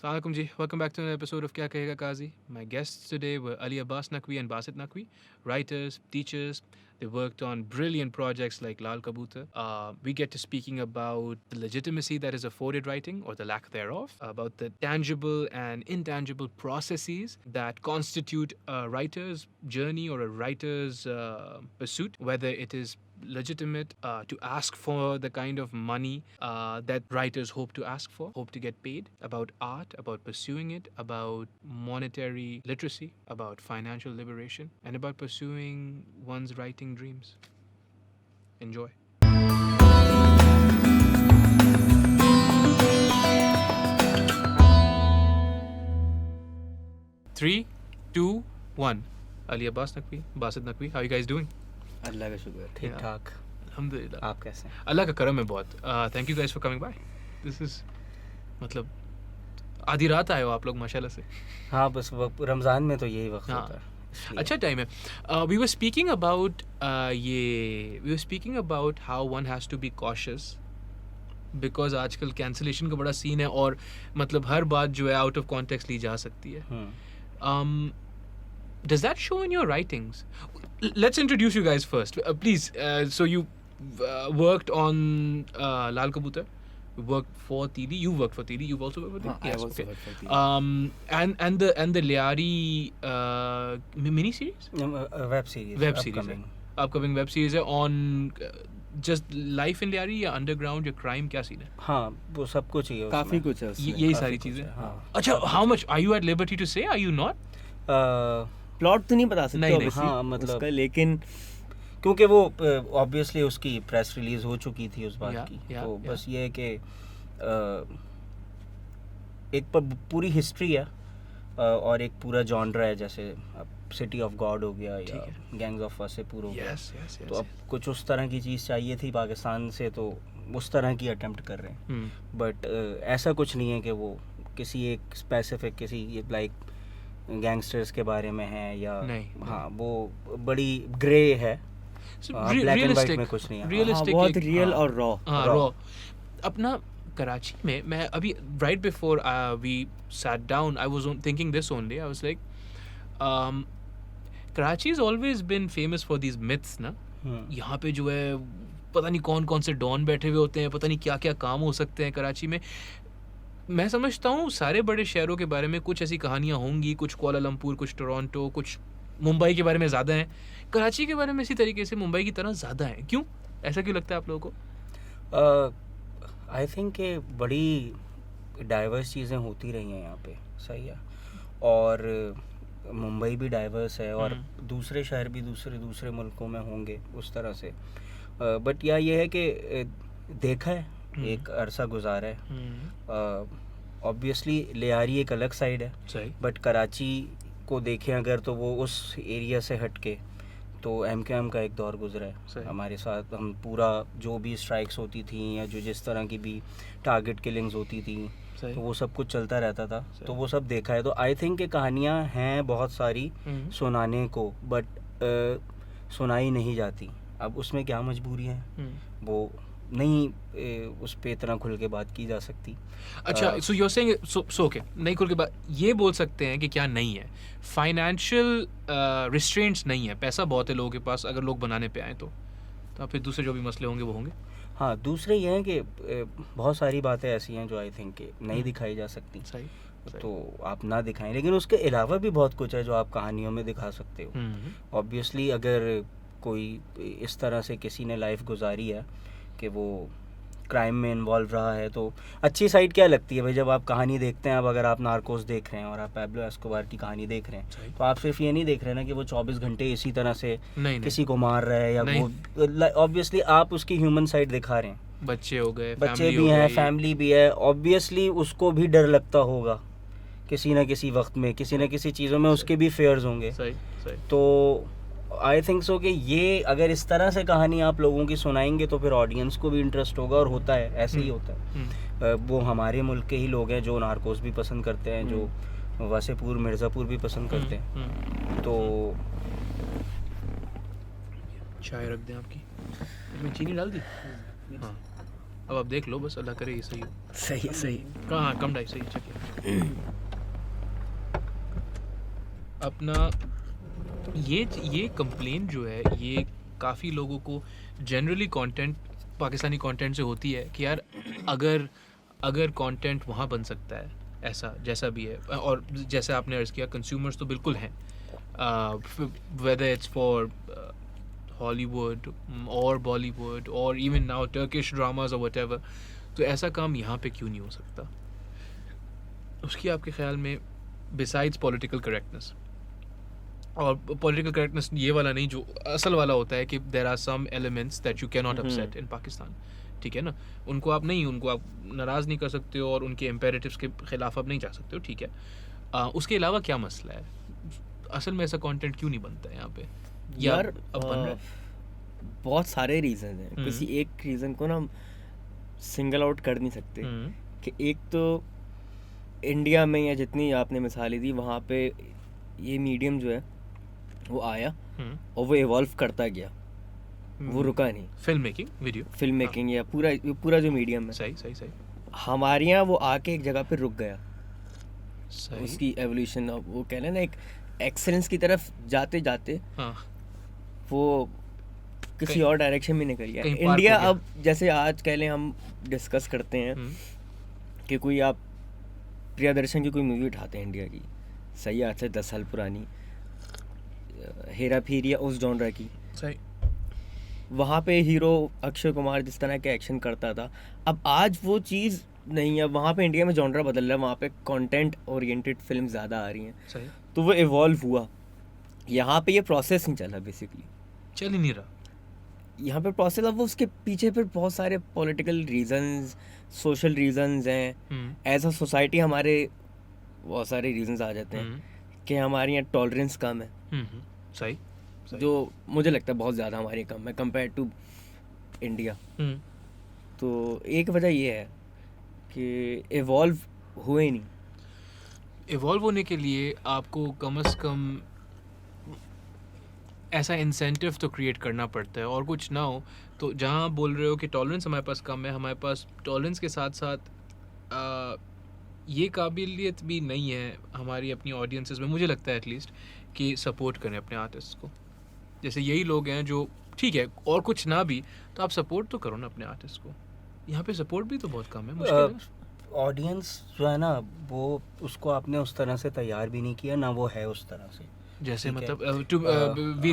Assalamualaikum ji. Welcome back to another episode of Kya Kahega Kazi. My guests today were Abbas Naqvi and Basit Naqvi, writers, teachers. They worked on brilliant projects like Lal Kabutar. We get to speaking about the legitimacy that is afforded writing or the lack thereof, about the tangible and intangible processes that constitute a writer's journey or a writer's pursuit, whether it is legitimate to ask for the kind of money that writers hope to ask for, hope to get paid, about art, about pursuing it, about monetary literacy, about financial liberation, and about pursuing one's writing dreams. Enjoy. Three, two, one. Ali Abbas Naqvi, Basit Naqvi. How are you guys doing? अल्लाह का शुक्र ठीक ठाक अल्हम्दुलिल्लाह आप कैसे हैं अल्लाह का करम है बहुत thank you guys for coming by this is मतलब आधी रात आए हो आप लोग माशाल्लाह से हाँ बस रमज़ान में तो यही वक्त हाँ, होता है अच्छा टाइम है we were speaking about how one has to be cautious because आजकल कैंसिलेशन का बड़ा सीन है और मतलब हर बात जो है आउट ऑफ कॉन्टेक्स्ट ली जा सकती है does that show in your writings? Let's introduce you guys first. Please, so you worked on Lal Kabutar. You worked for TD. You worked for TD. You've also worked for TD. I Yes, also okay. worked for TD. And the Liari mini series. Web series है. Upcoming web series है on just life in Liari या underground या crime क्या scene है? हाँ वो सब कुछ ही है काफ़ी कुछ है उसमें यही सारी चीजें. हाँ अच्छा, how much are you at liberty to say? Are you not? Plot तो नहीं बता सकते नहीं, obviously हाँ, मतलब उसका, लेकिन क्योंकि वो ऑब्वियसली उसकी प्रेस रिलीज हो चुकी थी उस बात की तो बस ये है कि एक पूरी हिस्ट्री है और एक पूरा जॉनरा है जैसे सिटी ऑफ गॉड हो गया या गैंग्स ऑफ वासेपुर हो गया तो अब कुछ उस तरह की चीज़ चाहिए थी पाकिस्तान से तो उस तरह की अटेम्प्ट कर रहे हैं बट ऐसा कुछ नहीं है कि वो किसी एक स्पेसिफिक किसी लाइक गैंगस्टर्स के बारे में है या हाँ वो बड़ी ग्रे है ब्लैक एंड वाइट में कुछ नहीं है बहुत रियल और रॉ अपना कराची में मैं अभी right before we sat down I was thinking this only I was like Karachi is always been famous for these myths ना यहाँ पे जो है पता नहीं कौन कौन से डॉन बैठे हुए होते हैं पता नहीं क्या क्या काम हो सकते हैं कराची में मैं समझता हूँ सारे बड़े शहरों के बारे में कुछ ऐसी कहानियाँ होंगी कुछ कुआलालंपुर कुछ टोरंटो कुछ मुंबई के बारे में ज़्यादा हैं कराची के बारे में इसी तरीके से मुंबई की तरह ज़्यादा हैं क्यों ऐसा क्यों लगता है आप लोगों को आई थिंक कि बड़ी डाइवर्स चीज़ें होती रही हैं यहाँ पे सही है और मुंबई भी डाइवर्स है और दूसरे शहर भी दूसरे मुल्कों में होंगे उस तरह से बट या ये है कि देखा है एक अरसा गुजारा है ऑब्वियसली लियारी एक अलग साइड है बट कराची को देखें अगर तो वो उस एरिया से हट के तो एम का एक दौर गुजरा है हमारे साथ हम पूरा जो भी स्ट्राइक्स होती थी या जो जिस तरह की भी टारगेट किलिंग्स होती थी तो वो सब कुछ चलता रहता था तो वो सब देखा है तो आई थिंक कि कहानियाँ हैं बहुत सारी सुनाने को बट सुनाई नहीं जाती अब उसमें क्या मजबूरी है वो नहीं उस पे इतना खुल के बात की जा सकती अच्छा so you are saying so okay नहीं खुल के बात ये बोल सकते हैं कि क्या नहीं है फाइनेंशियल रिस्ट्रेंट्स नहीं है पैसा बहुत है लोगों के पास अगर लोग बनाने पे आए तो फिर दूसरे जो भी मसले होंगे वो होंगे हाँ दूसरे ये हैं कि बहुत सारी बातें ऐसी हैं जो आई थिंक नहीं दिखाई जा सकती सही तो आप ना दिखाएं लेकिन उसके अलावा भी बहुत कुछ है जो आप कहानियों में दिखा सकते हो ऑब्वियसली अगर कोई इस तरह से किसी ने लाइफ गुजारी है कि वो क्राइम में इन्वॉल्व रहा है तो अच्छी साइड क्या लगती है भाई जब आप कहानी देखते हैं अब अगर आप नार्कोस देख रहे हैं और आप पैब्लो एस्कोबार की कहानी देख रहे हैं तो आप सिर्फ ये नहीं देख रहे ना कि वो 24 घंटे इसी तरह से किसी को मार रहा है या वो ऑब्वियसली आप उसकी ह्यूमन साइड दिखा रहे हैं बच्चे हो गए बच्चे भी हैं फैमिली भी है ऑब्वियसली उसको भी डर लगता होगा किसी न किसी वक्त में किसी न किसी चीज़ों में उसके भी फेयर्स होंगे तो आई थिंक सो कि ये अगर इस तरह से कहानी आप लोगों की सुनाएंगे तो फिर ऑडियंस को भी इंटरेस्ट होगा और होता है ऐसे ही होता है वो हमारे मुल्क के ही लोग हैं जो नार्कोस भी पसंद करते हैं जो वासेपुर मिर्ज़ापुर भी पसंद करते हैं तो चाय रख दें आपकी इसमें चीनी डाल दी हाँ अब आप देख लो, बस अल्लाह करे ये सही हो। सही हाँ कम डाई सही चलिए। अपना ये कंप्लेन जो है ये काफ़ी लोगों को जनरली कंटेंट पाकिस्तानी कंटेंट से होती है कि यार अगर कंटेंट वहाँ बन सकता है ऐसा जैसा भी है, और जैसे आपने अर्ज़ किया कंज्यूमर्स तो बिल्कुल हैं, वेदर इट्स फॉर हॉलीवुड और बॉलीवुड और इवन नाउ टर्किश ड्रामाज और व्हाटएवर, तो ऐसा काम यहाँ पे क्यों नहीं हो सकता? उसकी आपके ख्याल में बिसाइड्स पॉलिटिकल करेक्टनेस, और पॉलिटिकल करेक्टनेस ये वाला नहीं जो असल वाला होता है कि there are some elements that you can not upset in Pakistan, ठीक है ना, उनको आप नाराज़ नहीं कर सकते हो और उनके इम्पेरेटिव्स के ख़िलाफ़ आप नहीं जा सकते हो, ठीक है। उसके अलावा क्या मसला है? असल में ऐसा कंटेंट क्यों नहीं बनता है यहाँ पे? यार अब बन रहा है? बहुत सारे रीज़न हैं, किसी एक रीज़न को ना हम सिंगल आउट कर नहीं सकते कि एक तो इंडिया में या जितनी आपने मिसालें दी वहाँ पे ये मीडियम जो है वो आया और वो इवॉल्व करता गया, वो रुका नहीं। फिल्म मेकिंग या पूरा जो मीडियम है, सही हमारे यहाँ वो आके एक जगह पे रुक गया, सही। उसकी एवोल्यूशन, वो कह लें ना एक एक्सेलेंस की तरफ जाते जाते वो किसी और डायरेक्शन में निकल गया। इंडिया अब जैसे आज कह लें हम डिस्कस करते हैं कि कोई आप प्रियदर्शन की कोई मूवी उठाते हैं इंडिया की, सही है, आज से 10 साल पुरानी, हेरा फेरी या उस जॉनरा की, सही, वहाँ पे हीरो अक्षय कुमार जिस तरह के एक्शन करता था, अब आज वो चीज़ नहीं है। वहाँ पे इंडिया में जॉनरा बदल रहा है, वहाँ पे कंटेंट ओरिएंटेड फिल्म ज़्यादा आ रही हैं, सही। तो वो इवॉल्व हुआ। यहाँ पे ये प्रोसेस नहीं चला, बेसिकली चल ही नहीं रहा यहाँ पे प्रोसेस। अब वो उसके पीछे फिर बहुत सारे पॉलिटिकल रीजंस, सोशल रीजंस हैं, एज अ सोसाइटी हमारे बहुत सारे रीजंस आ जाते हैं कि हमारे यहाँ टॉलरेंस कम है, सही, जो मुझे लगता है बहुत ज़्यादा हमारी कम है कंपेयर टू इंडिया। तो एक वजह ये है कि इवॉल्व हुए नहीं। इवॉल्व होने के लिए आपको कम से कम ऐसा इंसेंटिव तो क्रिएट करना पड़ता है, और कुछ ना हो तो जहाँ आप बोल रहे हो कि टॉलरेंस हमारे पास कम है, हमारे पास टॉलरेंस के साथ साथ ये काबिलियत भी नहीं है हमारी अपनी ऑडियंसेस में, मुझे लगता है एटलीस्ट, कि सपोर्ट करें अपने आर्टिस्ट को। जैसे यही लोग हैं जो ठीक है और कुछ ना भी तो आप सपोर्ट तो करो ना अपने आर्टिस्ट को, यहाँ पे सपोर्ट भी तो बहुत कम है, मुश्किल है। ऑडियंस जो है ना वो उसको आपने उस तरह से तैयार भी नहीं किया ना, वो है उस तरह से, जैसे मतलब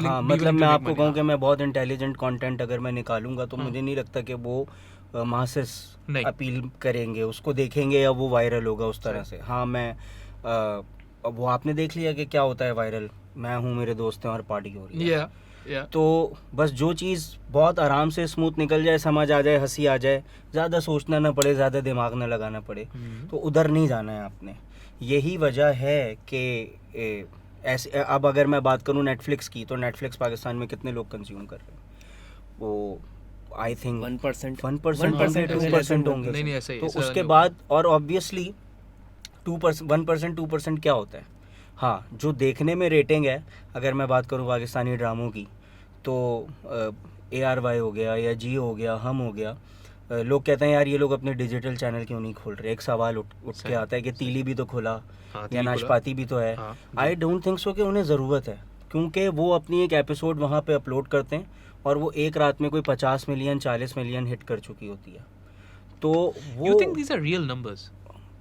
हाँ, मतलब मैं आपको कहूँ कि मैं बहुत इंटेलिजेंट कंटेंट अगर मैं निकालूंगा तो मुझे नहीं लगता कि वो मासेस अपील करेंगे, उसको देखेंगे या वो वायरल होगा उस तरह से। हाँ, मैं अब वो आपने देख लिया कि क्या होता है वायरल, मैं हूँ, मेरे दोस्त हैं और पार्टी हो रही है। तो बस जो चीज़ बहुत आराम से स्मूथ निकल जाए, समझ आ जाए, हंसी आ जाए, ज़्यादा सोचना ना पड़े, ज़्यादा दिमाग ना लगाना पड़े, तो उधर नहीं जाना है आपने। यही वजह है कि ऐसे अब अगर मैं बात करूँ नेटफ्लिक्स की, तो नेटफ्लिक्स पाकिस्तान में कितने लोग कंज्यूम कर रहे हैं? वो आई थिंक 1% 2% होंगे। नहीं ऐसा ही, तो उसके बाद और ऑब्वियसली 1% 2% क्या होता है? हाँ, जो देखने में रेटिंग है, अगर मैं बात करूँ पाकिस्तानी ड्रामों की, तो ARY हो गया या जी हो गया, हम हो गया, लोग कहते हैं यार ये लोग अपने डिजिटल चैनल क्यों नहीं खोल रहे। एक सवाल उठ के आता है कि तीली भी तो खुला, या नाशपाती भी तो है। आई डोंट थिंक सो कि उन्हें ज़रूरत है, क्योंकि वो अपनी एक एपिसोड वहाँ पे अपलोड करते हैं और वो एक रात में कोई 50 मिलियन 40 मिलियन हिट कर चुकी होती है। तो वो You think these are real numbers?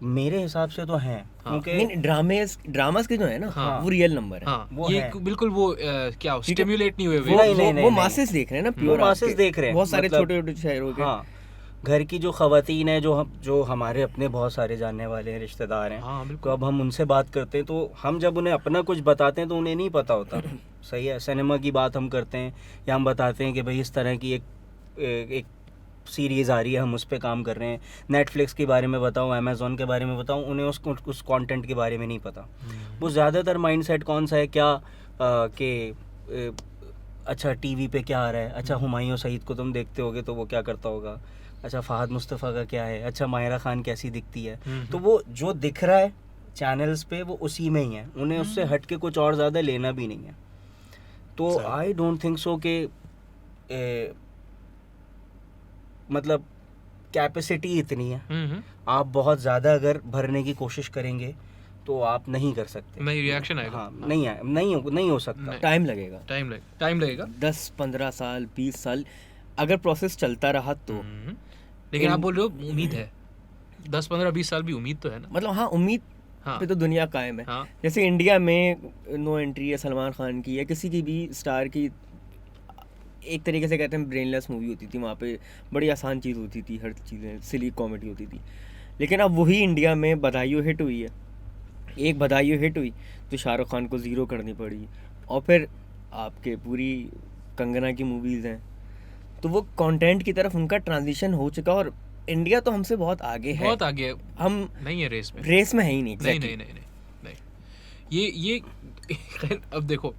मेरे हिसाब से तो हैं, क्योंकि ड्रामास के जो है ना, वो रियल नंबर है। वो ये बिल्कुल वो क्या स्टिमुलेट नहीं हुए, वो मासेस देख रहे हैं ना, प्योर मासेस देख रहे हैं, बहुत सारे छोटे छोटे शहरों के। हाँ, घर की जो ख़वातीन है, जो हमारे अपने बहुत सारे जानने वाले हैं, रिश्तेदार हैं, तो अब हम उनसे बात करते हैं, तो हम जब उन्हें अपना कुछ बताते हैं तो उन्हें नहीं पता होता। सही है, सिनेमा की बात हम करते हैं या हम बताते हैं कि भाई इस तरह की एक सीरीज़ आ रही है, हम उस पर काम कर रहे हैं, नेटफ्लिक्स के बारे में बताऊँ, अमेज़ॉन के बारे में बताऊँ, उन्हें उस कंटेंट के बारे में नहीं पता। वो ज़्यादातर माइंडसेट कौन सा है, क्या कि अच्छा टीवी पे क्या आ रहा है, अच्छा हुमायूं सईद को तुम देखते होगे तो वो क्या करता होगा, अच्छा फ़हद मुस्तफ़ा का क्या है, अच्छा माहिरा खान कैसी दिखती है। तो वो जो दिख रहा है चैनल्स पे वो उसी में ही है, उन्हें उससे हट के कुछ और ज़्यादा लेना भी नहीं है। तो आई डोंट थिंक सो कि मतलब कैपेसिटी इतनी है, आप बहुत ज़्यादा अगर भरने की कोशिश करेंगे तो आप नहीं कर सकते, नहीं रिएक्शन आएगा। हाँ नहीं हो सकता, टाइम लगेगा, टाइम लगेगा 10-15 साल 20 साल अगर प्रोसेस चलता रहा तो। लेकिन आप बोल रहे हो उम्मीद है, 10-15-20 साल भी उम्मीद तो है ना। मतलब हाँ, उम्मीद पे तो दुनिया कायम है। जैसे इंडिया में नो एंट्री है सलमान खान की या किसी की भी स्टार की, एक तरीके से कहते हैं ब्रेनलेस मूवी होती थी, वहाँ पे बड़ी आसान चीज़ होती थी, हर चीज़ें सिली कॉमेडी होती थी। लेकिन अब वही इंडिया में बधाइयों हिट हुई है, एक बधाइयों हिट हुई तो शाहरुख खान को ज़ीरो करनी पड़ी, और फिर आपके पूरी कंगना की मूवीज़ हैं, तो वो कंटेंट की तरफ उनका ट्रांजिशन हो चुका। और इंडिया तो हमसे बहुत आगे है, बहुत आगे है, हम नहीं है रेस में है ही नहीं। exactly. नहीं ये खैर अब देखो,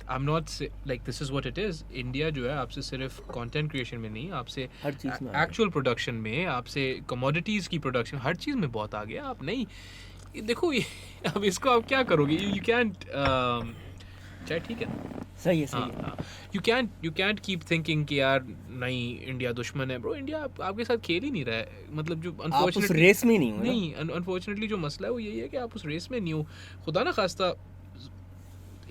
I am not like this is what it is. India जो है आपसे सिर्फ कंटेंट क्रिएशन में नहीं, आपसे हर चीज़ में, एक्चुअल प्रोडक्शन में, आपसे कमोडिटीज की प्रोडक्शन, हर चीज़ में बहुत आगे है। आप नहीं देखो ये अब इसको आप क्या करोगे, यू कैंट चाहे ठीक है सही है। यू कैंट कीप थिंकिंग कि यार नहीं इंडिया दुश्मन है। ब्रो इंडिया आपके साथ खेल ही नहीं रहा है, मतलब जो अनफॉर्चुनेटली रेस में नहीं अनफॉर्चुनेटली जो मसला है वो यही है कि आप उस रेस में नहीं हो। खुदा ना खास्ता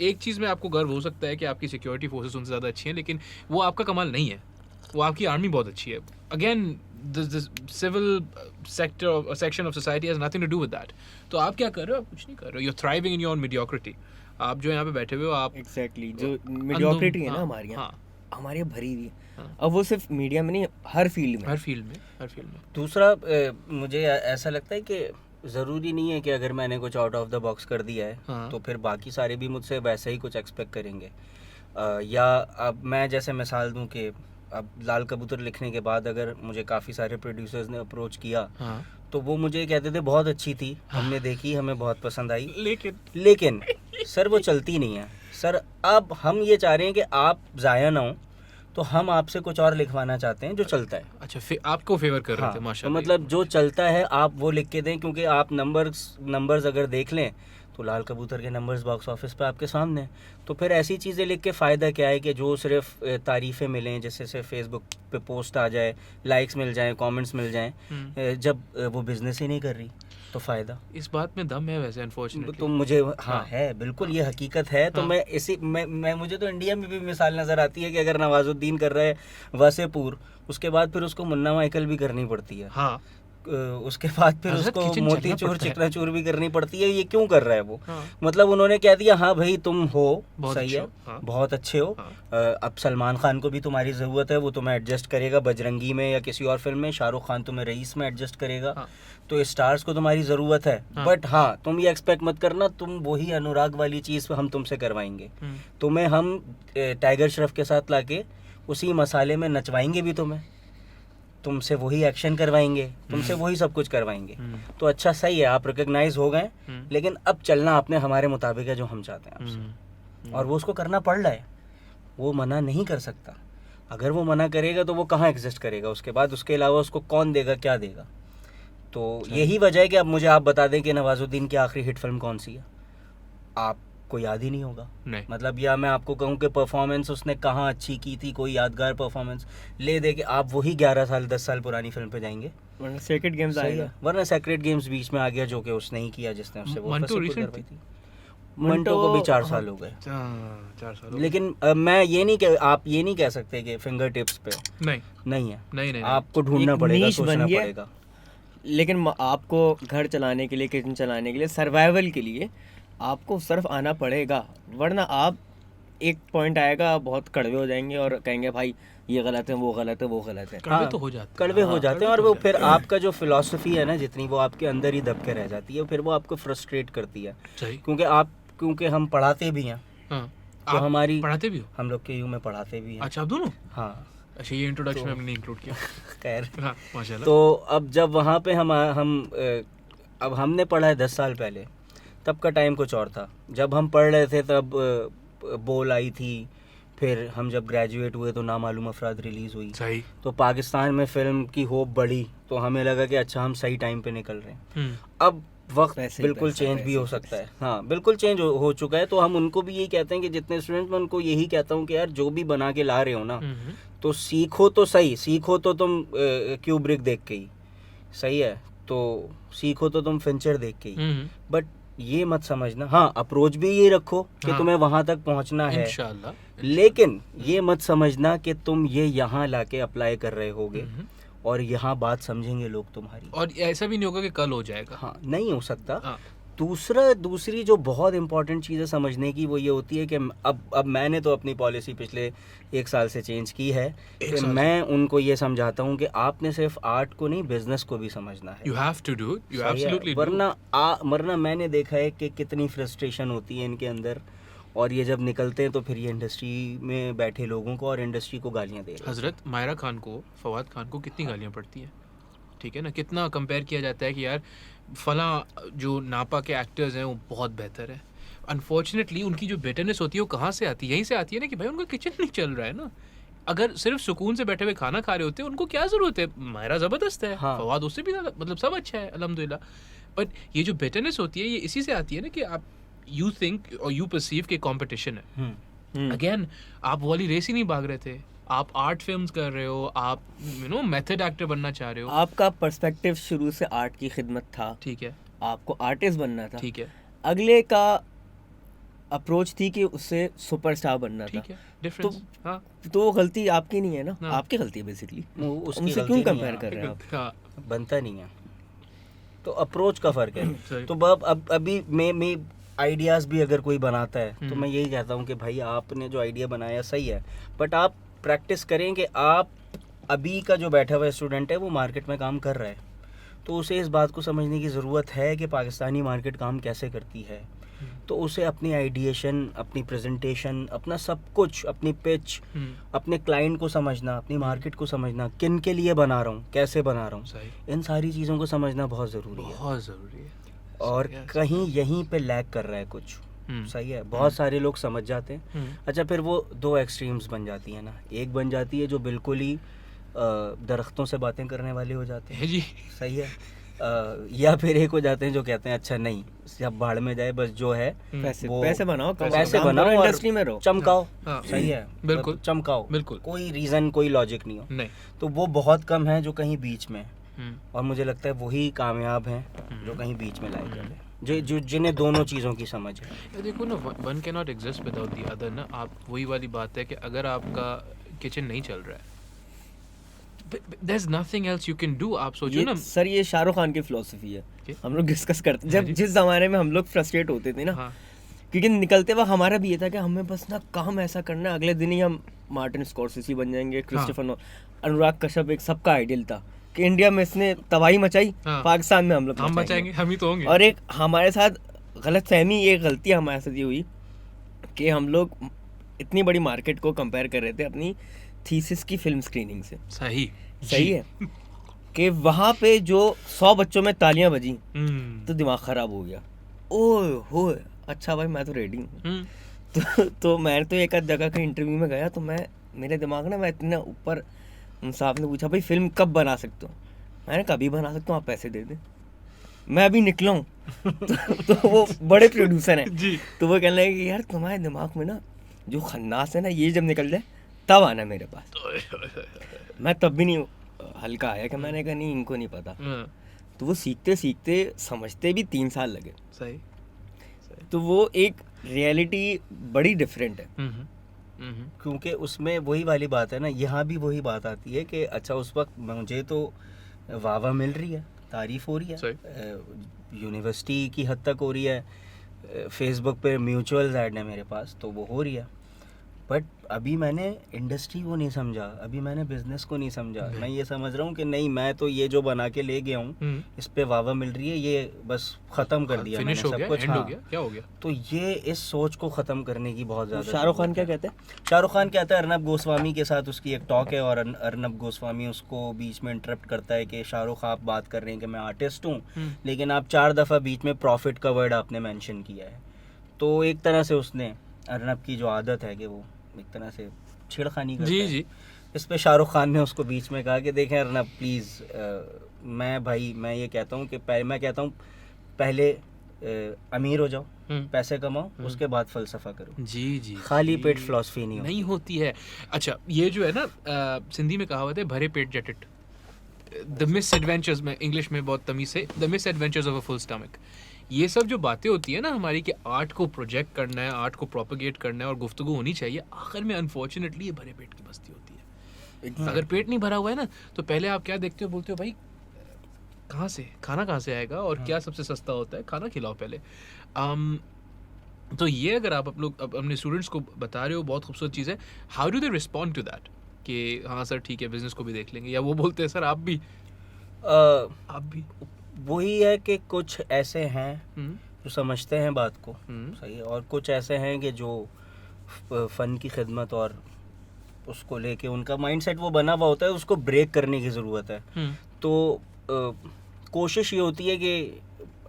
एक चीज़ में आपको गर्व हो सकता है कि आपकी सिक्योरिटी फोर्सेस उनसे ज़्यादा अच्छी हैं, लेकिन वो आपका कमाल नहीं है, वो आपकी आर्मी बहुत अच्छी है। Again the civil section of society has nothing to do with that. तो आप क्या कर रहे हो? आप कुछ नहीं कर रहे हो, you're thriving in your own mediocrity. आप जो यहाँ पे बैठे हुए हो, आप exactly जो mediocrity है ना हमारी यहाँ, हमारी भरी हुई है। अब वो सिर्फ मीडिया में नहीं, हर फील्ड में। दूसरा मुझे ऐसा लगता है कि ज़रूरी नहीं है कि अगर मैंने कुछ आउट ऑफ द बॉक्स कर दिया है तो फिर बाकी सारे भी मुझसे वैसे ही कुछ एक्सपेक्ट करेंगे। या अब मैं जैसे मिसाल दूं कि अब लाल कबूतर लिखने के बाद अगर मुझे काफ़ी सारे प्रोड्यूसर्स ने अप्रोच किया तो वो मुझे कहते थे बहुत अच्छी थी, हमने देखी, हमें बहुत पसंद आई, लेकिन सर वो चलती नहीं है सर। अब हम ये चाह रहे हैं कि आप ज़ाया ना हो, तो हम आपसे कुछ और लिखवाना चाहते हैं जो चलता है। अच्छा, आपको फेवर कर रहे थे माशाल्लाह। तो मतलब जो चलता है आप वो लिख के दें, क्योंकि आप नंबर्स अगर देख लें तो लाल कबूतर के नंबर्स बॉक्स ऑफिस पे आपके सामने हैं। तो फिर ऐसी चीज़ें लिख के फ़ायदा क्या है कि जो सिर्फ तारीफ़ें मिलें, जैसे सिर्फ फेसबुक पे पोस्ट आ जाए, लाइक्स मिल जाएं, कमेंट्स मिल जाएं, जब वो बिज़नेस ही नहीं कर रही तो फ़ायदा। इस बात में दम है वैसे अनफॉर्चुनेटली। तो मुझे है बिल्कुल, ये हकीकत है। तो मैं मुझे तो इंडिया में भी मिसाल नज़र आती है कि अगर नवाजुद्दीन कर रहा है वसेपुर, उसके बाद फिर उसको मुन्ना माइकल भी करनी पड़ती है, उसके बाद फिर उसको मोती चूर चिकना चूर भी करनी पड़ती है। ये क्यों कर रहा है वो? मतलब उन्होंने कह दिया हाँ भाई तुम हो सही है, बहुत अच्छे हो, अब सलमान खान को भी तुम्हारी ज़रूरत है, वो तुम्हें एडजस्ट करेगा बजरंगी में या किसी और फिल्म में, शाहरुख खान तुम्हें रईस में एडजस्ट करेगा, तो स्टार्स को तुम्हारी ज़रूरत है। बट हाँ तुम ये एक्सपेक्ट मत करना तुम वही अनुराग वाली चीज़ हम तुमसे करवाएंगे, तुम्हें हम टाइगर श्रॉफ के साथ लाके उसी मसाले में नचवाएंगे भी, तुमसे वही एक्शन करवाएंगे, तुमसे वही सब कुछ करवाएंगे। तो अच्छा सही है, आप रिकॉग्नाइज हो गए, लेकिन अब चलना आपने हमारे मुताबिक है जो हम चाहते हैं आपसे, और वो उसको करना पड़ रहा है, वो मना नहीं कर सकता। अगर वो मना करेगा तो वो कहाँ एग्जिस्ट करेगा उसके बाद, उसके अलावा उसको कौन देगा, क्या देगा? तो यही वजह है कि अब मुझे आप बता दें कि नवाजुद्दीन की आखिरी हिट फिल्म कौन सी है, आपको याद ही नहीं होगा। नहीं। मतलब या मैं आपको कहूँ कि परफॉर्मेंस उसने कहाँ अच्छी की थी, कोई यादगार परफॉर्मेंस ले दे के आप वही 11 साल 10 साल पुरानी फिल्म पे जाएंगे, वरना सेक्रेट गेम्स आएगा, वरना सेक्रेट गेम्स बीच में आ गया जो कि उसने ही किया, जिसने उससे वो करवाई थी। मंटो को भी 4 साल हो गए, 4 साल। लेकिन मैं ये नहीं आप ये नहीं कह सकते कि फिंगर टिप्स पे नहीं है, आपको ढूंढना पड़ेगा, सोचना पड़ेगा। लेकिन आपको घर चलाने के लिए, किचन चलाने के लिए, सर्वाइवल के लिए आपको सिर्फ आना पड़ेगा, वरना आप एक पॉइंट आएगा आप बहुत कड़वे हो जाएंगे और कहेंगे भाई ये गलत है, वो गलत है, वो गलत है। कड़वे तो हो जाते हैं, कड़वे हो जाते हैं, और वो फिर आपका जो फिलॉसफी है ना जितनी, वो आपके अंदर ही दब के रह जाती है, फिर वो आपको फ्रस्ट्रेट करती है। क्योंकि हम पढ़ाते भी हैं, तो हमारी पढ़ाते भी हो, हम लोग के यू में पढ़ाते भी हैं। अच्छा आप दोनों? हाँ। अच्छा ये इंट्रोडक्शन में हमने इंक्लूड किया। खैर माशाल्लाह। तो अब जब वहाँ पे हम अब हमने पढ़ा है 10 साल पहले, तब का टाइम कुछ और था। जब हम पढ़ रहे थे तब बोल आई थी, फिर हम जब ग्रेजुएट हुए तो नामालूम अफराद रिलीज़ हुई, सही। तो पाकिस्तान में फ़िल्म की होप बढ़ी, तो हमें लगा कि अच्छा हम सही टाइम पे निकल रहे हैं। अब वक्त पैसे, बिल्कुल पैसे, चेंज भी हो पैसे, सकता है, हाँ बिल्कुल चेंज हो चुका है। तो हम उनको भी यही कहते हैं कि जितने स्टूडेंट्स, मैं उनको यही कहता हूँ कि यार जो भी बना के ला रहे हो ना, तो सीखो तो सही, सीखो तो तुम क्यूब्रिक देख के ही, सही है, तो सीखो तो तुम फिंचर देख के ही, बट ये मत समझना, हाँ अप्रोच भी ये रखो कि तुम्हें वहां तक पहुंचना है इंशाल्लाह, लेकिन ये मत समझना कि तुम ये यहाँ लाके अप्लाई कर रहे होगे और यहाँ बात समझेंगे लोग तुम्हारी, और ऐसा भी नहीं होगा कि कल हो जाएगा। हाँ नहीं हो सकता। हाँ। दूसरी जो बहुत इंपॉर्टेंट चीज़ है समझने की, वो ये होती है कि अब मैंने तो अपनी पॉलिसी पिछले 1 साल से चेंज की है कि मैं उनको ये समझाता हूँ कि आपने सिर्फ आर्ट को नहीं, बिजनेस को भी समझना है। You have to do, you absolutely do, वरना मैंने देखा है कि कितनी फ्रस्ट्रेशन होती है इनके अंदर, और ये जब निकलते हैं तो फिर ये इंडस्ट्री में बैठे लोगों को और इंडस्ट्री को गालियाँ दे रहे हैं। हजरत मायरा खान को, फवाद खान को कितनी गालियाँ पड़ती हैं, ठीक है ना, कितना कंपेयर किया जाता है कि यार फला जो नापा के एक्टर्स हैं वो बहुत बेहतर है। अनफॉर्चुनेटली उनकी जो बेटरनेस होती है वो कहाँ से आती है, यहीं से आती है ना कि भाई उनका किचन नहीं चल रहा है ना। अगर सिर्फ सुकून से बैठे हुए खाना खा रहे होते उनको क्या ज़रूरत है, मायरा ज़बरदस्त है, हाँ। फवाद उससे भी ज़्यादा, मतलब सब अच्छा है अल्हम्दुलिल्लाह, बट ये जो बेटरनेस होती है ये इसी से आती है ना कि आप यू थिंक और यू परसीव के कंपटीशन है। अगेन आप वो वाली रेस ही नहीं भाग रहे थे, आप आर्ट फिल्म्स कर रहे हो, आप मेथड एक्टर बनना चाह रहे हो। आपका पर्सपेक्टिव शुरू से आर्ट की खिदमत था, ठीक है, आपको आर्टिस्ट बनना था, ठीक है, अगले का अप्रोच थी कि उससे सुपरस्टार बनना था, ठीक है, डिफरेंस, हाँ, तो वो गलती आपकी नहीं है ना, हाँ। आपकी गलती है बेसिकली, उसकी उनसे गलती क्यों नहीं है, कंपेयर कर रहे हैं आप? हाँ, बनता नहीं है, तो अप्रोच का फ़र्क है। सही। तो अब अभी मैं आइडियाज़ भी अगर कोई बनाता है तो मैं यही कहता हूँ कि भाई आपने जो आइडिया बनाया सही है, बट आप प्रैक्टिस करें कि आप अभी का जो बैठा हुआ स्टूडेंट है वो मार्केट में काम कर रहा है, तो उसे इस बात को समझने की ज़रूरत है कि पाकिस्तानी मार्केट काम कैसे करती है। तो उसे अपनी आइडिएशन, अपनी प्रेजेंटेशन, अपना सब कुछ, अपनी पिच, अपने क्लाइंट को समझना, अपनी मार्केट को समझना, किन के लिए बना रहा हूँ, कैसे बना रहा हूँ, सही, इन सारी चीज़ों को समझना बहुत ज़रूरी है। बहुत ज़रूरी है। और सही है, कहीं यहीं पे लैग कर रहा है कुछ, सही है, बहुत सारे लोग समझ जाते हैं। अच्छा, फिर वो 2 एक्सट्रीम्स बन जाती है ना, एक बन जाती है जो बिल्कुल ही दरख्तों से बातें करने वाले हो जाते हैं, जी, सही है, या फिर एक हो जाते हैं जो कहते हैं अच्छा नहीं, सब भाड़ में जाए, बस जो है पैसे बनाओ, पैसे बनाओ और इंडस्ट्री में रहो, चमकाओ, हाँ, सही है, बिल्कुल, चमकाओ, बिल्कुल, कोई रीज़न, कोई लॉजिक नहीं हो। नहीं, तो वो बहुत कम है जो कहीं बीच में, और मुझे लगता है वही कामयाब हैं जो कहीं बीच में लाए जाते हैं, जो जिन्हें दोनों चीज़ों की समझ है। ये देखो ना, one can not exist without the other ना। आप वही वाली बात है कि अगर आपका किचन नहीं चल रहा है, there is nothing else you can do. आप सोचो ना सर, ये शाहरुख खान की फिलॉसफी है, हम लोग डिस्कस करते जब जिस ज़माने में हम लोग फ्रस्ट्रेट होते थे ना, हाँ, क्योंकि निकलते वक्त हमारा भी ये था कि हमें बस ना काम ऐसा करना है, अगले दिन ही हम मार्टिन स्कॉर्सेसी बन जाएंगे, क्रिस्टोफर अनुराग कश्यप एक सबका आइडियल था कि इंडिया में इसने तबाही मचाई, पाकिस्तान में हम लोग मचाएंगे, हम ही तो होंगे। और एक हमारे साथ गलतफहमी, एक गलती हमारे साथ ये हुई कि हम लोग इतनी बड़ी मार्केट को कंपेयर कर रहे थे अपनी थीसिस की फिल्म स्क्रीनिंग से। सही है कि वहाँ पे जो 100 बच्चों में तालियां बजी तो दिमाग ख़राब हो गया, ओए हो अच्छा भाई मैं तो रेडी हूँ। तो मैं तो एक आध जगह के इंटरव्यू में गया, तो मेरे दिमाग ना, मैं इतना ऊपर, साहब ने पूछा भाई फिल्म कब बना सकते हो, मैंने कभी बना सकता हूँ, आप पैसे दे दें, मैं अभी निकला हूँ। तो वो बड़े प्रोड्यूसर हैं जी, तो वो कहने लगे कि यार तुम्हारे दिमाग में ना जो खन्नास है ना, ये जब निकल जाए तब आना मेरे पास। मैं तब भी नहीं हल्का आया कि मैंने कहा नहीं, इनको नहीं पता। तो वो सीखते सीखते समझते भी 3 साल लगे। सही। तो वो एक रियलिटी बड़ी डिफरेंट है, क्योंकि उसमें वही वाली बात है ना, यहाँ भी वही बात आती है कि अच्छा उस वक्त मुझे तो वाह मिल रही है, तारीफ़ हो रही है, यूनिवर्सिटी की हद तक हो रही है, फेसबुक पे म्यूचुअल ऐड है मेरे पास, तो वो हो रही है, बट अभी मैंने इंडस्ट्री को नहीं समझा, अभी मैंने बिजनेस को नहीं समझा। मैं ये समझ रहा हूँ कि नहीं, मैं तो ये जो बना के ले गया हूँ इस पे वाह मिल रही है, ये बस ख़त्म कर दिया मैंने सब कुछ। हाँ, हो गया, क्या हो गया? तो ये इस सोच को ख़त्म करने की बहुत ज़्यादा। शाहरुख खान क्या कहते हैं? शाहरुख खान कहता है, अर्नब गोस्वामी के साथ उसकी एक टॉक है और अर्नब गोस्वामी उसको बीच में इंटरप्ट करता है कि शाहरुख आप बात कर रहे हैं कि मैं आर्टिस्ट हूँ, लेकिन आप 4 दफ़ा बीच में प्रॉफिट का वर्ड आपने मेंशन किया है। तो एक तरह से उसने, अर्नब की जो आदत है कि वो एक तरह से छेड़खानी करता है। जी। इस पे शाहरुख खान ने उसको बीच में कहा कि देखें अर्नब प्लीज़, मैं ये कहता हूँ कि मैं कहता हूँ पहले अमीर हो जाओ, पैसे कमाओ, उसके बाद फलसफा करो। जी खाली पेट फिलॉसफी नहीं होती है। अच्छा, ये जो है ना सिंधी में कहावत है, भरे पेट जटिट, द मिस एडवेंचर्स में इंग्लिश में बहुत तमीज से, the miss adventures of a full stomach. ये सब जो बातें होती है ना हमारी कि आर्ट को प्रोजेक्ट करना है, आर्ट को प्रोपेगेट करना है और गुफ्तगू होनी चाहिए, आखिर में अनफॉर्चुनेटली ये भरे पेट की बस्ती होती है। अगर पेट नहीं भरा हुआ है ना तो पहले आप क्या देखते हो, बोलते हो भाई कहाँ से खाना कहाँ से आएगा और क्या सबसे सस्ता होता है, खाना खिलाओ पहले। तो ये अगर आप लोग अपने स्टूडेंट्स को बता रहे हो, बहुत खूबसूरत चीज़ है। How do they respond to that कि हाँ सर ठीक है बिजनेस को भी देख लेंगे, या वो बोलते हैं सर आप भी वही है कि कुछ ऐसे हैं जो समझते हैं बात को सही है, और कुछ ऐसे हैं कि जो फ़न की खिदमत और उसको लेके उनका माइंडसेट वो बना हुआ होता है, उसको ब्रेक करने की ज़रूरत है। तो कोशिश ये होती है कि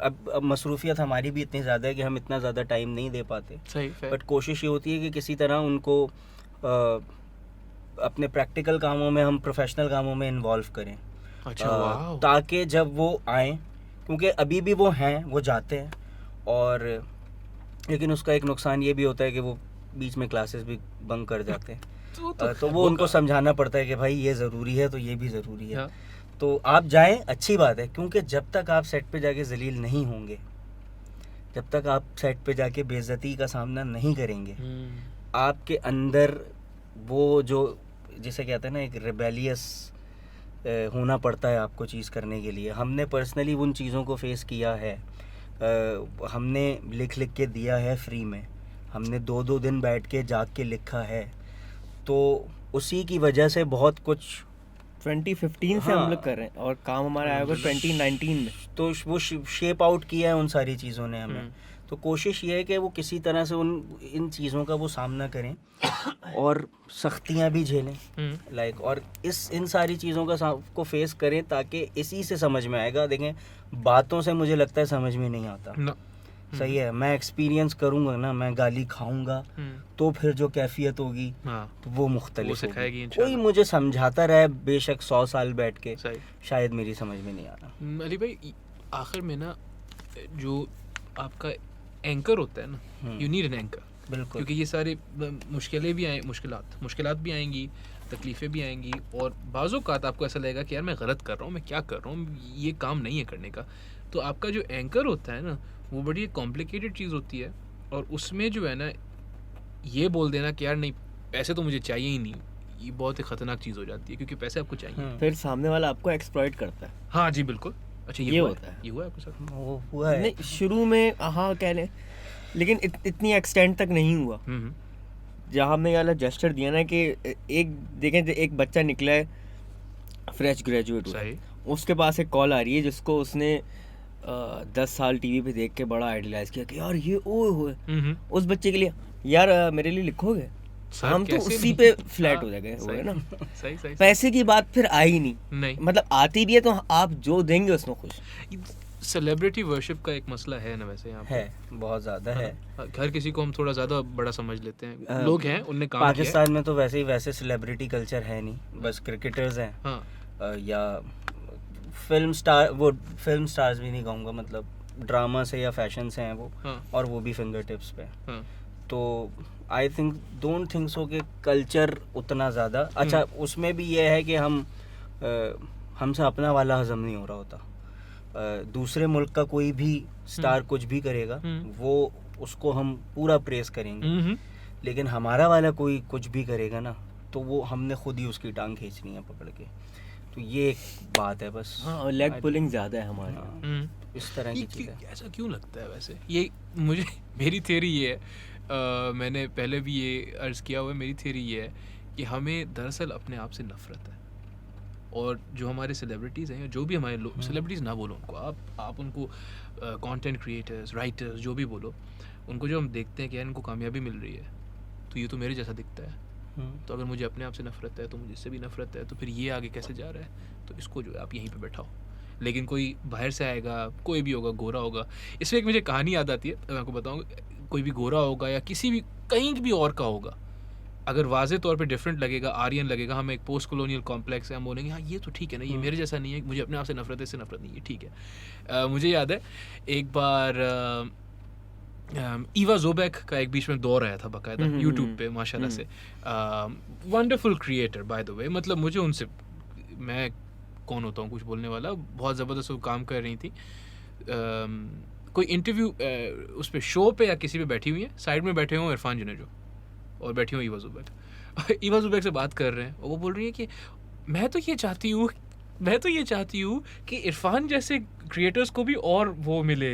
अब मसरूफियत हमारी भी इतनी ज़्यादा है कि हम इतना ज़्यादा टाइम नहीं दे पाते, बट कोशिश ये होती है कि किसी तरह उनको अपने प्रैक्टिकल कामों में, हम प्रोफेशनल कामों में इन्वॉल्व करें। ताकि जब वो आएँ, क्योंकि अभी भी वो हैं, वो जाते हैं, और लेकिन उसका एक नुकसान ये भी होता है कि वो बीच में क्लासेस भी बंक कर जाते हैं। तो वो उनको समझाना पड़ता है कि भाई ये ज़रूरी है तो ये भी ज़रूरी है। तो आप जाएं, अच्छी बात है, क्योंकि जब तक आप सेट पे जाके जलील नहीं होंगे, जब तक आप सेट पे जाके बेइज्जती का सामना नहीं करेंगे, आपके अंदर वो जो जिसे कहते हैं ना एक रिबेलियस होना पड़ता है आपको चीज़ करने के लिए। हमने पर्सनली उन चीज़ों को फेस किया है। हमने लिख के दिया है फ्री में, हमने 2-2 दिन बैठ के जाग के लिखा है, तो उसी की वजह से बहुत कुछ 2015 से हम लोग कर रहे हैं और काम हमारा आया होगा 2019 में, तो वो शेप आउट किया है उन सारी चीज़ों ने हमें। तो कोशिश ये है कि वो किसी तरह से इन चीज़ों का वो सामना करें और सख्तियाँ भी झेलें लाइक, और इन सारी चीज़ों को फेस करें, ताकि इसी से समझ में आएगा। देखें, बातों से मुझे लगता है समझ में नहीं आता सही है, मैं एक्सपीरियंस करूँगा ना, मैं गाली खाऊंगा तो फिर जो कैफियत होगी तो वो मुख्तलिफ होगी। कोई मुझे समझाता रहे बेशक 100 साल बैठ के, शायद मेरी समझ में नहीं आना। अली भाई, आखिर में ना जो आपका एंकर होता है ना, यू नीड एन एंकर, बिल्कुल, क्योंकि ये सारी मुश्किलें भी आए, मुश्किलात भी आएंगी, तकलीफ़ें भी आएंगी, और बाज़-औक़ात आपको ऐसा लगेगा कि यार मैं गलत कर रहा हूँ, मैं क्या कर रहा हूँ, ये काम नहीं है करने का। तो आपका जो एंकर होता है ना, वो बड़ी कॉम्प्लिकेटेड चीज़ होती है, और उसमें जो है ना ये बोल देना कि यार नहीं पैसे तो मुझे चाहिए ही नहीं, ये बहुत ही ख़तरनाक चीज़ हो जाती है, क्योंकि पैसे आपको चाहिए। फिर सामने वाला आपको एक्सप्लॉइट करता है। हाँ जी बिल्कुल। अच्छा, ये होता है, ये हुआ है आपके साथ? वो हुआ है नहीं, शुरू में हाँ कह लें, लेकिन इतनी एक्सटेंड तक नहीं हुआ। जहाँ हमने वाला जेस्चर दिया ना कि एक देखें, एक बच्चा निकला है फ्रेश ग्रेजुएट हुआ, उसके पास एक कॉल आ रही है जिसको उसने 10 साल टीवी पे देख के बड़ा आइडियलाइज किया कि यार ये ओए होए, उस बच्चे के लिए यार मेरे लिए लिखोगे, हम तो उसी पे फ्लैट हो जाएंगे ना। सही। पैसे की बात फिर आई नहीं, मतलब आती भी है तो आप जो देंगे उसमें खुश। सेलिब्रिटी वर्शिप का एक मसला है ना वैसे यहाँ है, बहुत ज़्यादा है। हर किसी को हम थोड़ा ज़्यादा बड़ा समझ लेते हैं, लोग हैं उनने काम किया। पाकिस्तान में तो वैसे सेलिब्रिटी कल्चर है नहीं, बस क्रिकेटर्स हैं या फिल्म स्टार्स भी नहीं कहूँगा, मतलब ड्रामा से या फैशन से हैं वो, और वो भी फिंगर टिप्स पे। तो I think don't think so कि कल्चर उतना ज़्यादा अच्छा, उसमें भी ये है कि हमसे अपना वाला हजम नहीं हो रहा होता। दूसरे मुल्क का कोई भी स्टार कुछ भी करेगा, वो उसको हम पूरा प्रेस करेंगे, लेकिन हमारा वाला कोई कुछ भी करेगा ना, तो वो हमने खुद ही उसकी टांग खींचनी है पकड़ के। तो ये एक बात है बस। हाँ, लेग पुलिंग ज़्यादा है हमारे, इस तरह की चीज़ है। ऐसा क्यों लगता है वैसे? ये मुझे मेरी थ्योरी ये है, मैंने पहले भी ये अर्ज़ किया हुआ है, मेरी थ्योरी ये है कि हमें दरअसल अपने आप से नफ़रत है, और जो हमारे सेलिब्रिटीज़ हैं, जो भी हमारे लोग, सेलिब्रिटीज़ ना बोलो उनको, आप उनको कंटेंट क्रिएटर्स, राइटर्स, जो भी बोलो, उनको जो हम देखते हैं कि यार इनको कामयाबी मिल रही है, तो ये तो मेरे जैसा दिखता है, तो अगर मुझे अपने आप से नफ़रत है तो मुझे इससे भी नफ़रत है, तो फिर ये आगे कैसे जा रहा है? तो इसको जो है आप यहीं पे बैठाओ। लेकिन कोई बाहर से आएगा, कोई भी होगा, गोरा होगा। इसमें एक मुझे कहानी याद आती है, मैं आपको बताऊँ, कोई भी गोरा होगा या किसी भी कहीं भी और का होगा, अगर वाजे तौर पे डिफरेंट लगेगा, आर्यन लगेगा, हम एक पोस्ट कॉलोनियल कॉम्प्लेक्स है, हम बोलेंगे हाँ ये तो ठीक है ना, ये मेरे जैसा नहीं है, मुझे अपने आप से नफरत है, इससे नफरत नहीं है, ठीक है। मुझे याद है एक बार ईवा जोबैक का एक बीच में दौर आया था बाकायदा यूट्यूब पे माशाल्लाह से, wonderful creator by the way, मतलब मुझे उनसे, मैं कौन होता हूँ कुछ बोलने वाला, बहुत ज़बरदस्त वो काम कर रही थी। कोई इंटरव्यू उस पर शो पे या किसी पे बैठी हुई है, साइड में बैठे हुए इरफान जुनेजो और बैठी हुई ईवा जुबैक। ईवा जुबैक से बात कर रहे हैं और वो बोल रही है कि मैं तो ये चाहती हूँ कि इरफान जैसे क्रिएटर्स को भी और वो मिले,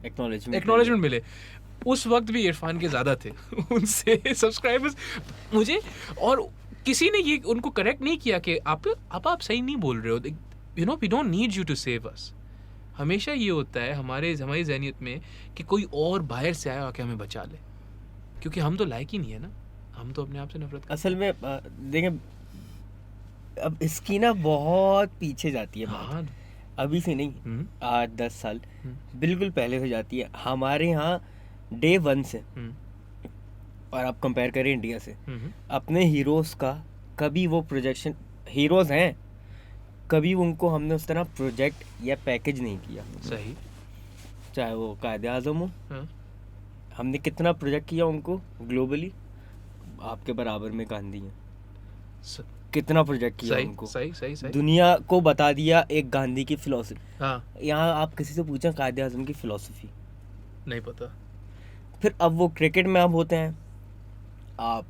एक्नॉलेजमेंट मिले। उस वक्त भी इरफान के ज़्यादा थे उनसे सब्सक्राइबर्स मुझे, और किसी ने ये उनको करेक्ट नहीं किया कि आप सही नहीं बोल रहे हो, you know we don't need you to save us. हमेशा ये होता है हमारी ज़हनियत में कि कोई और बाहर से आया कि हमें बचा ले, क्योंकि हम तो लायक ही नहीं है ना, हम तो अपने आप से नफरत करते। असल में देखें, अब इसकी ना बहुत पीछे जाती है बात। हाँ, अभी से नहीं, 8-10 साल बिल्कुल पहले से जाती है। हमारे यहाँ डे 1 से, और आप कंपेयर करें इंडिया से, अपने हीरोज़ का कभी वो प्रोजेक्शन, हीरोज़ हैं, कभी उनको हमने उस तरह प्रोजेक्ट या पैकेज नहीं किया। सही, चाहे वो कायदे आज़म हो, हमने कितना प्रोजेक्ट किया उनको ग्लोबली, आपके बराबर में गांधी हैं, कितना प्रोजेक्ट किया उनको, सही दुनिया को बता दिया एक गांधी की फिलॉसफी। यहाँ आप किसी से पूछें कायदे आज़म की फिलॉसफी, नहीं पता। फिर अब वो क्रिकेट में अब होते हैं, आप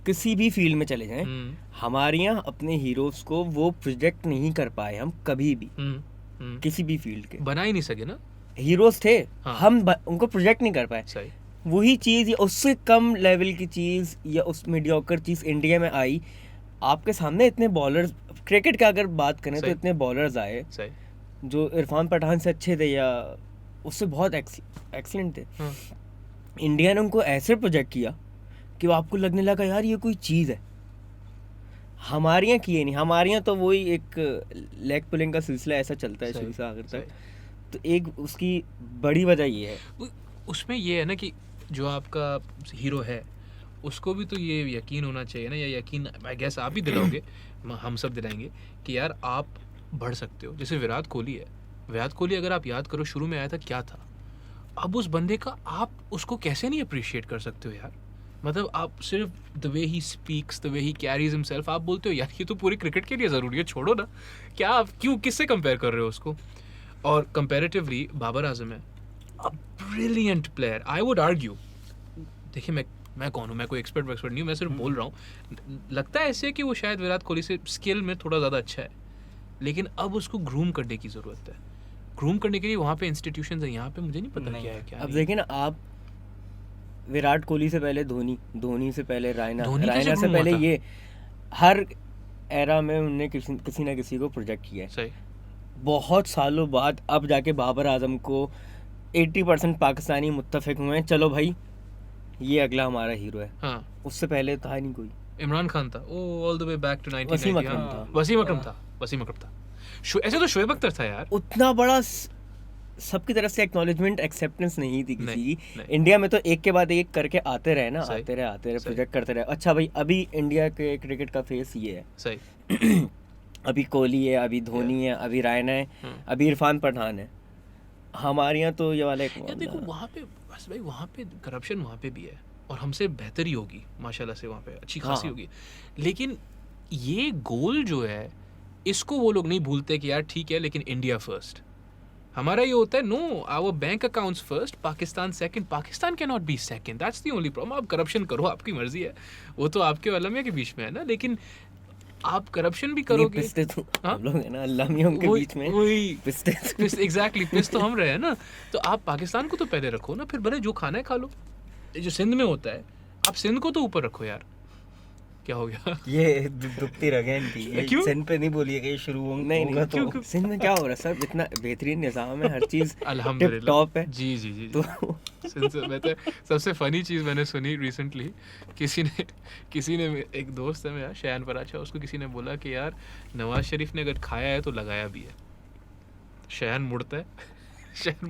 किसी भी फील्ड में चले जाएं, हमारे यहाँ अपने हीरोज को वो प्रोजेक्ट नहीं कर पाए हम कभी भी, किसी भी फील्ड के बना ही नहीं सके ना, हीरोज थे, हम उनको प्रोजेक्ट नहीं कर पाए। वही चीज़ या उससे कम लेवल की चीज़ या उस मीडियोकर चीज़ इंडिया में आई। आपके सामने इतने बॉलर्स, क्रिकेट का अगर बात करें तो इतने बॉलर्स आए जो इरफान पठान से अच्छे थे या उससे बहुत एक्सीलेंट थे। इंडिया ने उनको ऐसे प्रोजेक्ट किया कि वो आपको लगने लगा यार ये कोई चीज़ है। हमारे यहाँ किए नहीं, हमारे यहाँ तो वही एक लेग पुलिंग का सिलसिला ऐसा चलता है शुरू से आखिर तक। तो एक उसकी बड़ी वजह ये है, उसमें ये है ना कि जो आपका हीरो है उसको भी तो ये यकीन होना चाहिए ना, या यकीन आई गेस आप भी दिलाओगे, हम सब दिलाएंगे कि यार आप बढ़ सकते हो। जैसे विराट कोहली है, विराट कोहली अगर आप याद करो शुरू में आया था क्या था, अब उस बंदे का आप उसको कैसे नहीं अप्रिशिएट कर सकते हो यार। मतलब आप सिर्फ the way he speaks, the way he carries himself, आप बोलते हो यार ये तो पूरी क्रिकेट के लिए ज़रूरी है, छोड़ो ना, क्या आप क्यों किससे कंपेयर कर रहे हो उसको। और कंपेरेटिवली बाबर आजम है a brilliant player, I would argue. देखिए मैं कौन हूँ, मैं कोई एक्सपर्ट नहीं हूँ, मैं सिर्फ बोल रहा हूँ। लगता है ऐसे कि वो शायद विराट कोहली से स्किल में थोड़ा ज़्यादा अच्छा है, लेकिन अब उसको ग्रूम करने की ज़रूरत है। ग्रूम करने के लिए वहाँ पे इंस्टीट्यूशंस हैं, यहाँ पे मुझे नहीं पता क्या है क्या। अब देखिए ना, आप विराट कोहली से पहले धोनी से पहले रायना से पहले ये हर एरा में उनने किसी ना किसी को प्रोजेक्ट किया है। सही। बहुत सालों बाद अब जाके बाबर आजम को 80% पाकिस्तानी मुत्तफिक हुए हैं, चलो भाई ये अगला हमारा हीरो है। हाँ। उससे पहले था नहीं कोई। इमरान खान था, all the way back to 1990। Wasim Akram था। ऐसे तो शोएब अख्तर था यार। उतना बड़ा सबकी तरफ से एक्नॉलेजमेंट, एक्सेप्टेंस नहीं थी किसी की। इंडिया में तो एक के बाद एक करके आते रहे ना, आते रहे प्रोजेक्ट करते रहे। अच्छा भाई, अभी इंडिया के क्रिकेट का फेस ये है। सही। अभी कोहली है, अभी धोनी है, अभी रायना है, अभी इरफान पठान है। हमारे यहाँ तो ये वाला एक देखो वहाँ पे बस भाई, वहाँ पे करप्शन वहाँ पे भी है और हमसे बेहतर ही होगी माशाल्लाह से, वहाँ पे अच्छी खासी होगी। लेकिन ये गोल जो है इसको वो लोग नहीं भूलते कि यार ठीक है लेकिन इंडिया फर्स्ट। हमारा ये होता है no, our bank accounts first, Pakistan second. Pakistan can not be second, that's the only problem. आप करप्शन करो, आपकी मर्जी है, वो तो आपके अलमिया के बीच में है ना, लेकिन आप करप्शन भी करोगे। पिस्ते तो हम लोग है ना, अलमियों के बीच में वही पिस्ते एग्जैक्टली, पिस तो हम रहे हैं ना। तो आप पाकिस्तान को तो पहले रखो ना, फिर भले जो खाना है खा लो। जो सिंध में होता है आप सिंध को तो ऊपर रखो यार। क्या हो गया? ये दुखती रगे इनकी। सिंध पे नहीं बोलिए कि शुरू होगा तो सिंध में क्या हो रहा है सर, इतना बेहतरीन निज़ाम है, हर चीज़ अल्हम्दुलिल्लाह टॉप है। जी जी जी। तो सिंध से मैं तो सबसे फनी चीज़ मैंने सुनी रिसेंटली, किसी ने एक दोस्त है मेरा शयान पराचा, उसको किसी ने बोला कि यार नवाज शरीफ ने अगर खाया है तो लगाया भी है। शयान मुड़ता है शहर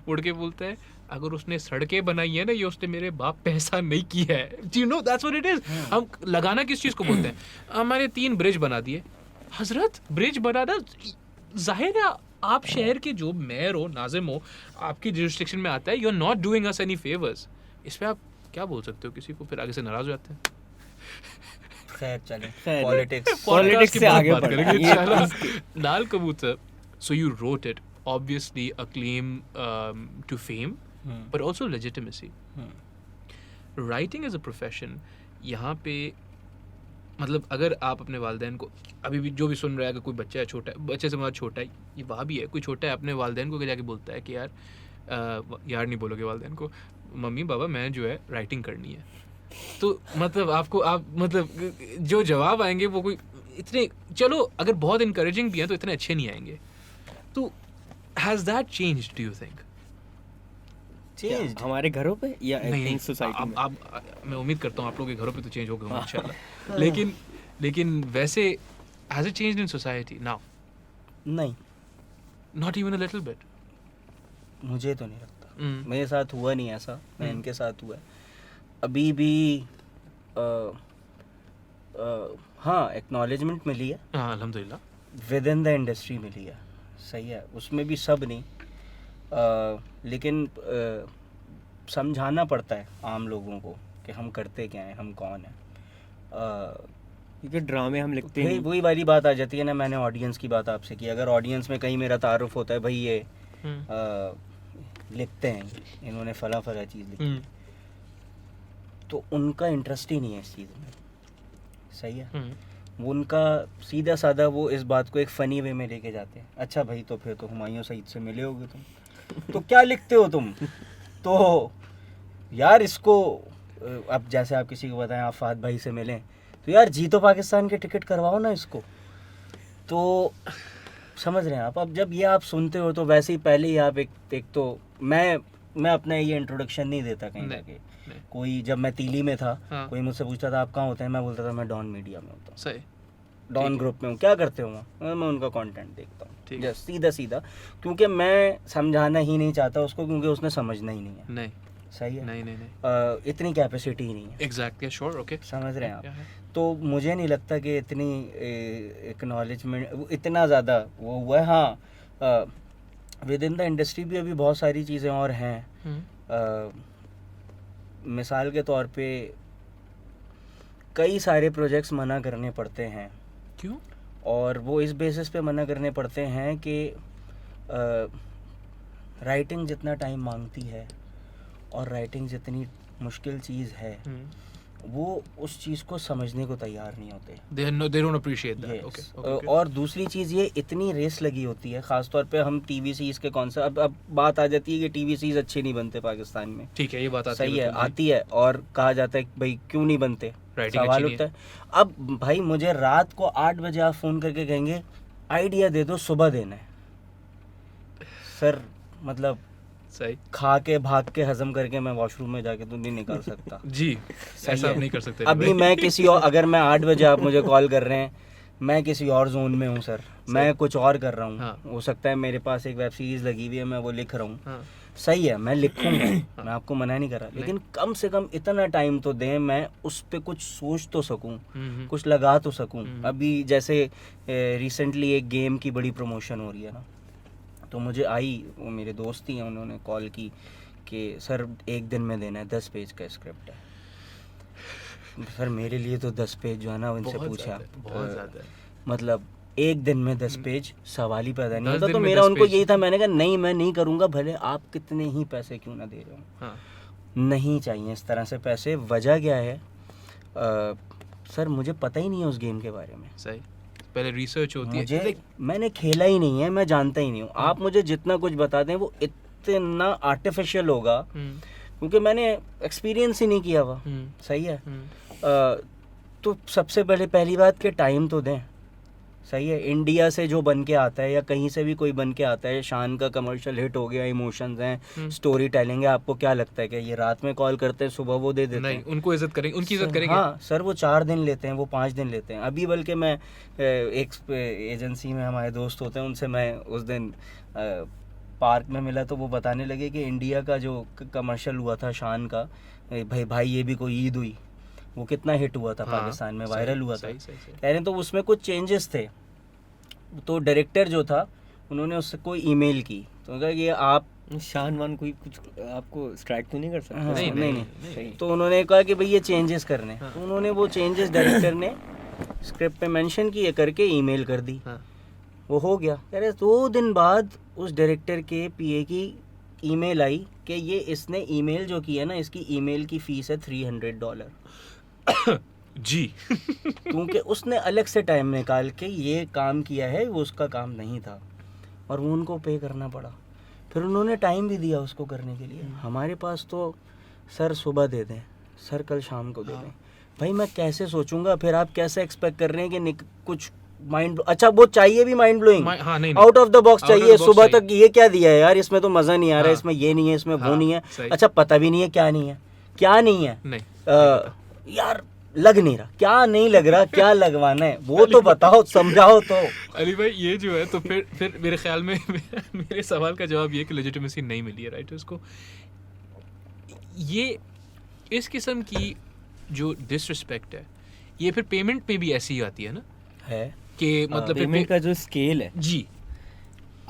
मुड़ के बोलता है अगर उसने सड़कें बनाई है ना ये उसने मेरे बाप पैसा नहीं किया है. You know that's what it is. हम लगाना किस चीज़ को बोलते हैं? हमारे 3 ब्रिज बना दिए. हजरत ब्रिज बनाना जाहिर है आप शहर के जो मेयर हो नाजिम हो आपकी जुरिस्डिक्शन में आता है. You are not doing us any favours. इस पे आप क्या बोल सकते हो किसी को? फिर आगे से नाराज हो जाते हैं. खैर चले पॉलिटिक्स से आगे बढ़ेंगे इंशाल्लाह. लाल कबूतर. So you wrote it, obviously a claim to fame, but also legitimacy. Writing as a profession, यहाँ पे मतलब अगर आप अपने वालिदैन को अभी भी जो भी सुन रहा है अगर कोई बच्चा है छोटा है बच्चे से बहुत छोटा है ये वहाँ भी है कोई छोटा है अपने वालिदैन को जाके बोलता है कि यार नहीं बोलोगे वालिदैन को मम्मी पापा मैं जो है राइटिंग करनी है तो मतलब आपको आप मतलब जो जवाब आएंगे वो कोई इतने चलो अगर बहुत इनकरेजिंग भी हैं तो इतने अच्छे नहीं आएंगे. तो has that changed do you think? Change हमारे घरों पे या नहीं सोसाइटी में? आप मैं उम्मीद करता हूँ आप लोगों के घरों पे तो चेंज होगा इंशाल्लाह. लेकिन वैसे has it changed in society now? नहीं, not even a little bit. मुझे तो नहीं लगता. मेरे साथ हुआ नहीं ऐसा, मैं इनके साथ हुआ है. अभी भी हाँ एक्नॉलेजमेंट मिली है. हाँ अल्हम्दुलिल्लाह. विद इन द इंडस्ट्री मिली है. सही है, उसमें भी सब नहीं. लेकिन समझाना पड़ता है आम लोगों को कि हम करते क्या हैं, हम कौन हैं. क्योंकि ड्रामे हम लिखते हैं. वही वाली बात आ जाती है ना. मैंने ऑडियंस की बात आपसे की. अगर ऑडियंस में कहीं मेरा तारुफ होता है भाई ये लिखते हैं इन्होंने फला चीज़ लिखी तो उनका इंटरेस्ट ही नहीं है इस चीज़ में. सही है. वो उनका सीधा साधा वो इस बात को एक फ़नी वे में लेके जाते हैं. अच्छा भाई तो फिर तो हुमायूं सईद से मिले होगे तुम तो क्या लिखते हो तुम. तो यार इसको अब जैसे आप किसी को बताएं आप फहद भाई से मिलें तो यार जीतो पाकिस्तान के टिकट करवाओ ना इसको. तो समझ रहे हैं आप. अब जब ये आप सुनते हो तो वैसे ही पहले ही आप एक तो मैं अपना ये इंट्रोडक्शन नहीं देता कहीं जाके. कोई जब मैं तीली में था कोई मुझसे पूछता था आप कहाँ होते हैं मैं बोलता था मैं डॉन मीडिया में होता हूँ. सही. डॉन ग्रुप में हूँ. क्या करते हो मैं उनका कंटेंट देखता हूँ. जस्ट सीधा क्योंकि मैं समझाना ही नहीं चाहता उसको क्योंकि उसने समझना ही नहीं है. नहीं सही है. नहीं इतनी कैपेसिटी ही नहीं है. एग्जैक्टली. श्योर. ओके. समझ रहे हैं आप. तो मुझे नहीं लगता कि इतनी एक्नॉलेजमेंट इतना ज़्यादा वो हुआ है. हाँ विद इन द इंडस्ट्री भी अभी बहुत सारी चीज़ें और हैं. मिसाल के तौर पे कई सारे प्रोजेक्ट्स मना करने पड़ते हैं. क्यों? और वो इस बेसिस पे मना करने पड़ते हैं कि राइटिंग जितना टाइम मांगती है और राइटिंग जितनी मुश्किल चीज़ है वो उस चीज़ को समझने को तैयार नहीं होते. They don't appreciate that. Yes. Okay. और दूसरी चीज़ ये इतनी रेस लगी होती है ख़ासतौर पे हम टीवी सीरीज़ के कौन सा अब बात आ जाती है कि टीवी सीरीज़ अच्छे नहीं बनते पाकिस्तान में. ठीक है ये बात सही है आती है और कहा जाता है भाई क्यों नहीं बनते. सवाल उठता है. अब भाई मुझे रात को 8 बजे आप फ़ोन करके कहेंगे आइडिया दे दो सुबह देना है. सर मतलब सही खा के भाग के हजम करके मैं वॉशरूम में जाके तो नहीं निकाल सकता. जी ऐसा आप नहीं कर सकते. अभी मैं किसी और अगर मैं 8 बजे आप मुझे कॉल कर रहे हैं मैं किसी और जोन में हूँ सर. मैं कुछ और कर रहा हूँ. हाँ. हो सकता है मेरे पास एक वेब सीरीज़ लगी हुई है मैं वो लिख रहा हूँ. हाँ. सही है मैं लिखूँगा. मैं आपको मना नहीं कर रहा लेकिन कम से कम इतना टाइम तो दें मैं उस पर कुछ सोच तो सकूँ कुछ लगा तो सकूँ. अभी जैसे रिसेंटली एक गेम की बड़ी प्रमोशन हो रही है ना तो मुझे आई वो मेरे दोस्त ही हैं उन्होंने कॉल की कि सर 1 दिन में देना है 10 पेज का स्क्रिप्ट है. सर मेरे लिए तो 10 पेज जो है ना उनसे पूछा बहुत ज़्यादा मतलब 1 दिन में 10 पेज सवाल ही पैदा नहीं होता. तो मेरा उनको यही था. मैंने कहा नहीं मैं नहीं करूँगा भले आप कितने ही पैसे क्यों ना दे रहे हो. नहीं चाहिए इस तरह से पैसे. वजह क्या है सर मुझे पता ही नहीं है उस गेम के बारे में. सही. पहले रिसर्च होती है. मैंने खेला ही नहीं है मैं जानता ही नहीं हूँ. आप मुझे जितना कुछ बता दें वो इतना आर्टिफिशियल होगा क्योंकि मैंने एक्सपीरियंस ही नहीं किया हुआ. सही है. तो सबसे पहली बात कि टाइम तो दें. सही है. इंडिया से जो बन के आता है या कहीं से भी कोई बन के आता है शान का कमर्शियल हिट हो गया इमोशंस हैं स्टोरी टेलिंग है. आपको क्या लगता है कि ये रात में कॉल करते हैं सुबह वो दे देते हैं. उनको इज्जत करेंगे उनकी इज्जत करेंगे. हाँ सर वो 4 दिन लेते हैं वो 5 दिन लेते हैं. अभी बल्कि मैं एक एजेंसी में हमारे दोस्त होते हैं उनसे मैं उस दिन पार्क में मिला तो वो बताने लगे कि इंडिया का जो कमर्शियल हुआ था शान का, भाई ये भी कोई ईद हुई, वो कितना हिट हुआ था पाकिस्तान में, वायरल हुआ था। कह रहे तो उसमें कुछ चेंजेस थे, तो डायरेक्टर जो था उन्होंने उससे कोई ईमेल की तो कहा कि आप शान वन कोई कुछ आपको स्ट्राइक तो नहीं कर सकता? हाँ, नहीं। तो उन्होंने कहा कि भाई ये चेंजेस करने, तो उन्होंने वो चेंजेस डायरेक्टर ने स्क्रिप्ट पे मेंशन किए करके ईमेल कर दी। वो हो गया। कह रहे 2 दिन बाद उस डायरेक्टर के पीए की ईमेल आई कि ये इसने ईमेल जो की है ना, इसकी ईमेल की फ़ीस है $300 जी। क्योंकि उसने अलग से टाइम निकाल के ये काम किया है, वो उसका काम नहीं था और वो उनको पे करना पड़ा। फिर उन्होंने टाइम भी दिया उसको करने के लिए। हमारे पास तो सर सुबह दे दें, सर कल शाम को दे दें। भाई मैं कैसे सोचूंगा, फिर आप कैसे एक्सपेक्ट कर रहे हैं कि कुछ माइंड, अच्छा वो चाहिए भी mind blowing, out of the box चाहिए। सुबह तक ये क्या दिया है यार, इसमें तो मज़ा नहीं आ रहा है, इसमें ये नहीं है, इसमें वो नहीं है। अच्छा पता भी नहीं है क्या नहीं है, क्या नहीं है यार, लग नहीं रहा, क्या नहीं लग रहा, क्या लगवाना है वो तो बताओ, समझाओ तो। अली भाई ये जो है तो फिर मेरे ख्याल में मेरे सवाल का जवाब ये कि लेजिटिमेसी नहीं मिली है राइटर्स को। ये इस किस्म की जो डिसरिस्पेक्ट है ये फिर पेमेंट पे भी ऐसी ही आती है ना, है कि मतलब पेमेंट का जो स्केल है जी,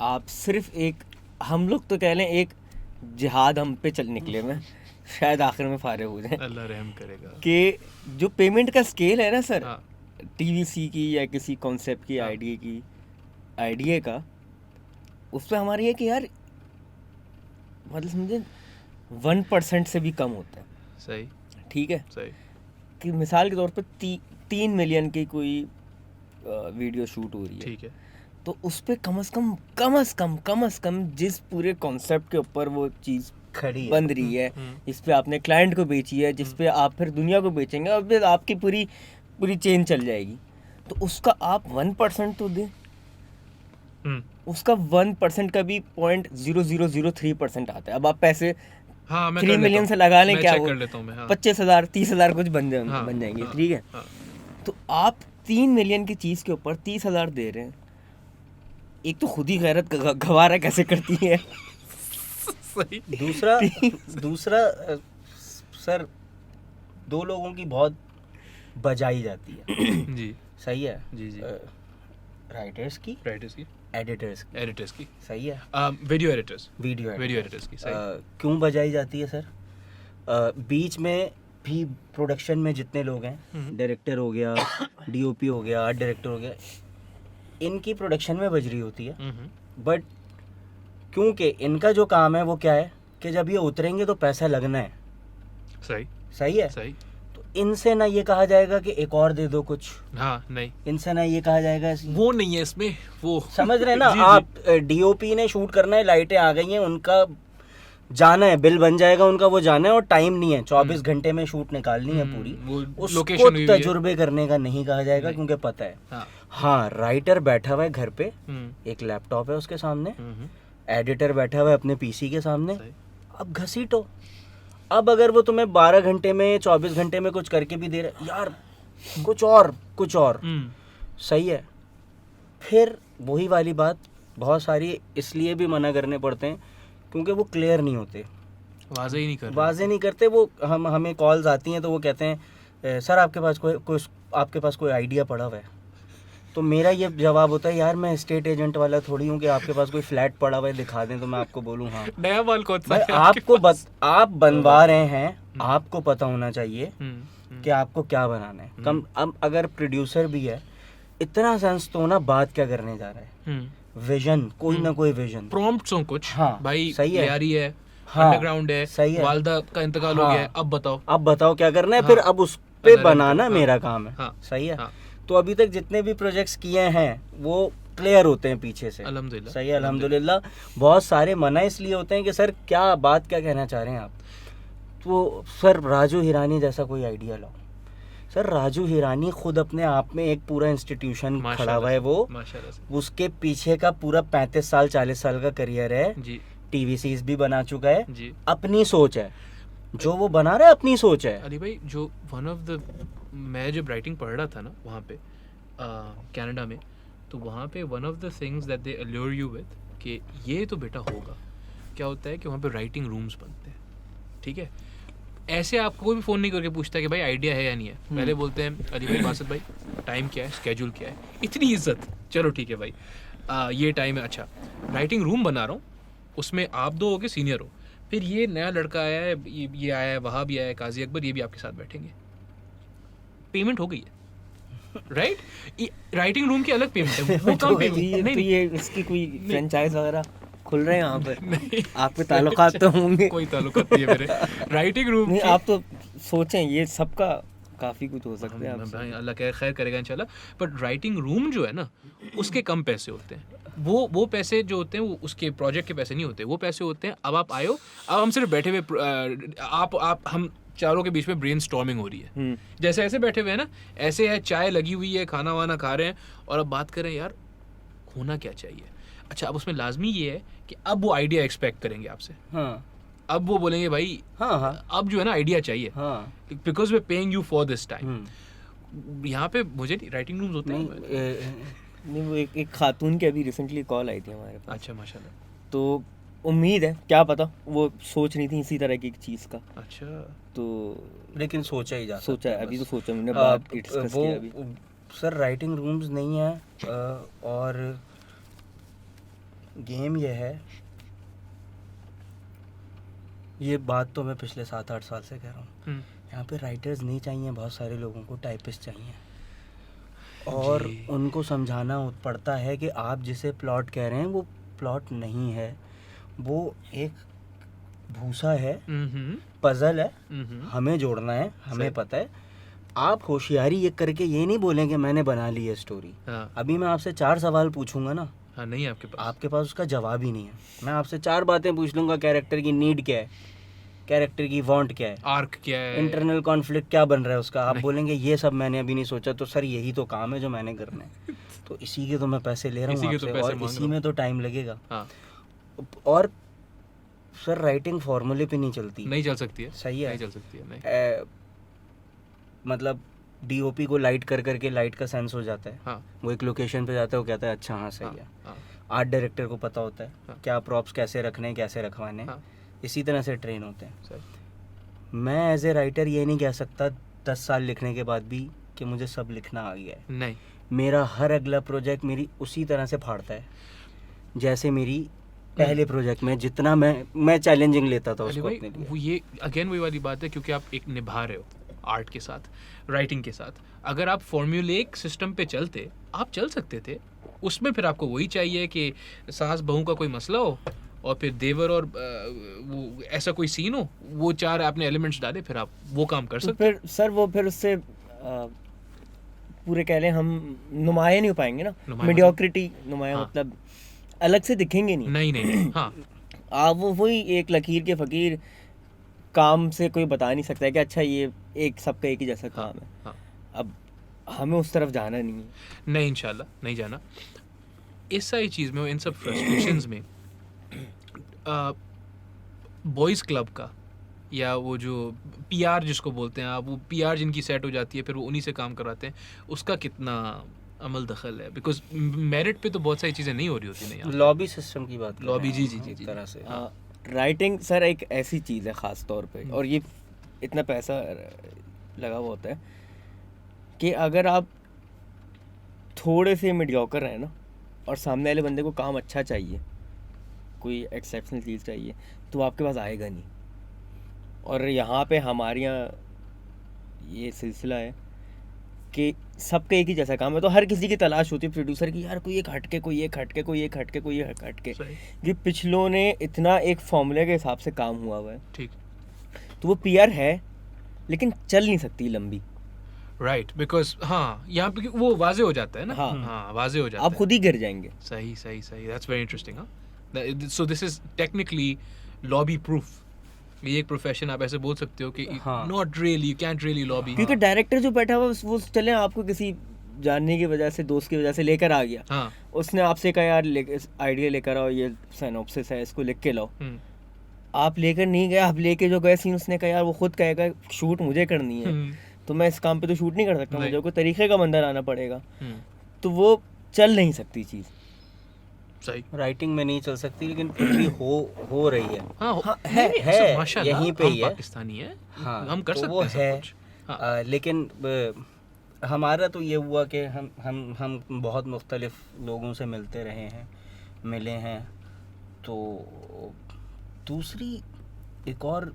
आप सिर्फ एक, हम लोग तो कह लें एक जिहाद हम पे चल निकले में, शायद आखिर में फारिग हो जाए, अल्लाह रहम करेगा, कि जो पेमेंट का स्केल है ना सर, टीवीसी की या किसी कॉन्सेप्ट की आइडिया का, उस पर हमारी है कि यार मतलब समझे 1% से भी कम होता है। सही, ठीक है, सही, कि मिसाल के तौर पर 3 मिलियन की कोई वीडियो शूट हो रही है, ठीक है, तो उस पे कम से कम जिस पूरे कॉन्सेप्ट के ऊपर वो चीज़ खड़ी बन रही है, जिस पे आपने क्लाइंट को बेची है, जिस पे आप फिर दुनिया को बेचेंगे और फिर आपकी पूरी चेन चल जाएगी, तो उसका आप 1% तो दें। उसका 1% का भी 0.0003% आता है। अब आप पैसे 3 मिलियन से लगा लें, क्या वो 25,000 30,000 कुछ बन जाएंगे, ठीक है। तो आप 3 मिलियन की चीज़ के ऊपर 30,000 दे रहे हैं। एक तो खुद ही गैरत गवारा कैसे करती है। सही। दूसरा सर 2 लोगों की बहुत बजाई जाती है। जी, सही है जी जी, राइटर्स की, एडिटर्स की, सही है, वीडियो एडिटर्स की, सही। क्यों बजाई जाती है सर? बीच में भी प्रोडक्शन में जितने लोग हैं, डायरेक्टर हो गया, डीओपी हो गया, आर्ट डायरेक्टर हो गया, इनकी प्रोडक्शन में बज रही होती है, बट क्योंकि इनका जो काम है वो क्या है कि जब ये उतरेंगे तो पैसा लगना है। सही है, सही। तो इनसे ना ये कहा जाएगा कि एक और दे दो कुछ, हाँ नहीं, इनसे ना ये कहा जाएगा वो नहीं है इसमें, वो समझ रहे हैं ना आप। डीओपी ने शूट करना है, लाइटें आ गई हैं, उनका जाना है, बिल बन जाएगा उनका, वो जाना है और टाइम नहीं है, 24 घंटे में शूट निकालनी है पूरी, उसको तजुर्बे करने का नहीं कहा जाएगा, क्योंकि पता है। हाँ, राइटर बैठा हुआ है घर पे, एक लैपटॉप है उसके सामने, एडिटर बैठा हुआ है अपने पीसी के सामने, अब घसीटो। अब अगर वो तुम्हें 12 घंटे में 24 घंटे में कुछ करके भी दे रहे यार, कुछ और सही है, फिर वही वाली बात, बहुत सारी इसलिए भी मना करने पड़ते हैं क्योंकि वो क्लियर नहीं होते, वाज़े नहीं करते। वो हमें कॉल्स आती हैं तो वो कहते हैं सर आपके पास कोई आइडिया पड़ा हुआ है, तो मेरा ये जवाब होता है यार मैं स्टेट एजेंट वाला थोड़ी हूँ कि आपके पास कोई फ्लैट पड़ा हुआ है दिखा दें तो मैं आपको बोलूँ हाँ। नया माल कौन सा है आप बनवा रहे हैं, आपको पता होना चाहिए कि आपको क्या बनाना है। अब अगर प्रोड्यूसर भी है, इतना सेंस तो ना बात क्या करने जा रहा है, विजन, कोई ना कोई विजन, प्रॉम्प्ट्स हो कुछ, हाँ भाई सही है, यारी है, हाँ अंडरग्राउंड है, सही है, वालदा का इंतकाल हो गया है, अब बताओ क्या करना है, फिर अब उस पे बनाना मेरा काम है, सही है। तो अभी तक जितने भी प्रोजेक्ट्स किए हैं वो क्लियर होते हैं पीछे से, अल्हम्दुलिल्लाह, सही है, अल्हम्दुलिल्लाह। बहुत सारे मना इसलिए होते हैं कि सर क्या कहना चाह रहे हैं आप, तो सर राजू हिरानी जैसा कोई आइडिया लाओ। सर राजू हिरानी खुद अपने आप में एक पूरा इंस्टीट्यूशन खड़ा हुआ है, वो उसके पीछे का पूरा 35 साल 40 साल का करियर है, टीवीसीज भी बना चुका है, अपनी सोच है, जो वो बना रहा है अपनी सोच है। अली भाई जो मैं जब राइटिंग पढ़ रहा था ना वहाँ पे कनाडा में, तो वहाँ पे one of the things that they allure you with कि ये तो बेटा होगा, क्या होता है कि वहाँ पे राइटिंग रूम्स बनते हैं, ठीक है। ऐसे आपको कोई भी फ़ोन नहीं करके पूछता कि भाई आइडिया है या नहीं है, पहले बोलते हैं अली भाई, बासित भाई, टाइम क्या है, स्केड्यूल क्या है, इतनी इज्जत, चलो ठीक है भाई, ये टाइम है, अच्छा राइटिंग रूम बना रहा हूँ, उसमें आप दो हो के सीनियर हो, फिर ये नया लड़का आया है, ये आया है, वहाँ भी आया है, काजी अकबर, ये भी आपके साथ बैठेंगे, पेमेंट हो गई है, राइट। राइटिंग रूम की अलग पेमेंट है, वो कम पेमेंट नहीं, ये इसकी कोई फ्रेंचाइज वगैरह खुल रहे हैं यहाँ पर, आपके ताल्लुकात तो होंगे। कोई ताल्लुकात नहीं है मेरे राइटिंग रूम नहीं, आप तो सोचें ये सबका काफ़ी कुछ हो सकता है भाई, अल्लाह खैर करेगा इंशाल्लाह। बट राइटिंग रूम जो है ना, उसके कम पैसे होते हैं, वो पैसे जो होते हैं वो उसके प्रोजेक्ट के पैसे नहीं होते, वो पैसे होते हैं अब आप आए हो, अब हम सिर्फ बैठे हुए, आप हम चारों के बीच में ब्रेन स्टॉर्मिंग हो रही है, जैसे ऐसे बैठे हुए हैं ना, ऐसे है, चाय लगी हुई है, खाना वाना खा रहे हैं, और अब बात करें यार होना क्या चाहिए। अच्छा, अब उसमें लाजमी ये है कि अब वो आइडिया एक्सपेक्ट करेंगे आपसे, अब वो बोलेंगे भाई अब जो है ना आइडिया चाहिए, because we paying you for this time. यहाँ पे मुझे राइटिंग रूम्स होते हैं नहीं, वो एक खातून की अभी रिसेंटली कॉल आई थी हमारे पास। अच्छा, माशाल्लाह। तो उम्मीद है, क्या पता, वो सोच रही थी इसी तरह की चीज़ का। अच्छा, तो लेकिन सोचा ही जा सोचा है, अभी तो सोचा मैंने, बात डिस्कस किया अभी। सर राइटिंग रूम्स नहीं है, और गेम ये है, ये बात तो मैं पिछले 7-8 साल से कह रहा हूँ, यहाँ पे राइटर्स नहीं चाहिए, बहुत सारे लोगों को टाइपिस्ट चाहिए, और उनको समझाना पड़ता है कि आप जिसे प्लॉट कह रहे हैं वो प्लॉट नहीं है, वो एक भूसा है, पजल है, हमें जोड़ना है, हमें पता है। आप होशियारी ये करके ये नहीं बोलेंगे मैंने बना ली है स्टोरी। अभी मैं आपसे 4 सवाल पूछूंगा ना, नहीं आपके पास उसका जवाब ही नहीं है। मैं आपसे 4 बातें पूछ लूंगा, कैरेक्टर की नीड क्या है, कैरेक्टर की वांट क्या है, आर्क क्या है, इंटरनल कॉन्फ्लिक्ट क्या बन रहा है उसका, आप बोलेंगे ये सब मैंने अभी नहीं सोचा, तो सर यही तो काम है जो मैंने करना है, तो इसी के तो मैं पैसे ले रहा हूँ आपसे, और इसी में तो टाइम लगेगा। और सर राइटिंग फॉर्मूले पे नहीं चलती, नहीं चल सकती है, सही है, नहीं चल सकती है, नहीं। मतलब डीओपी को लाइट कर करके लाइट का सेंस हो जाता है, वो एक लोकेशन पे जाता है, वो कहता है अच्छा हाँ सही है। आर्ट डायरेक्टर को पता होता है क्या प्रॉप्स कैसे रखने हैं, कैसे रखवाने हैं, इसी तरह से ट्रेन होते हैं। मैं एज ए राइटर ये नहीं कह सकता 10 साल लिखने के बाद भी कि मुझे सब लिखना आ गया है, नहीं। मेरा हर अगला प्रोजेक्ट मेरी उसी तरह से फाड़ता है जैसे मेरी पहले प्रोजेक्ट में, जितना मैं चैलेंजिंग लेता था उसको अपने लिए। वो ये अगेन वही वाली बात है, क्योंकि आप एक निभा रहे हो आर्ट के साथ, राइटिंग के साथ। अगर आप फॉर्मूलेक सिस्टम पे चलते, आप चल सकते थे उसमें, फिर आपको वही चाहिए कि सास बहू का कोई मसला हो और फिर देवर और वो ऐसा कोई सीन हो, वो 4 आपने एलिमेंट्स डाले, फिर आप वो काम कर सकते। फिर सर वो फिर उससे पूरे कह लें हम नुमाया नहीं हो पाएंगे ना, मीडियोक्रिटी नुमाया, मतलब अलग से दिखेंगे नहीं। नहीं। हाँ, आप वो वही एक लकीर के फकीर काम से कोई बता नहीं सकता है कि अच्छा ये एक सबका एक ही जैसा काम है। अब हमें उस तरफ जाना नहीं है, नहीं इंशाल्लाह नहीं जाना। इस सारी चीज़ में, इन सब फ्रस्ट्रेशंस में, बॉयज़ क्लब का या वो जो पीआर जिसको बोलते हैं आप, वो पीआर जिनकी सेट हो जाती है, फिर वो उन्हीं से काम करवाते हैं, उसका कितना अमल दखल है? बिकॉज मेरिट पे तो बहुत सारी चीज़ें नहीं हो रही होती। नहीं, लॉबी सिस्टम की बात, लॉबी, जी तरह से। राइटिंग सर एक ऐसी चीज़ है ख़ास तौर पे, और ये इतना पैसा लगा हुआ होता है कि अगर आप थोड़े से मीडियोकर हैं ना, और सामने वाले बंदे को काम अच्छा चाहिए, कोई एक्सेप्शनल चीज़ चाहिए, तो आपके पास आएगा नहीं। और यहाँ पे हमारे यहाँ ये सिलसिला है कि सबका एक ही जैसा काम है, तो हर किसी की तलाश होती है प्रोड्यूसर की, यार कोई एक हटके, कोई एक हटके, कोई एक हटके, कोई एक हटके। ये पिछलों ने इतना एक फॉर्मूले के हिसाब से काम हुआ है, ठीक, तो वो पीआर है लेकिन चल नहीं सकती लंबी, राइट, बिकॉज हाँ यहाँ पे वो वाजे हो जाता है ना। हाँ, वाजे हो जाता है, आप खुद ही गिर जाएंगे। सही, that's very interesting. So this is technically lobby proof. ये एक प्रोफेशन, आप ऐसे बोल सकते हो कि not really, you can't really lobby, क्योंकि डायरेक्टर जो बैठा हुआ वो चले आपको किसी जानने की वजह से, दोस्त की वजह से लेकर आ गया, उसने आपसे कहा यार आइडिया लेकर आओ, ये सिनॉप्सिस है, इसको लिख के लाओ। आप लेकर नहीं गए, आप लेके जो गए सीन, उसने कहा यार वो खुद कहेगा शूट मुझे करनी है, तो मैं इस काम पे तो शूट नहीं कर सकता, मुझे कोई तरीके का बंदा लाना पड़ेगा, तो वो चल नहीं सकती चीज़। सही राइटिंग में नहीं चल सकती, लेकिन फिर भी हो रही है। हाँ, है माशाल्लाह, यहीं पे हम ही है। पाकिस्तानी है, हाँ, हम कर तो सकते वो हैं सब है। कुछ। हाँ। लेकिन हमारा तो ये हुआ कि हम बहुत मुख्तलिफ लोगों से मिलते रहे हैं, मिले हैं। तो दूसरी एक और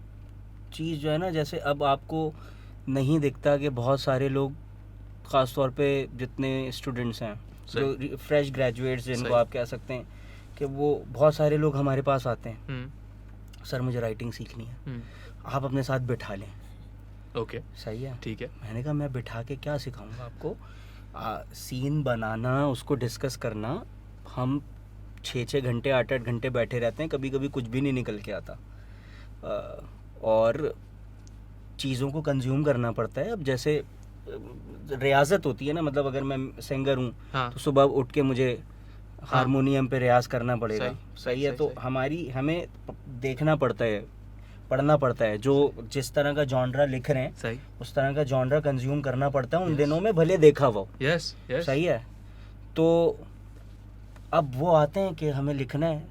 चीज़ जो है ना, जैसे अब आपको नहीं दिखता कि बहुत सारे लोग, ख़ास तौर पे जितने स्टूडेंट्स हैं, जो फ्रेश ग्रेजुएट्स जिनको आप कह सकते हैं, कि वो बहुत सारे लोग हमारे पास आते हैं, सर मुझे राइटिंग सीखनी है, आप अपने साथ बिठा लें। ओके, सही है, ठीक है। मैंने कहा मैं बिठा के क्या सिखाऊंगा आपको, सीन बनाना, उसको डिस्कस करना। हम 6-6 घंटे 8-8 घंटे बैठे रहते हैं, कभी कभी कुछ भी नहीं निकल के आता, और चीज़ों को कंज्यूम करना पड़ता है। अब जैसे रियाजत होती है ना, मतलब अगर मैं सिंगर हूँ, हाँ। तो सुबह उठ के मुझे हारमोनियम पे रियाज करना पड़ेगा। सही है, तो हमें देखना पड़ता है, पढ़ना पड़ता है, जो जिस तरह का जॉनरा लिख रहे हैं उस तरह का जॉनरा कंज्यूम करना पड़ता है उन दिनों में, भले देखा वो। सही है। तो अब वो आते हैं कि हमें लिखना है,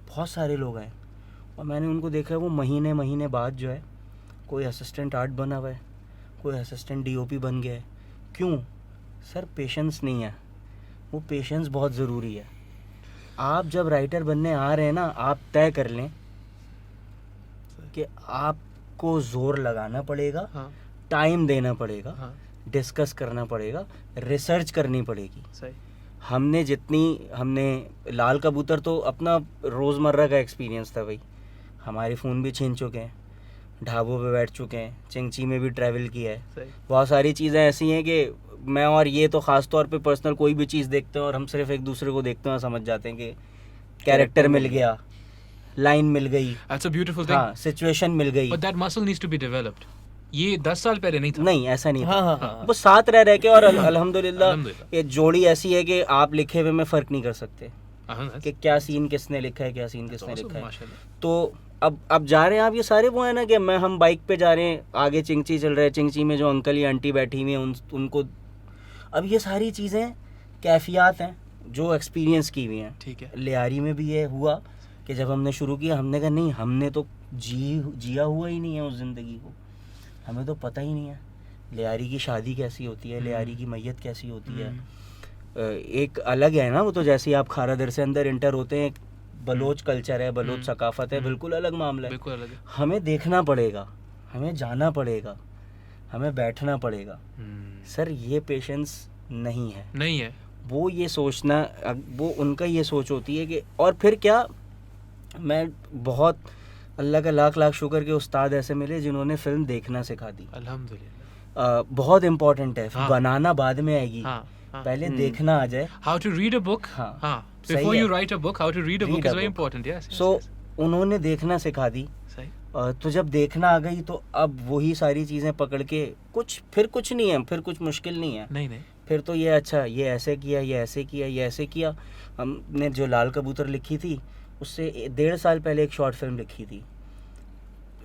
बहुत सारे लोग आए, और मैंने उनको देखा है वो महीने बाद जो है, कोई असिस्टेंट आर्ट बना हुआ है, कोई असिस्टेंट डीओपी बन गया है। क्यों सर? पेशेंस नहीं है। वो पेशेंस बहुत ज़रूरी है। आप जब राइटर बनने आ रहे हैं ना, आप तय कर लें कि आपको ज़ोर लगाना पड़ेगा, टाइम देना पड़ेगा, डिस्कस करना पड़ेगा, रिसर्च करनी पड़ेगी। सही। हमने लाल कबूतर तो अपना रोज़मर्रा का एक्सपीरियंस था भाई, हमारे फ़ोन भी छीन चुके हैं, ढाबों पे बैठ चुके हैं, चिंगची में भी ट्रैवल किया है। बहुत सारी चीज़ें ऐसी हैं कि मैं और ये तो ख़ास तौर पे पर्सनल कोई भी चीज़ देखते हैं और हम सिर्फ एक दूसरे को देखते हैं, समझ जाते हैं कि कैरेक्टर मिल गया, लाइन मिल गई, That's a beautiful thing. हाँ, सिचुएशन मिल गई। But that muscle needs to be developed. ये 10 साल पहले नहीं था। नहीं, ऐसा नहीं था। हाँ। वो साथ रह के, और अल्हम्दुलिल्लाह ये जोड़ी ऐसी है कि आप लिखे हुए में फ़र्क नहीं कर सकते कि क्या सीन किसने लिखा है, क्या सीन किसने लिखा है। तो अब जा रहे हैं आप, ये सारे वो है ना कि हम बाइक पे जा रहे हैं, आगे चिंगची चल रहा है, चिंगची में जो अंकल या आंटी बैठी हुई हैं उनको, अब ये सारी चीज़ें कैफियत हैं जो एक्सपीरियंस की हुई हैं। ठीक है। लियारी में भी ये हुआ कि जब हमने शुरू किया, हमने कहा नहीं, हमने तो जिया हुआ ही नहीं है उस ज़िंदगी को, हमें तो पता ही नहीं है लियारी की शादी कैसी होती है, लियारी की मैयत कैसी होती है। एक अलग है ना वो, तो जैसे आप खारादर से अंदर इंटर होते हैं, बलोच कल्चर है, बलोच सकाफत है, बिल्कुल अलग मामला है, बिल्कुल अलग है। हमें देखना पड़ेगा, हमें जाना पड़ेगा, हमें बैठना पड़ेगा। सर ये पेशेंस नहीं है। वो ये सोचना, वो उनका ये सोच होती है कि, और फिर क्या, मैं बहुत अल्लाह का लाख शुक्र के उस्ताद ऐसे मिले जिन्होंने फिल्म देखना सिखा दी। अल्हम्दुलिल्लाह। बहुत इम्पोर्टेंट है। बनाना बाद में आएगी, पहले देखना आ जाए। How to read a book. Before you write a book, how to read a book is very important. Yes. So उन्होंने देखना सिखा दी। तो जब देखना आ गई तो अब वही सारी चीज़ें पकड़ के, फिर कुछ नहीं है, फिर कुछ मुश्किल नहीं है। नहीं। फिर तो ये अच्छा, ये ऐसे किया, ये ऐसे किया, ये ऐसे किया। हमने जो लाल कबूतर लिखी थी, उससे 1.5 साल पहले एक शॉर्ट फिल्म लिखी थी,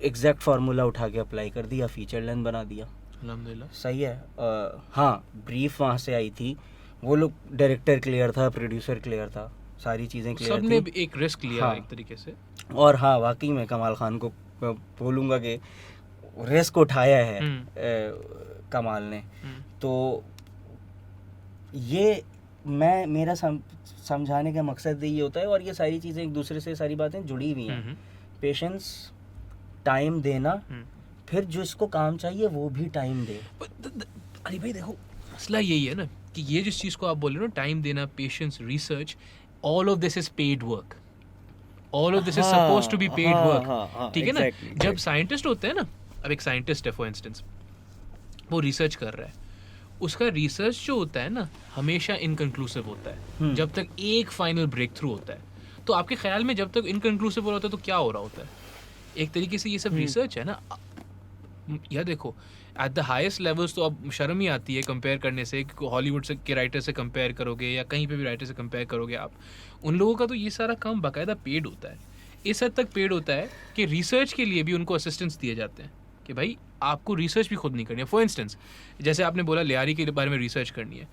एग्जैक्ट फार्मूला उठा के अप्लाई कर दिया, फीचर लेंथ बना दिया। अल्हम्दुलिल्लाह। सही है। हाँ, ब्रीफ वहाँ से आई थी, वो लोग, डायरेक्टर क्लियर था, प्रोड्यूसर क्लियर था, सारी चीज़ें क्लियर थी। सबने एक रिस्क लिया एक तरीके से। और हाँ, वाकई में कमाल खान को बोलूँगा कि रिस्क उठाया है कमाल ने। तो ये मेरा समझाने का मकसद ये होता है, और ये सारी चीज़ें एक दूसरे से, सारी बातें जुड़ी हुई हैं। पेशेंस, टाइम देना, फिर जो इसको काम चाहिए वो भी टाइम दे। अरे भाई देखो, मसला यही है ना कि ये जिस चीज़ को आप बोल रहे हो, टाइम देना, patience, research, all of this is paid work, all of this is supposed to be paid work. ठीक है ना? जब साइंटिस्ट होते हैं ना, अब एक साइंटिस्ट है फॉर इंस्टेंस, वो रिसर्च कर रहा है, उसका रिसर्च जो होता है ना, हमेशा इनकंक्लूसिव होता है जब तक एक फाइनल ब्रेक थ्रू होता है। तो आपके ख्याल में जब तक इनकंक्लूसिव हो रहा होता है तो क्या हो रहा होता है? एक तरीके से ये सब रिसर्च है ना। या देखो, एट द हाईएस्ट लेवल्स तो अब शर्म ही आती है कंपेयर करने से, हॉलीवुड से के राइटर से कंपेयर करोगे या कहीं पे भी राइटर से कंपेयर करोगे आप, उन लोगों का तो ये सारा काम बाकायदा पेड होता है। इस हद तक पेड होता है कि रिसर्च के लिए भी उनको असिस्टेंस दिए जाते हैं कि भाई आपको रिसर्च भी खुद नहीं करनी है। फॉर इंस्टेंस, जैसे आपने बोला लियारी के बारे में रिसर्च करनी है,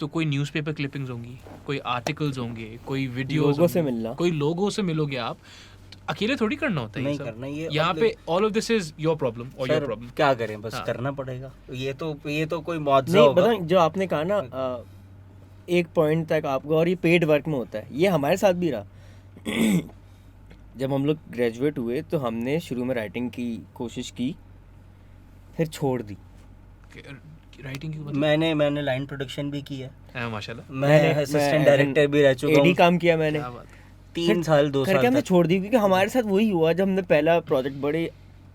तो कोई न्यूज़पेपर क्लिपिंग्स होंगी, कोई आर्टिकल्स होंगे, कोई वीडियोस लोगों से मिलना, कोई लोगों से मिलोगे आप। अकेले थोड़ी करना होता है नहीं ये सब। करना, ये यहाँ पे all of this is your problem और योर सर प्रॉब्लम। क्या करें, बस हाँ। करना पड़ेगा। ये तो कोई मुआवजा नहीं होगा। बताओ, जो आपने कहा ना एक पॉइंट तक आपको, और ये पेड वर्क में होता है, ये हमारे साथ भी रहा। जब हम लोग ग्रेजुएट हुए तो हमने शुरू में राइटिंग की कोशिश की, फिर छोड़ दी। राइटिंग की मैंने लाइन प्रोडक्शन भी की है, माशाल्लाह। मैं असिस्टेंट डायरेक्टर भी रह चुका एडी हूँ, काम किया मैंने। 3 साल 2 करके साल हमने तक। छोड़ दी, क्योंकि हमारे साथ वही हुआ जब हमने पहला प्रोजेक्ट बड़े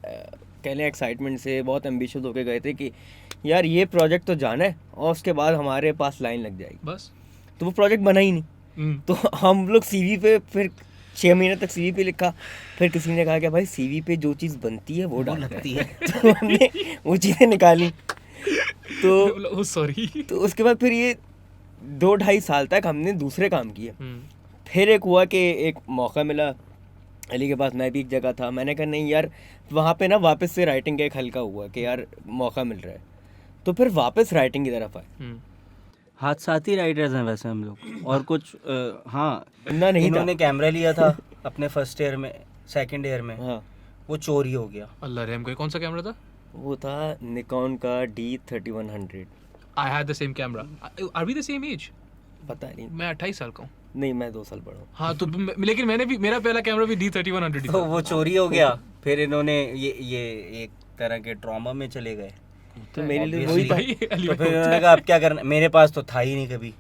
कह लें एक्साइटमेंट से बहुत एम्बिशियस होके गए थे कि यार ये प्रोजेक्ट तो जाना है, और उसके बाद हमारे पास लाइन लग जाएगी, बस। तो वो प्रोजेक्ट बना ही नहीं। तो हम लोग सीवी पे फिर 6 महीने तक सीवी पे लिखा, फिर किसी ने कहा कि भाई सीवी पे जो चीज़ बनती है वो लगती है। तो हमने वो चीज़ें निकाली। तो सॉरी। तो उसके बाद फिर ये 2-2.5 साल तक हमने दूसरे काम किए। फिर एक हुआ कि एक मौका मिला अली के पास, मैं भी एक जगह था, मैंने कहा नहीं यार, वहाँ पे ना वापस से राइटिंग का एक हल्का हुआ कि यार मौका मिल रहा है, तो फिर वापस राइटिंग की तरफ आए। हाथ साथ ही राइटर्स हैं वैसे हम लोग, और कुछ हाँ ना नहीं इन्होंने कैमरा लिया था अपने फर्स्ट ईयर में, सेकंड ईयर में हाँ, वो चोरी हो गया। अल्लाह रहम करे। कौन सा कैमरा था? वो था निकॉन का D3100। I had the same camera. Are we the same age? पता नहीं, मैं 28 साल का हूँ। नहीं मैं 2 साल बड़ा हूँ। हाँ तो लेकिन मैंने भी, मेरा पहला कैमरा भी D3100 ही तो था। वो चोरी हो गया, फिर इन्होंने ये एक तरह के ट्रॉमा में चले गए। तो मेरे लिए Obviously। वही था। अली तो भाई फिर उन्होंने कहा अब क्या करना, मेरे पास तो था ही नहीं कभी,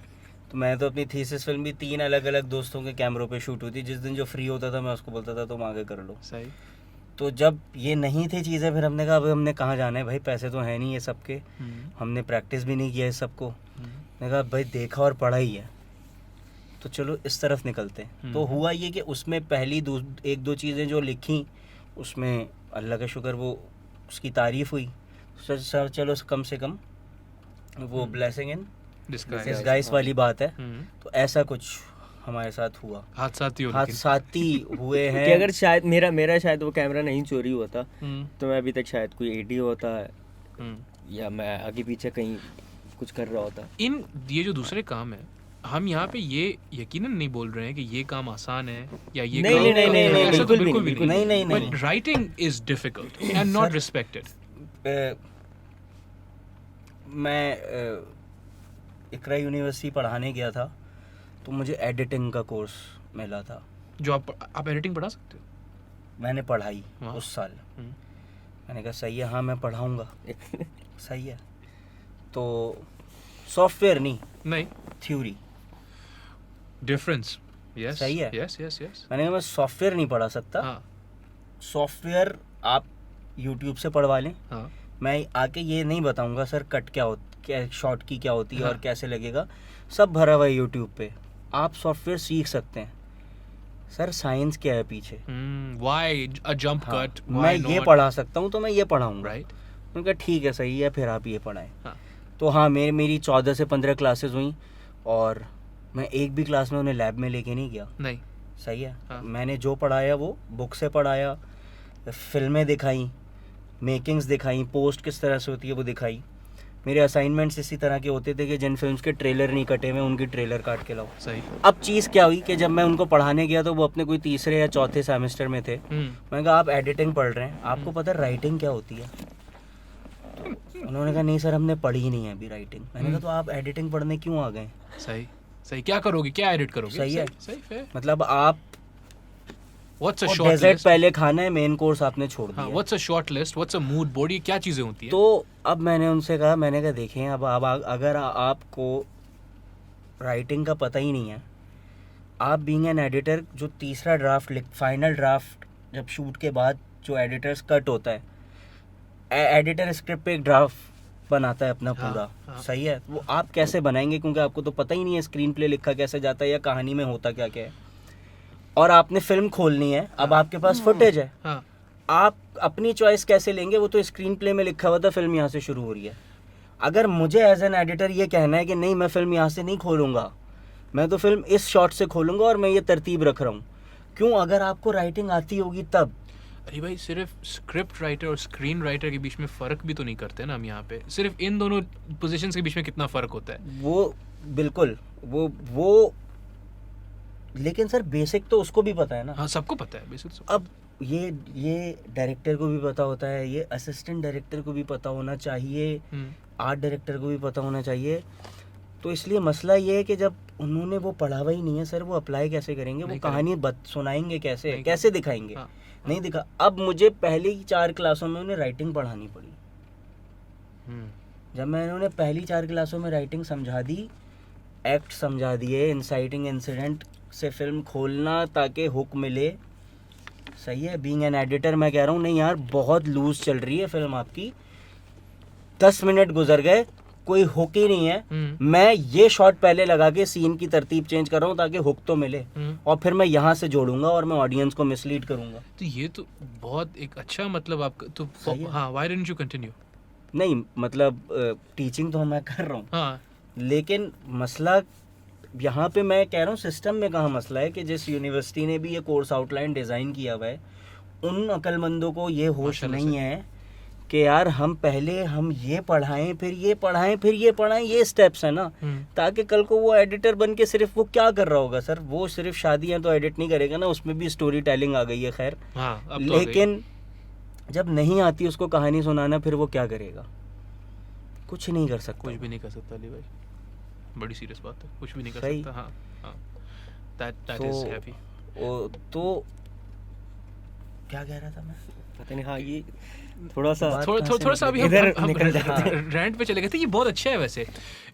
तो मैं तो अपनी थीसिस फिल्म भी 3 अलग अलग दोस्तों के कैमरों पे शूट हुई थी। जिस दिन जो फ्री होता था मैं उसको बोलता था तुम आगे कर लो। सही। तो जब ये नहीं थी चीज़ें, फिर हमने कहा अब हमने कहाँ जाना है भाई, पैसे तो है नहीं ये सबके, हमने प्रैक्टिस भी नहीं किया इस सबको। मैंने कहा भाई देखा और पढ़ा ही है, तो चलो इस तरफ निकलते हैं। तो हुआ ये कि उसमें पहली 1-2 चीज़ें जो लिखी, उसमें अल्लाह का शुक्र वो उसकी तारीफ़ हुई। सर चलो कम से कम वो ब्लेसिंग इन डिस्गाइज वाली बात है। तो ऐसा कुछ हमारे साथ हुआ, हादसाती हुए हैं कि अगर शायद मेरा शायद वो कैमरा नहीं चोरी हुआ था तो मैं अभी तक शायद कोई एडी होता है, या मैं आगे पीछे कहीं कुछ कर रहा होता। इन ये जो दूसरे काम है, हम यहाँ पे ये यकीनन नहीं बोल रहे हैं कि ये काम आसान है या ये नहीं, काम नहीं, नहीं, नहीं, ऐसा तो बिल्कुल भी बिल्कुल नहीं, नहीं, but writing is difficult and not respected. मैं इकरा यूनिवर्सिटी पढ़ाने गया था, तो मुझे एडिटिंग का कोर्स मिला था। जो आप एडिटिंग पढ़ा सकते हो? मैंने पढ़ाई उस साल। मैंने कहा सही है, हाँ मैं पढ़ाऊँगा। सही है, तो सॉफ्टवेयर नहीं थ्योरी डिफरेंस। यस सही है। Yes yes yes. मैंने कहा मैं सॉफ्टवेयर नहीं पढ़ा सकता। हाँ सॉफ्टवेयर आप यूट्यूब से पढ़वा लें। हाँ मैं आके ये नहीं बताऊंगा सर कट क्या क्या शॉर्ट की क्या होती है हाँ। और कैसे लगेगा, सब भरा हुआ है यूट्यूब पे। आप सॉफ्टवेयर सीख सकते हैं। सर साइंस क्या है पीछे, व्हाई अ जंप हाँ, कट, मैं ये पढ़ा सकता हूँ तो मैं ये पढ़ाऊँगा। राइट। उनका ठीक है सही है, फिर आप ये पढ़ाएं। हाँ। तो हाँ मेरी 14 से 15 क्लासेस हुई, और मैं एक भी क्लास में उन्हें लैब में लेके नहीं गया। नहीं सही है। हाँ। मैंने जो पढ़ाया वो बुक से पढ़ाया, फिल्में दिखाई, मेकिंग्स दिखाई, पोस्ट किस तरह से होती है वो दिखाई। मेरे असाइनमेंट्स इसी तरह के होते थे कि जिन फिल्म्स के ट्रेलर नहीं कटे हुए उनकी ट्रेलर काट के लाओ। सही। अब चीज़ क्या हुई कि जब मैं उनको पढ़ाने गया तो वो अपने कोई 3रे या 4थे सेमेस्टर में थे। मैंने कहा आप एडिटिंग पढ़ रहे हैं, आपको पता है राइटिंग क्या होती है? तो उन्होंने कहा नहीं सर हमने पढ़ी ही नहीं है अभी राइटिंग। मैंने कहा तो आप एडिटिंग पढ़ने क्यों आ गए? सही सही। क्या करोगे, क्या एडिट करोगे? सही है। सही fair। मतलब आप what's a short dessert list? पहले खाना है, मेन कोर्स आपने छोड़ दिया। हाँ, what's a short list, what's a mood board, ये क्या चीजें होती है? तो अब मैंने उनसे कहा, मैंने कहा देखें अब अगर आपको राइटिंग का पता ही नहीं है, आप बीइंग एन एडिटर जो तीसरा ड्राफ्ट फाइनल ड्राफ्ट जब शूट के बाद जो एडिटर्स कट होता है, एडिटर स्क्रिप्ट पे एक ड्राफ्ट बनाता है अपना हाँ, पूरा। हाँ। सही है, वो आप कैसे बनाएंगे क्योंकि आपको तो पता ही नहीं है स्क्रीन प्ले लिखा कैसे जाता है या कहानी में होता क्या क्या है, और आपने फिल्म खोलनी है। अब आपके पास फुटेज है, हाँ आप अपनी चॉइस कैसे लेंगे? वो तो स्क्रीन प्ले में लिखा हुआ था फिल्म यहाँ से शुरू हो रही है। अगर मुझे एज एन एडिटर ये कहना है कि नहीं मैं फिल्म यहाँ से नहीं खोलूँगा, मैं तो फिल्म इस शॉट से खोलूँगा और मैं ये तरतीब रख रहा हूँ, क्यों? अगर आपको राइटिंग आती होगी तब। अरे भाई सिर्फ स्क्रिप्ट राइटर और स्क्रीन राइटर के बीच में फ़र्क भी तो नहीं करते ना हम यहाँ पे। सिर्फ इन दोनों पोजीशंस के बीच में कितना फ़र्क होता है? वो बिल्कुल वो लेकिन सर बेसिक तो उसको भी पता है ना। हाँ सबको पता है बेसिक। अब ये डायरेक्टर को भी पता होता है, ये असिस्टेंट डायरेक्टर को भी पता होना चाहिए, आर्ट डायरेक्टर को भी पता होना चाहिए। तो इसलिए मसला ये है कि जब उन्होंने वो पढ़ा हुआ ही नहीं है सर, वो अप्लाई कैसे करेंगे, वो कहानी सुनाएंगे कैसे दिखाएंगे। हाँ, नहीं दिखा। अब मुझे पहली 4 क्लासों में उन्हें राइटिंग पढ़ानी पड़ी। जब मैंने उन्हें पहली 4 क्लासों में राइटिंग समझा दी, एक्ट समझा दिए, इंसाइटिंग इंसिडेंट से फिल्म खोलना ताकि हुक मिले, सही है। बीइंग एन एडिटर मैं कह रहा हूँ नहीं यार बहुत लूज चल रही है फिल्म आपकी, 10 मिनट गुजर गए कोई हुक ही नहीं है, मैं ये शॉट पहले लगा के सीन की तरतीब चेंज कर रहा हूँ ताकि हुक तो मिले, और फिर मैं यहाँ से जोड़ूंगा और मैं ऑडियंस को मिसलीड करूंगा। तो ये तो बहुत एक अच्छा मतलब आपका तो हाँ, व्हाई डिडंट यू कंटिन्यू? नहीं मतलब टीचिंग तो मैं कर रहा हूँ, हाँ, लेकिन मसला यहाँ पे मैं कह रहा हूँ सिस्टम में कहाँ मसला है कि जिस यूनिवर्सिटी ने भी ये कोर्स आउटलाइन डिज़ाइन किया हुआ है, उन अक्लमंदों को ये होश नहीं है कि यार हम ये पढ़ाएं फिर ये पढ़ाएं फिर ये पढ़ाएं, ये स्टेप्स है ना, ताकि कल को वो एडिटर बन के सिर्फ वो क्या कर रहा होगा सर, वो सिर्फ शादियाँ तो एडिट नहीं करेगा ना, उसमें भी स्टोरी टेलिंग आ गई है खैर, हाँ, लेकिन जब नहीं आती उसको कहानी सुनाना फिर वो क्या करेगा, कुछ नहीं कर सकता, कुछ भी नहीं कर सकता अली भाई, बड़ी सीरियस बात है, कुछ भी नहीं कर सकता। हाँ हाँ, that is heavy। तो क्या कह रहा था मैं, पता नहीं। हाँ ये थोड़ा सा अभी हम रैंट पे चले गए थे। ये बहुत अच्छा है वैसे।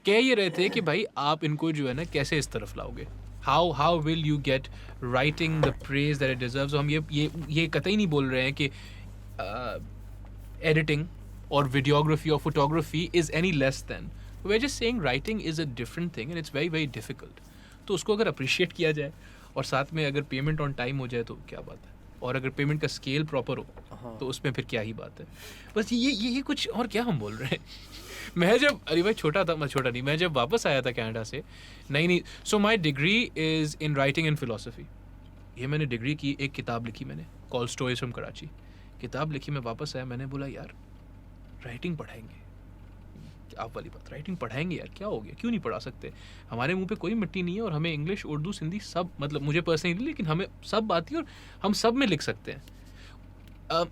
कह ये रहे थे कि भाई आप इनको जो है ना कैसे इस तरफ लाओगे, how will you get writing the praise that it deserves. हम ये कतई नहीं बोल रहे हैं कि एडिटिंग और वीडियोग्राफी और photography is any less than, we are just saying writing is a different thing and it's very very difficult. तो उसको अगर अप्रिशिएट किया जाए और साथ में अगर पेमेंट ऑन टाइम हो जाए तो क्या बात है, और अगर पेमेंट का स्केल प्रॉपर हो तो उसमें फिर क्या ही बात है। बस ये कुछ और क्या हम बोल रहे हैं। मैं जब अरे भाई मैं जब वापस आया था कनाडा से, नहीं so my degree is in writing and philosophy. ये मैंने डिग्री की, एक किताब लिखी मैंने, कॉल स्टोरीज फ्रॉम कराची, किताब लिखी, मैं वापस आया, मैंने बोला यार राइटिंग पढ़ाएंगे, आप वाली बात, राइटिंग पढ़ाएंगे यार, क्या हो गया, क्यों नहीं पढ़ा सकते, हमारे मुंह पे कोई मिट्टी नहीं है और हमें इंग्लिश उर्दू सिंधी सब, मतलब मुझे पर्सनली, लेकिन हमें सब आती है और हम सब में लिख सकते हैं।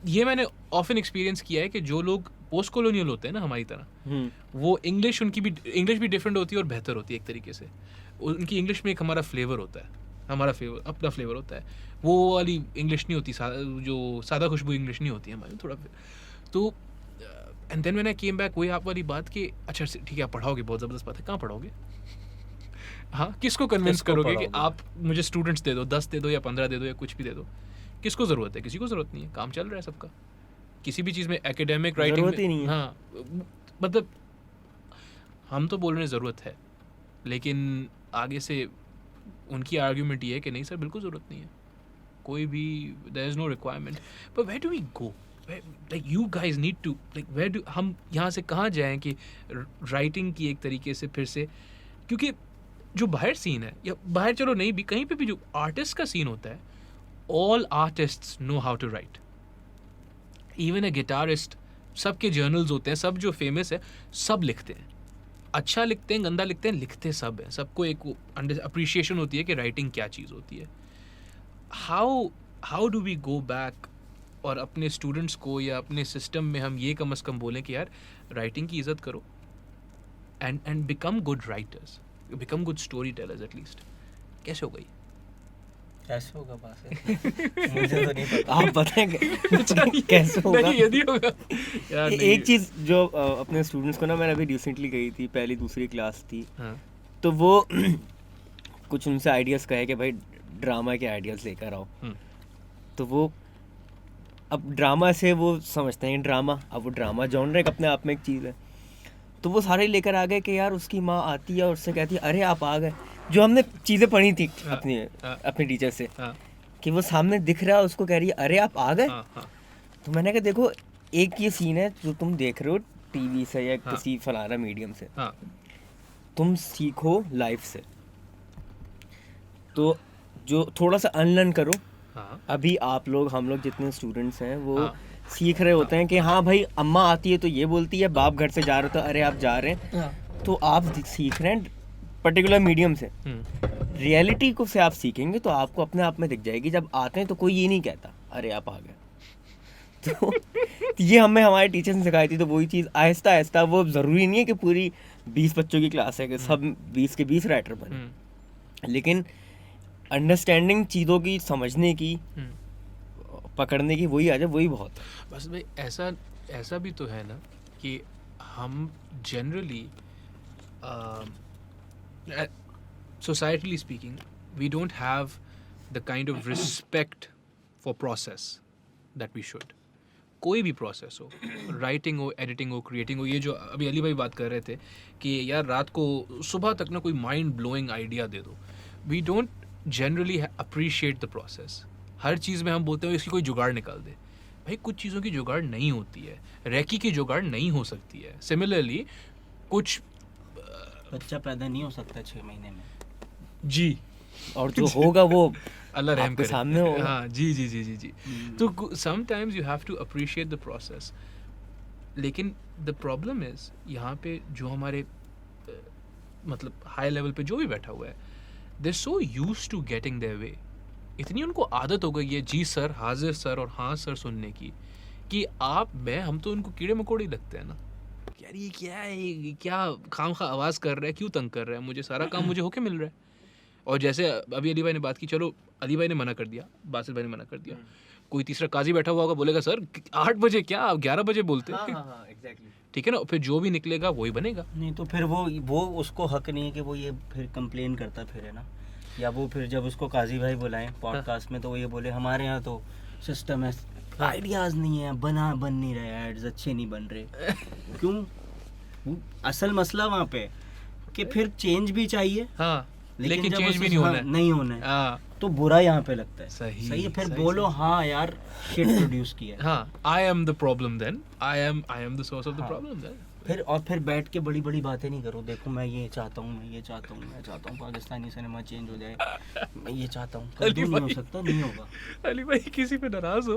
ये मैंने ऑफन एक्सपीरियंस किया है कि जो लोग पोस्ट कॉलोनियल होते हैं ना हमारी तरह, वो इंग्लिश भी डिफरेंट होती है और बेहतर होती है एक तरीके से। उनकी इंग्लिश में एक हमारा फ्लेवर होता है, अपना फ्लेवर होता है, वो वाली इंग्लिश नहीं होती, जो सादा खुशबू इंग्लिश नहीं होती है हमारी थोड़ा। तो and then when I came back, वही आप वाली बात कि अच्छा ठीक है आप पढ़ाओगे, बहुत ज़बरदस्त बात है, कहाँ पढ़ाओगे, हाँ किसको कन्विंस करोगे कि आप मुझे स्टूडेंट्स दे दो, 10 दे दो या 15 दे दो या कुछ भी दे दो, किसको ज़रूरत है, किसी को ज़रूरत नहीं है, काम चल रहा है सबका, किसी भी चीज़ में एकेडमिक राइटिंग में, हाँ मतलब हम तो बोल रहे हैं ज़रूरत है, लेकिन आगे से उनकी आर्ग्यूमेंट ये है कि नहीं सर बिल्कुल ज़रूरत नहीं है, कोई भी, there is no requirement. But where do we go, like you guys need to, like where do, हम यहाँ से कहाँ जाएं कि राइटिंग की एक तरीके से फिर से, क्योंकि जो बाहर सीन है, या बाहर चलो नहीं भी, कहीं पे भी जो आर्टिस्ट का सीन होता है, all artists know how to write, even a guitarist, सबके जर्नल्स होते हैं, सब जो फेमस है सब लिखते हैं, अच्छा लिखते हैं, गंदा लिखते हैं, लिखते सब हैं, सबको एक अप्रिशिएशन होती है कि राइटिंग क्या चीज़ होती है। How do we go back और अपने स्टूडेंट्स को या अपने सिस्टम में हम ये कम से कम बोलें कि यार राइटिंग की इज़्ज़त करो and become good writers, become good story tellers at least. कैसे होगा ये? कैसे होगा बात मुझे तो नहीं पता, आप बताएंगे कैसे होगा? यदि होगा यार, एक चीज़ जो अपने स्टूडेंट्स को ना, मैंने अभी रिसेंटली गई थी, पहली दूसरी क्लास थी, तो वो कुछ उनसे आइडियाज़ कहे कि भाई ड्रामा के आइडियाज़ लेकर आओ, तो वो अब ड्रामा से वो समझते हैं ड्रामा, अब वो ड्रामा जॉनर एक अपने आप में एक चीज़ है, तो वो सारे लेकर आ गए कि यार उसकी माँ आती है और उससे कहती है अरे आप आ गए, जो हमने चीज़ें पढ़ी थी अपने टीचर से, कि वो सामने दिख रहा है, उसको कह रही है अरे आप आ गए। तो मैंने कहा देखो एक ये सीन है जो तुम देख रहे हो टीवी से या किसी फलाना मीडियम से, तुम सीखो लाइफ से, तो जो थोड़ा सा अनलर्न करो। अभी आप लोग, हम लोग जितने स्टूडेंट्स हैं वो सीख रहे होते हैं कि हाँ भाई अम्मा आती है तो ये बोलती है, बाप घर से जा रहे हो तो अरे आप जा रहे हैं, तो आप सीख रहे हैं पर्टिकुलर मीडियम से, रियलिटी को से आप सीखेंगे तो आपको अपने आप में दिख जाएगी। जब आते हैं तो कोई ये नहीं कहता अरे आप आ गए। तो ये हमें हमारे टीचर ने सिखाई थी। तो वही चीज़ आहिस्ता आहिस्ता, वो ज़रूरी नहीं है कि पूरी 20 बच्चों की क्लास है कि सब 20 के 20 राइटर बने, लेकिन अंडरस्टैंडिंग चीज़ों की, समझने की, पकड़ने की, वही आ जाए वही बहुत है। बस भाई ऐसा भी तो है ना कि हम generally societally speaking, we don't have the kind of respect for process that we should. कोई भी प्रोसेस हो, राइटिंग हो, एडिटिंग हो, क्रिएटिंग हो, ये जो अभी अली भाई बात कर रहे थे कि यार रात को सुबह तक ना कोई माइंड ब्लोइंग आइडिया दे दो, we don't generally appreciate the process. हर चीज़ में हम बोलते हैं इसकी कोई जुगाड़ निकाल दे। भाई कुछ चीज़ों की जुगाड़ नहीं होती है, रैकी की जुगाड़ नहीं हो सकती है। सिमिलरली कुछ बच्चा पैदा नहीं हो सकता 6 महीने में जी, और जो होगा वो अल्लाह रहम आपके करे। सामने होगा। हाँ जी जी जी जी जी। तो sometimes you have to appreciate the process, लेकिन द प्रॉब्लम इज यहाँ पे जो हमारे मतलब हाई लेवल पे जो भी बैठा हुआ है, they so used to getting their way, इतनी उनको आदत हो गई है जी सर, हाजिर सर और हाँ सर सुनने की, कि हम तो उनको कीड़े मकोड़े ही लगते हैं ना। यार ये क्या है, ये क्या खामखा आवाज़ कर रहा है, क्यों तंग कर रहा है, मुझे सारा काम मुझे होके मिल रहा है। और जैसे अभी अली भाई ने बात की, चलो अली भाई ने मना कर दिया, बासित भाई ने मना कर दिया, कोई तीसरा काजी बैठा हुआ होगा, बोलेगा सर 8 बजे क्या, आप 11 बजे बोलते हैं। हाँ, exactly. ठीक है ना, फिर जो भी निकलेगा वही बनेगा। नहीं तो फिर वो उसको हक नहीं है कि वो ये फिर कंप्लेन करता फिर, है ना, या वो फिर जब उसको काजी भाई बुलाएं पॉडकास्ट में तो वो ये बोले हमारे यहाँ तो सिस्टम है, आइडियाज़ नहीं है, बन नहीं रहे, एड्स अच्छे नहीं बन रहे। क्यों? असल मसला वहाँ पे कि फिर चेंज भी चाहिए, हाँ, लेकिन जब चेंज भी नहीं होना है हाँ, तो बुरा यहाँ पे लगता है। सही है, फिर सही, बोलो सही। हाँ यार शिट प्रोड्यूस किया है। हाँ, I am the problem then, I am the source of the हाँ। Problem then. फिर बैठ के बड़ी बड़ी बातें नहीं करो, देखो मैं ये चाहता हूँ, मैं चाहता हूँ पाकिस्तानी सिनेमा चेंज हो जाए, मैं ये चाहता हूँ, कभी नहीं हो सकता, नहीं होगा। अली भाई किसी पे नाराज हो?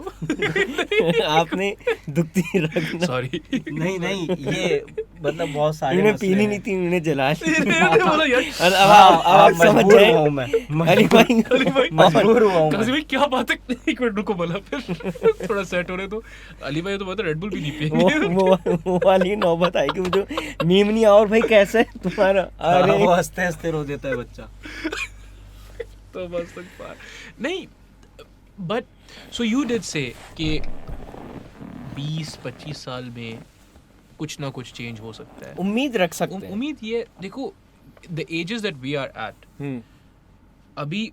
आपने दुखती रखना। सॉरी। नहीं ये मतलब बहुत सारे इन्हें मसले पीनी हैं। नहीं थी, इन्हें जला बोलो यार। और अब आप समझ मजबूर जाए हुआ हूँ मैं, अली भाई अली भाई मजबूर हुआ हूँ काजी मैं। भाई क्या बात है, एक मिनट रुको, बोला फिर थोड़ा सेट हो रहे तो अली भाई तो रेड बुल भी नहीं पिएंगे। वो वाली नौबत आएगी, वो जो मीम नहीं, और भाई कैसे है तुम्हारा, अरे वो हंसते हंसते रो देता है बच्चा। तो बस तक पार नहीं, बट सो यू डिड से कि 20-25 साल में कुछ ना कुछ चेंज हो सकता है, उम्मीद रख सकते हैं। उम्मीद ये देखो, the ages that we are at अभी,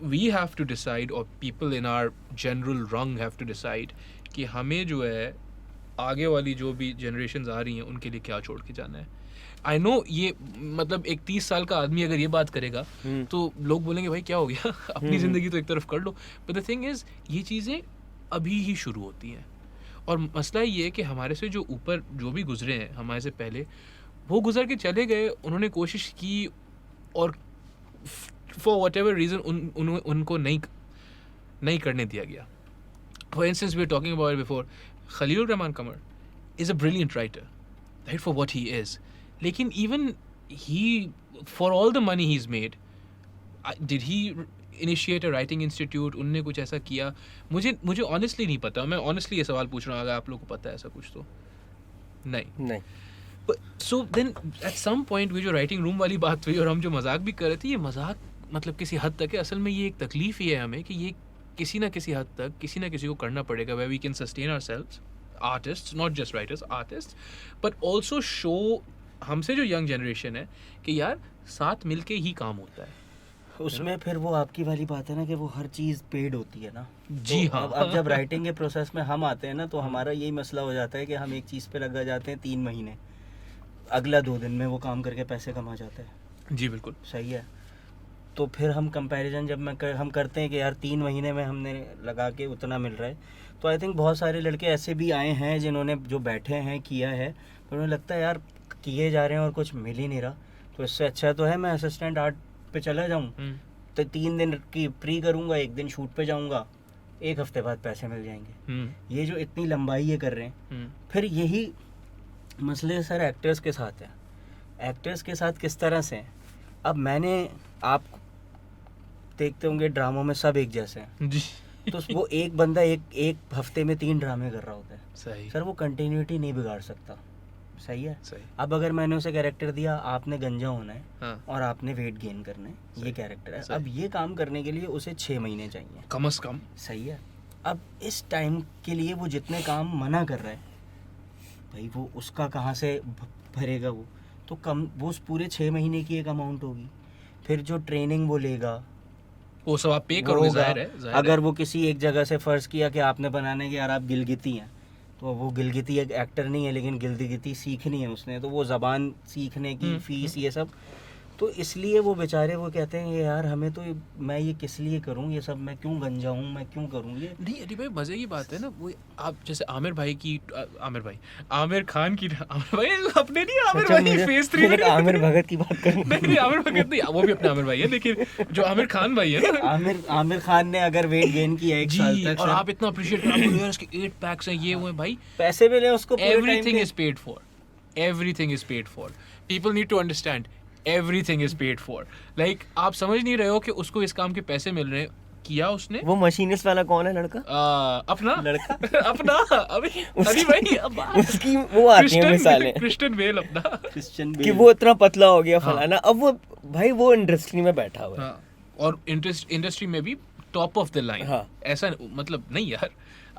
वी हैव टू डिसाइड, और people in our general rung have to decide कि हमें जो है आगे वाली जो भी जनरेशन्स आ रही हैं उनके लिए क्या छोड़ के जाना है। आई नो ये मतलब एक 30 साल का आदमी अगर ये बात करेगा तो लोग बोलेंगे भाई क्या हो गया, अपनी ज़िंदगी तो एक तरफ कर लो। बट द थिंग इज़ ये चीज़ें अभी ही शुरू होती हैं, और मसला ये है कि हमारे से जो ऊपर जो भी गुजरे हैं हमारे से पहले, वो गुजर के चले गए, उन्होंने कोशिश की और फॉर वट एवर रीज़न उनको नहीं करने दिया गया। For instance we are talking about before, Khalil Rahman Qamar is a brilliant writer, right, for what he is. Lekin even he, for all the money he's made, did he initiate a writing institute? उनने कुछ ऐसा किया? मुझे honestly नहीं पता, मैं honestly ये सवाल पूछ रहा हूँ, अगर आप लोगों को पता है ऐसा कुछ तो नहीं। But so then at some point, वो जो writing room वाली बात हुई और हम जो मजाक भी कर रहे थे, ये मजाक मतलब किसी हद तक है, असल में ये एक तकलीफ ही है हमें कि ये किसी ना किसी हद तक किसी ना किसी को करना पड़ेगा, where we can sustain ourselves, artists, not just writers, artists, but also show हमसे जो यंग जनरेशन है कि यार साथ मिलके ही काम होता है। उसमें फिर वो आपकी वाली बात है ना कि वो हर चीज़ पेड होती है ना। जी तो हाँ। अब जब राइटिंग के प्रोसेस में हम आते हैं ना, तो हमारा यही मसला हो जाता है कि हम एक चीज़ पे लगा जाते हैं 3 महीने, अगला 2 दिन में वो काम करके पैसे कमा जाते हैं। जी बिल्कुल सही है। तो फिर हम कंपैरिजन जब हम करते हैं कि यार 3 महीने में हमने लगा के उतना मिल रहा है, तो आई थिंक बहुत सारे लड़के ऐसे भी आए हैं जिन्होंने जो बैठे हैं किया है, तो उन्हें लगता है यार किए जा रहे हैं और कुछ मिल ही नहीं रहा, तो इससे अच्छा तो है मैं असिस्टेंट आर्ट पे चला जाऊँ, तो 3 दिन की प्री करूँगा, 1 दिन शूट पे जाऊँगा, 1 हफ्ते बाद पैसे मिल जाएंगे। ये जो इतनी लंबाई ये कर रहे हैं, फिर यही मसले सर एक्टर्स के साथ है। एक्टर्स के साथ किस तरह से हैं अब मैंने, आप देखते होंगे ड्रामों में सब एक जैसे हैं, जी तो वो एक बंदा एक हफ्ते में 3 ड्रामे कर रहा होता है सही सर, वो कंटिन्यूटी नहीं बिगाड़ सकता। सही है। सही अब अगर मैंने उसे कैरेक्टर दिया, आपने गंजा होना है हाँ और आपने वेट गेन करना है, ये कैरेक्टर है। सही। अब ये काम करने के लिए उसे 6 महीने चाहिए। कम से कम। सही है। अब इस टाइम के लिए वो जितने काम मना कर रहा है भाई, वो उसका कहाँ से भरेगा वो? तो कम, वो उस पूरे 6 महीने की एक अमाउंट होगी। फिर जो ट्रेनिंग वो लेगा वो सब आप पे वो करोगे, होगा। जाहिर है, जाहिर अगर है। वो किसी एक जगह से फ़र्ज़ किया कि आपने बनाने के यार आप गिलगिती हैं, तो वो गिलगिती एक एक्टर नहीं है, लेकिन गिलगिती सीखनी है उसने, तो वो ज़बान सीखने की फ़ीस ये सब, तो इसलिए वो बेचारे वो कहते हैं यार हमें तो मैं ये किस लिए करूं, ये सब मैं क्यों गंजा हूं, मैं क्यों करूं ये। नहीं अली भाई मजे की बात है ना, वो आप जैसे आमिर खान की, आमिर भाई अपने नहीं, आमिर भाई फेस 3 में आमिर भगत की बात कर नहीं आमिर भगत नहीं, वो भी अपने आमिर भाई है, लेकिन जो आमिर खान भाई है ना, आमिर खान ने अगर वेट गेन किया 1 साल जी, तक और सर, आप इतना अप्रिशिएट कर रहे हो यार, इसके 8 पैक्स हैं, ये हुए भाई, पैसे मिले उसको पूरे टाइम everything पे। is paid for, everything is paid for, people need to understand everything is paid for, like आप समझ नहीं रहे हो कि उसको इस काम के पैसे मिल रहे हैं, किया उसने। वो मशीनिस्ट वाला कौन है लड़का? अपना लड़का अपना अभी भाई अब उसकी वो आती है मिसालें क्रिश्चियन बेल अपना, क्रिश्चियन कि वो इतना पतला हो गया फलाना, अब वो भाई वो इंडस्ट्री में बैठा हुआ है। हाँ, और इंडस्ट्री में भी टॉप ऑफ द लाइन। हाँ। ऐसा मतलब नहीं यार,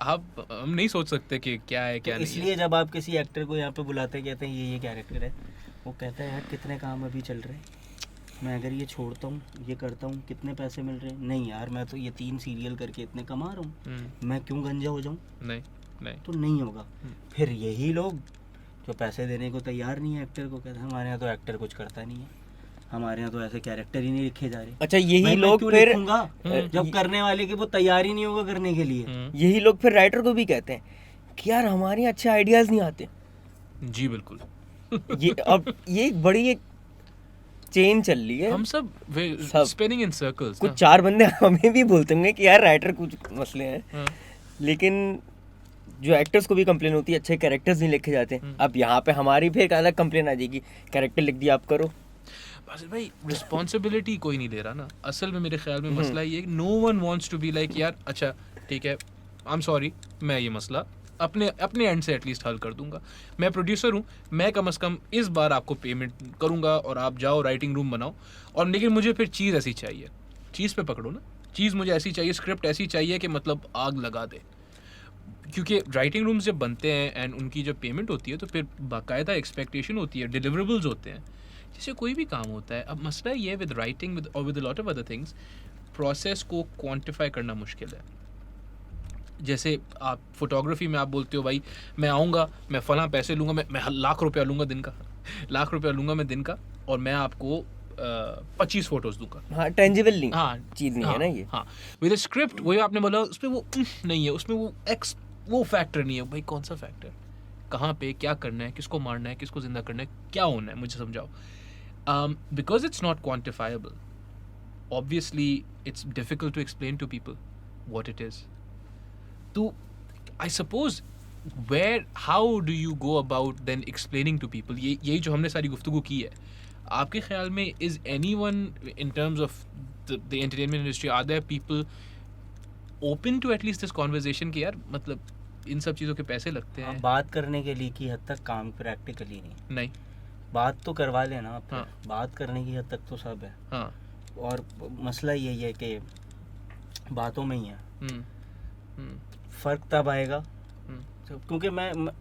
आप हम नहीं सोच सकते कि क्या है क्या तो नहीं है। इसलिए जब आप किसी एक्टर को यहाँ पे बुलाते हैं, कहते हैं ये कैरेक्टर है, वो कहता है यार कितने काम अभी चल रहे हैं, मैं अगर ये छोड़ता हूँ, ये करता हूँ, कितने पैसे मिल रहे हैं? नहीं यार मैं तो ये 3 सीरियल करके इतने कमा रहा हूँ, मैं क्यों गंजा हो जाऊँ? नहीं नहीं तो नहीं होगा। फिर यही लोग जो पैसे देने को तैयार नहीं है एक्टर को, कहते हैं हमारे यहाँ तो एक्टर कुछ करता नहीं है, हमारे यहाँ तो ऐसे कैरेक्टर ही नहीं लिखे जा रहे। अच्छा यही मैं लोग क्यों फिर लिखूंगा जब करने वाले की वो तैयार ही नहीं होगा करने के लिए। यही लोग फिर राइटर को भी कहते हैं कि यार हमारे यहाँ अच्छे आइडियाज नहीं आते। जी बिल्कुल। ये अब ये एक बड़ी एक चेन चल रही है, हम सब स्पिनिंग इन सर्कल्स। कुछ 4 बंदे हमें भी बोलते होंगे कि यार राइटर कुछ मसले हैं, लेकिन जो एक्टर्स को भी कंप्लेन होती है अच्छे कैरेक्टर्स नहीं लिखे जाते। अब यहाँ पे हमारी भी एक अलग कंप्लेन आ जाएगी, कैरेक्टर लिख दिया आप करो। बासित भाई रिस्पॉन्सिबिलिटी कोई नहीं ले रहा ना, असल में मेरे ख्याल में मसला ये है, no one wants to be like यार अच्छा ठीक है आई एम सॉरी, मैं ये मसला अपने एंड से एटलीस्ट हल कर दूंगा, मैं प्रोड्यूसर हूँ, मैं कम से कम इस बार आपको पेमेंट करूँगा और आप जाओ राइटिंग रूम बनाओ, और लेकिन मुझे फिर चीज़ ऐसी चाहिए, चीज़ पे पकड़ो ना, चीज़ मुझे ऐसी चाहिए, स्क्रिप्ट ऐसी चाहिए कि मतलब आग लगा दे। क्योंकि राइटिंग रूम्स जब बनते हैं एंड उनकी जब पेमेंट होती है तो फिर बाकायदा एक्सपेक्टेशन होती है, डिलीवरेबल्स होते हैं, जैसे कोई भी काम होता है। अब मसला ये है विद राइटिंग और with lot of other things, process को क्वांटिफाई करना मुश्किल है। जैसे आप फोटोग्राफी में आप बोलते हो भाई मैं आऊँगा, मैं फ़लाँ पैसे लूँगा, मैं लाख रुपया लूँगा दिन का, लाख रुपया लूँगा मैं दिन का, और मैं आपको 25 फोटोज़ दूंगा। हाँ टेंजिबल नहीं, हाँ चीज़ नहीं हाँ, है ना ये। हाँ विद अ स्क्रिप्ट, वही आपने बोला उसमें वो नहीं है, उसमें वो फैक्टर नहीं है भाई। कौन सा फैक्टर, कहाँ पे क्या करना है, किसको मारना है, किसको जिंदा करना है, क्या होना है, मुझे समझाओ। Because it's not quantifiable, obviously it's difficult to explain to people what it is. तो I suppose how do you go about then explaining to people? यही जो हमने सारी गुफ्तगू की है, आपके ख्याल में is anyone in terms of the entertainment industry, are there people open to at least this conversation कि यार मतलब इन सब चीज़ों के पैसे लगते हैं? बात करने के लिए की हद तक काम प्रैक्टिकली नहीं, बात तो करवा लेना आप। हाँ। बात करने की हद तक तो सब है। हाँ। और मसला यही है कि बातों में ही है। फ़र्क तब आएगा क्योंकि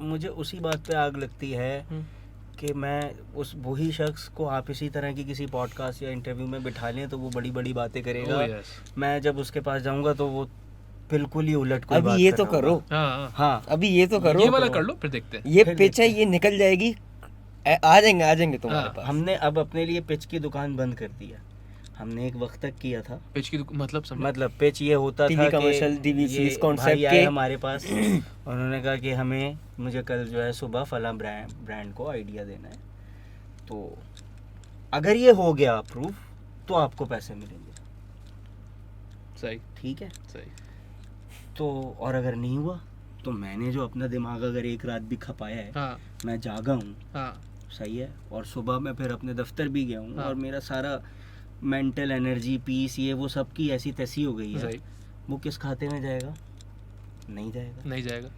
मुझे उसी बात पे आग लगती है कि मैं वही शख्स को आप इसी तरह की किसी पॉडकास्ट या इंटरव्यू में बिठा लें तो वो बड़ी बड़ी बातें करेगा। Oh, yes. मैं जब उसके पास जाऊंगा तो वो बिल्कुल ही उलट कोई अभी बात ये कर तो रहा करो। होगा। हाँ। हाँ अभी ये तो करो, ये वाला कर लो, फिर देखते हैं। ये फिर पिच है, देखते ये निकल जाएगी, आ जाएंगे तुम्हारे पास। हमने अब अपने लिए पिच की दुकान बंद कर दी है। हमने एक वक्त तक किया था पिच की मतलब पिच ये होता टीवी था कमर्शियल, कि DVC ये इस कॉन्सेप्ट भाई के आए हमारे पास उन्होंने कहा कि मुझे कल जो है सुबह फलां ब्रांड को आइडिया देना है, तो अगर ये हो गया अप्रूव तो आपको पैसे मिलेंगे। सही, ठीक है सही। तो और अगर नहीं हुआ तो मैंने जो अपना दिमाग अगर एक रात भी खपाया है, हाँ मैं जागा हूँ, हाँ सही है, और सुबह मैं फिर अपने दफ्तर भी गया हूँ, हाँ। और मेरा सारा मेंटल एनर्जी, पीस, ये वो सब की ऐसी तैसी हो गई है, सही, वो किस खाते में जाएगा? नहीं जाएगा। नहीं जाएगा।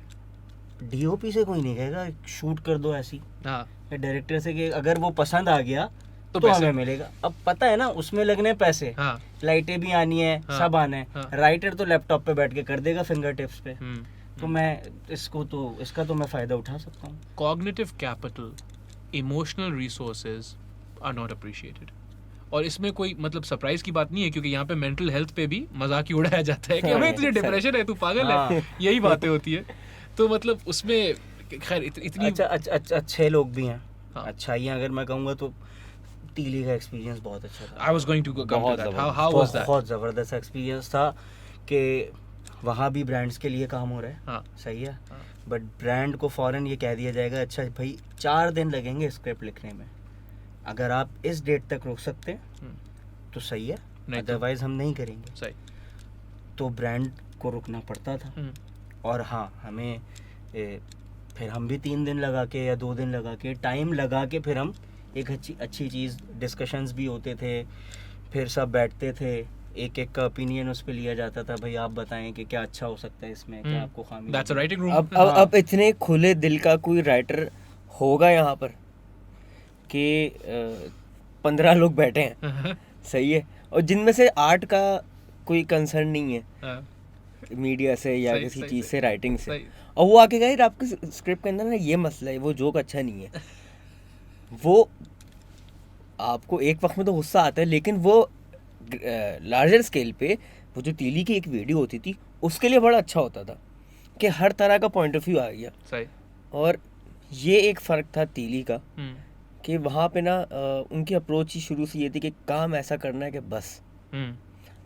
डीओपी से कोई नहीं कहेगा शूट कर दो ऐसी, हाँ, या डायरेक्टर से कि अगर वो पसंद आ गया तो तो पैसे- हमें मिलेगा। अब पता है ना उसमें लगने पैसे, हाँ, लाइटें भी आनी है, हाँ, सब आना है। हाँ। राइटर तो लैपटॉप पे बैठ के कर देगा फिंगर टिप्स पे, हम्म, तो मैं इसका तो मैं फ़ायदा उठा सकता हूँ। cognitive capital, emotional resources are not appreciated. और इसमें कोई मतलब सरप्राइज की बात नहीं है, क्योंकि यहाँ पे मेंटल हेल्थ पे भी मजाक ही उड़ाया जाता है कि हाँ, अबे तुझे सही। डिप्रेशन है, तू पागल है, हाँ। यही बातें होती है। तो मतलब उसमें खैर इतनी अच्छे लोग भी हैं, हाँ। अच्छाइयाँ अगर मैं कहूँगा तो तीली का एक्सपीरियंस बहुत अच्छा था। I was going to come to बहुत that. जबरदस्त। How was that? बहुत ज़बरदस्त एक्सपीरियंस था कि वहाँ भी ब्रांड्स के लिए काम हो रहा है, हाँ, सही है, हाँ। बट ब्रांड को फ़ौरन ये कह दिया जाएगा, अच्छा भाई 4 दिन लगेंगे स्क्रिप्ट लिखने में, अगर आप इस डेट तक रुक सकते हैं हम्म, तो सही है, नहीं तो- अदरवाइज हम नहीं करेंगे। सही। तो ब्रांड को रुकना पड़ता था, हम्म, और हाँ हमें फिर हम भी 3 दिन लगा के या 2 दिन लगा के टाइम लगा के फिर हम एक अच्छी चीज़, डिस्कशंस भी होते थे, फिर सब बैठते थे, एक का ओपिनियन उस पर लिया जाता था, भाई आप बताएं कि क्या अच्छा हो सकता है इसमें, क्या आपको खामी That's a लगी? writing room. अब इतने खुले दिल का कोई राइटर होगा यहाँ पर कि 15 लोग बैठे हैं, सही है, और जिनमें से आर्ट का कोई कंसर्न नहीं है, हाँ, मीडिया से या सही, किसी सही, चीज़ सही, से, राइटिंग से, सही। और वो आके कहे आपके स्क्रिप्ट के अंदर ना ये मसला है, वो जोक अच्छा नहीं है, वो आपको एक वक्त में तो गुस्सा आता है, लेकिन वो लार्जर स्केल पे वो जो तीली की एक वीडियो होती थी उसके लिए बड़ा अच्छा होता था कि हर तरह का पॉइंट ऑफ व्यू आ गया। सही। और ये एक फ़र्क था तीली का हम्म, कि वहाँ पे ना उनकी अप्रोच ही शुरू से ये थी कि काम ऐसा करना है कि बस, हम्म,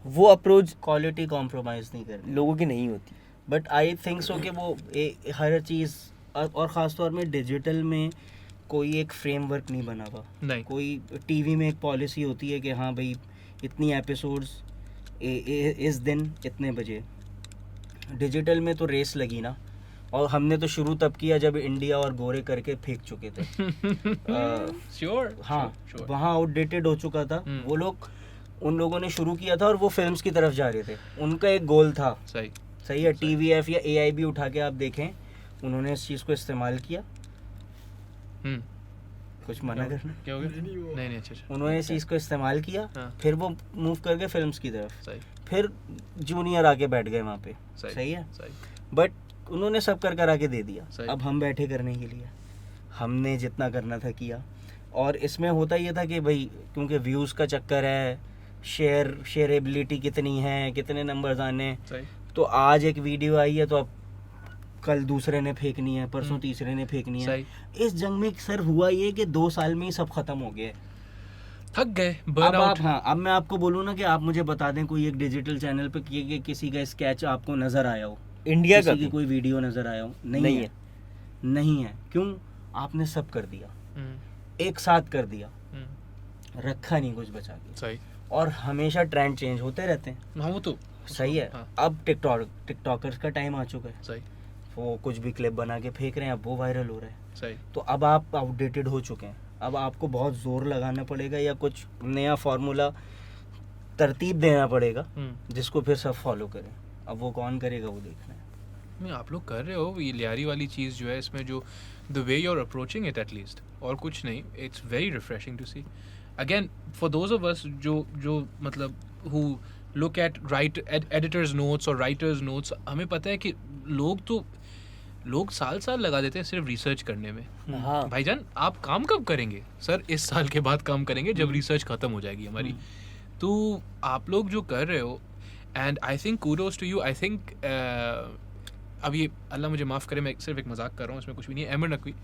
वो अप्रोच क्वालिटी कॉम्प्रोमाइज़ नहीं करनी, लोगों की नहीं होती। बट आई थिंक सो कि वो हर चीज़, और ख़ास तौर में डिजिटल में कोई एक फ्रेमवर्क नहीं बना हुआ। नहीं। कोई टीवी में एक पॉलिसी होती है कि हाँ भाई इतनी एपिसोड्स इस दिन इतने बजे। डिजिटल में तो रेस लगी ना, और हमने तो शुरू तब किया जब इंडिया और गोरे करके फेंक चुके थे। Sure. हाँ, sure. वहाँ आउटडेटेड हो चुका था। वो लोग, उन लोगों ने शुरू किया था और वो फिल्म्स की तरफ जा रहे थे, उनका एक गोल था। सही। सही है, TVF या AIB उठा के आप देखें, उन्होंने इस चीज़ को इस्तेमाल किया। हम्म, कुछ मना करना, क्या हो गया? नहीं, अच्छा, अच्छा। उन्होंने इस चीज़ को इस्तेमाल किया, हाँ। फिर वो मूव कर गए फिल्म्स की तरफ, सही, फिर जूनियर आके बैठ गए वहाँ पे। सही, सही है, सही। बट उन्होंने सब कर करा के दे दिया। सही। अब हम बैठे करने के लिए, हमने जितना करना था किया। और इसमें होता ये था कि भाई क्योंकि व्यूज़ का चक्कर है, शेयरेबिलिटी कितनी है, कितने नंबर्स आने, सही। तो आज एक वीडियो आई है तो अब कल दूसरे ने फेंकनी है, परसों तीसरे ने फेंकनी है। सही। इस जंग में सर हुआ ये कि 2 साल में ही सब खत्म हो गया। थक गए, अब बर्नआउट। हाँ, अब मैं आपको बोलूँ ना कि आप मुझे बता दें कोई एक डिजिटल चैनल पे कि किसी का स्केच आपको नजर आया हो, इंडिया का किसी की कोई वीडियो नजर आया हो, नहीं है, नहीं है। क्यों? आपने सब कर दिया, एक साथ कर दिया, रखा नहीं कुछ बचा के। सही। और हमेशा ट्रेंड चेंज होते रहते हैं। हाँ, वो तो सही है। हाँ। अब टिकटॉकर्स का टाइम आ चुका है, सही, वो कुछ भी क्लिप बना के फेंक रहे हैं, अब वो वायरल हो रहा है। सही। तो अब आप आउटडेटेड हो चुके हैं, अब आपको बहुत जोर लगाना पड़ेगा या कुछ नया फार्मूला तरतीब देना पड़ेगा जिसको फिर सब फॉलो करें। अब वो कौन करेगा वो देखना है। नहीं, आप लोग कर रहे हो ये लियारी वाली चीज़ जो है, इसमें जो the way you are approaching it at least, और कुछ नहीं, it's very refreshing to see again for those of us जो मतलब who look at editors notes और राइटर्स नोट्स। हमें पता है कि लोग साल लगा देते हैं सिर्फ रिसर्च करने में। हाँ। भाईजान आप काम कब करेंगे? सर इस साल के बाद काम करेंगे जब रिसर्च ख़त्म हो जाएगी हमारी। तो आप लोग जो कर रहे हो, and I think kudos to you. I think अब ये अल्लाह मुझे माफ़ करे, मैं सिर्फ एक मजाक कर रहा हूँ, इसमें कुछ भी नहीं है। Ahmed Naqvi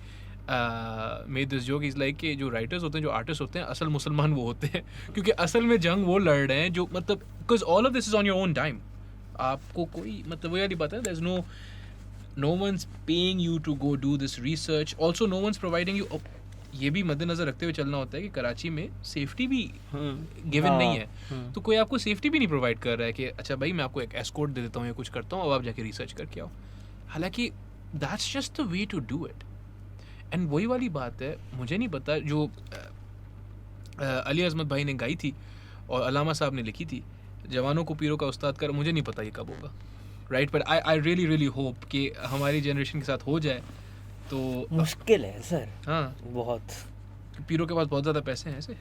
made this joke, is like कि जो राइटर्स होते हैं, जो आर्टिस्ट होते हैं, असल मुसलमान वो होते हैं क्योंकि असल में जंग वो लड़ रहे हैं जो मतलब, because all of this is on your own time. आपको कोई मतलब वो याद नहीं पता, there is no one's paying you to go do this research, also no one's providing you ये भी मद्देनजर रखते हुए चलना होता है कि कराची में सेफ्टी भी गिवन नहीं है। तो कोई आपको सेफ्टी भी नहीं प्रोवाइड कर रहा है कि अच्छा भाई मैं आपको एक एस्कॉर्ट दे देता हूँ या कुछ करता हूँ, अब आप जाके रिसर्च करके आओ। हालांकि that's just the way to do it. And वही वाली बात है, मुझे नहीं पता जो अली अज़मत भाई ने गाई थी और अलामा साहब ने लिखी थी, जवानों को पीरों का उस्ताद कर, मुझे नहीं पता ये कब होगा, right, but I really hope कि हमारी जनरेशन के साथ हो जाए। तो मुश्किल है सर, हाँ, बहुत। पीरों के पास बहुत ज़्यादा पैसे हैं ऐसे।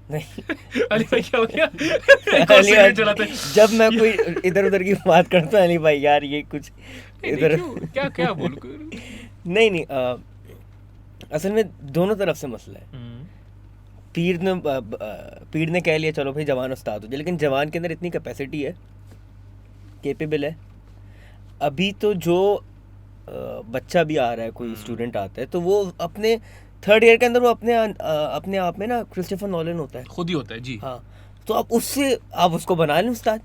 नहीं अली भाई क्या हो गया? एक और अली सिगरेट जलाते हैं। जब मैं कोई इधर उधर की बात करता हूँ, अली भाई यार ये कुछ नहीं, इधर क्यों? क्या क्या बोलूं? नहीं असल में दोनों तरफ से मसला है। पीर ने कह लिया चलो भाई जवान उस्ताद हो जाए, लेकिन जवान के अंदर इतनी कैपेसिटी है, कैपेबल है। अभी तो जो बच्चा भी आ रहा है, कोई स्टूडेंट आता है, तो वो अपने 3rd ईयर के अंदर वो अपने आप में ना क्रिस्टोफर नॉलन होता है, खुद ही होता है जी। हाँ, तो आप उससे आप उसको बना लें उस्ताद,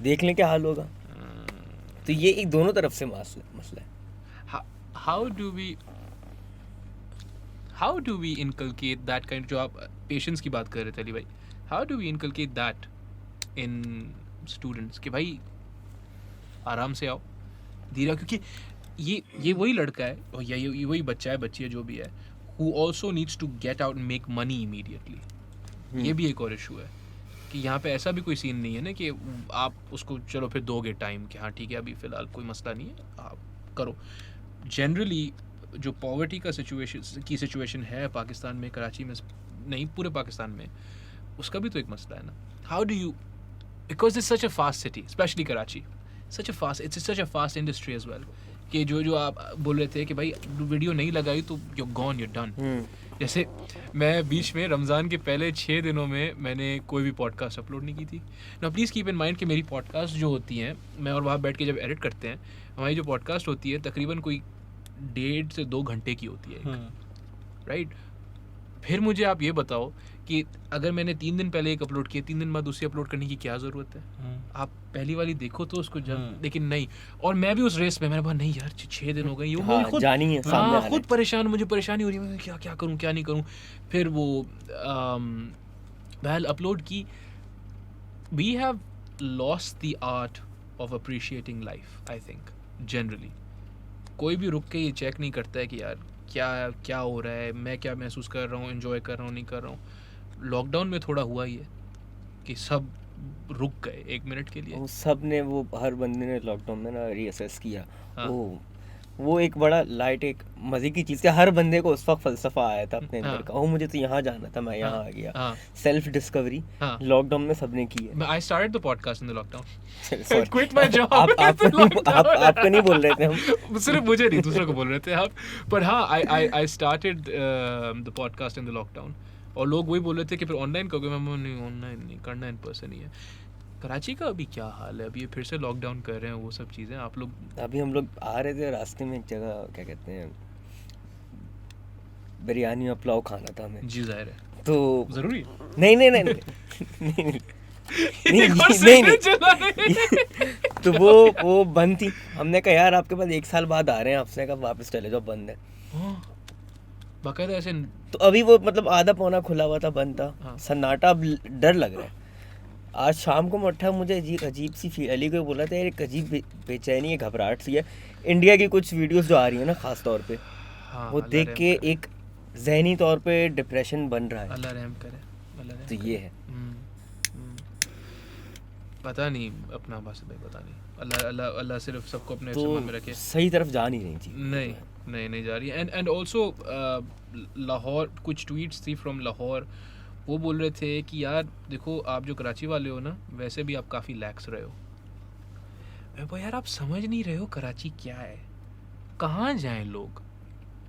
देख लें क्या हाल होगा। तो ये एक दोनों तरफ से मसला है। How do we inculcate that kind, जो आप पेशेंस की बात कर रहे थे अली भाई, how do we inculcate that in students कि भाई आराम से आओ, धीरे, क्योंकि ये वही लड़का है और ये वही बच्चा है, बच्ची है, जो भी है, who also needs to get out and make money immediately। ये भी एक और इशू है कि यहाँ पे ऐसा भी कोई सीन नहीं है ना कि आप उसको चलो फिर दोगे टाइम कि हाँ ठीक है अभी फ़िलहाल कोई मसला नहीं है, आप करो। जनरली जो पॉवर्टी का सिचुएशन है पाकिस्तान में, कराची में नहीं, पूरे पाकिस्तान में, उसका भी तो एक मसला है ना। How do you, because it's such a fast city, specially Karachi, it's such a fast industry as well, कि जो आप बोल रहे थे कि भाई वीडियो नहीं लगाई तो यू गॉन, यू डन। जैसे मैं बीच में रमज़ान के पहले 6 दिनों में मैंने कोई भी पॉडकास्ट अपलोड नहीं की थी ना। प्लीज़ कीप इन माइंड कि मेरी पॉडकास्ट जो होती हैं, मैं और वहाँ बैठ के जब एडिट करते हैं, हमारी जो पॉडकास्ट होती है तकरीबन कोई 1.5 से 2 घंटे की होती है, राइट। फिर मुझे आप ये बताओ कि अगर मैंने 3 दिन पहले एक अपलोड किया, 3 दिन बाद दूसरी अपलोड करने की क्या ज़रूरत है? आप पहली वाली देखो तो उसको जब, लेकिन नहीं। और मैं भी उस रेस में, मैंने कहा नहीं यार 6 दिन हो गए, ये खुद जानी है, सामने खुद परेशान, मुझे परेशानी हो रही है, मैं क्या करूँ क्या नहीं करूँ। फिर वो बहल अपलोड की। We have lost the art of appreciating life, I think generally. कोई भी रुक के ये चेक नहीं करता है कि यार क्या हो रहा है, मैं क्या महसूस कर रहा हूँ, एंजॉय कर रहा हूँ, नहीं कर रहा हूँ। लॉकडाउन में थोड़ा हुआ ही है कि सब रुक गए 1 मिनट के लिए। सब ने, वो हर बंदे ने लॉकडाउन में ना रीअसेस किया। हाँ। वो एक बड़ा लाइट, एक मजे की चीज़ थी। हर बंदे को उस वक्त फलसफा आया था अपने अंदर का, मुझे तो यहाँ जाना था, मैं यहाँ आ गया। सेल्फ डिस्कवरी लॉकडाउन में सबने की है। I started the podcast in the lockdown, Sorry. Quit my job. आपको नहीं बोल रहे थे हम, सिर्फ मुझे नहीं, दूसरे को बोल रहे थे आप। पर हाँ, I started the podcast in the lockdown, और लोग वही बोल रहे थे कि फिर ऑनलाइन करोगे। मैं नहीं, ऑनलाइन नहीं करना, इन पर्सन ही है। कराची का अभी क्या हाल है? अभी ये फिर से लॉकडाउन कर रहे हैं, वो सब चीज़ें। आप लोग, अभी हम लोग आ रहे थे, रास्ते में एक जगह, क्या कहते हैं, बिरयानी और पुलाव खाना था हमें। जी जाहिर है, तो ज़रूरी नहीं तो वो बंद थी। हमने कहा यार आपके पास 1 साल बाद आ रहे हैं, आपसे कहा वापस चले जाओ, बंद है। बाकायदा ऐसे। तो अभी वो मतलब आधा पौना खुला हुआ था, बंद था, सन्नाटा। अब डर लग रहा है। आज शाम को मैं उठा, मुझे अजीब सी फील, अली को बोला था यार एक अजीब बेचैनी है, घबराहट सी है। इंडिया की कुछ वीडियोस जो आ रही है ना, खास तौर पे, वो देख के एक ज़हनी तौर पे डिप्रेशन बन रहा है। अल्लाह रहम करे। तो ये है, पता नहीं अपना बासित भाई, पता नहीं। अल्लाह सिर्फ सबको अपने तो सम्मान में रखे। सही तरफ जा नहीं रही थी। नहीं जा रही है। एंड ऑल्सो लाहौर, कुछ ट्वीट्स थी फ्रॉम लाहौर, वो बोल रहे थे कि यार देखो, आप जो कराची वाले हो ना, वैसे भी आप काफ़ी लैक्स रहे हो। मैं बोला यार आप समझ नहीं रहे हो कराची क्या है, कहाँ जाएं लोग।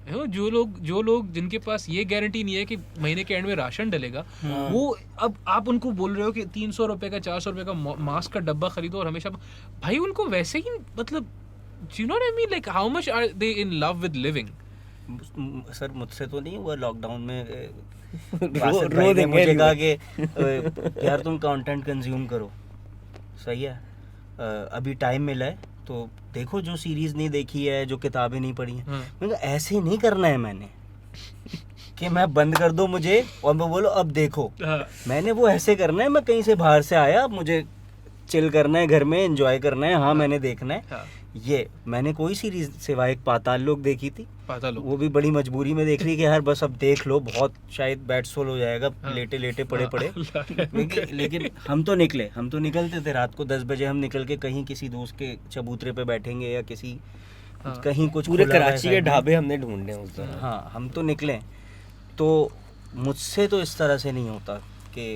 जो लोग जिनके पास ये गारंटी नहीं है कि महीने के एंड में राशन डलेगा, वो अब आप उनको बोल रहे हो कि 300 रुपये का, 400 रुपये का मास्क का डब्बा खरीदो, और हमेशा भाई उनको वैसे ही, मतलब you know what I mean, like how much are they in love with living? Sir मुझसे तो नहीं हुआ लॉकडाउन में। रो देंगे मुझे कहा कि यार तुम कंटेंट कंज्यूम करो, सही है, अभी टाइम मिला है तो देखो, जो सीरीज नहीं देखी है, जो किताबें नहीं पढ़ी हैं। मैंने कहा ऐसे नहीं करना है मैंने कि मैं बंद कर दो मुझे और मैं बोलो अब देखो। मैंने वो ऐसे करना है, मैं कहीं से बाहर से आया, मुझे चिल करना है, घर में एंजॉय करना है, हाँ मैंने देखना है। ये मैंने कोई सीरीज सिवाय एक पाताल लोक देखी थी, पता लो वो भी बड़ी मजबूरी में देख रही कि यार बस अब देख लो, बहुत शायद बैड सोल हो जाएगा, लेटे लेटे पड़े पड़े। लेकिन हम तो निकलते थे रात को 10 बजे, हम निकल के कहीं किसी दोस्त के चबूतरे पे बैठेंगे या किसी कहीं कुछ पूरे कराची के ढाबे हमने ढूंढे उस दौरान। हाँ, हम तो निकले। तो मुझसे तो इस तरह से नहीं होता कि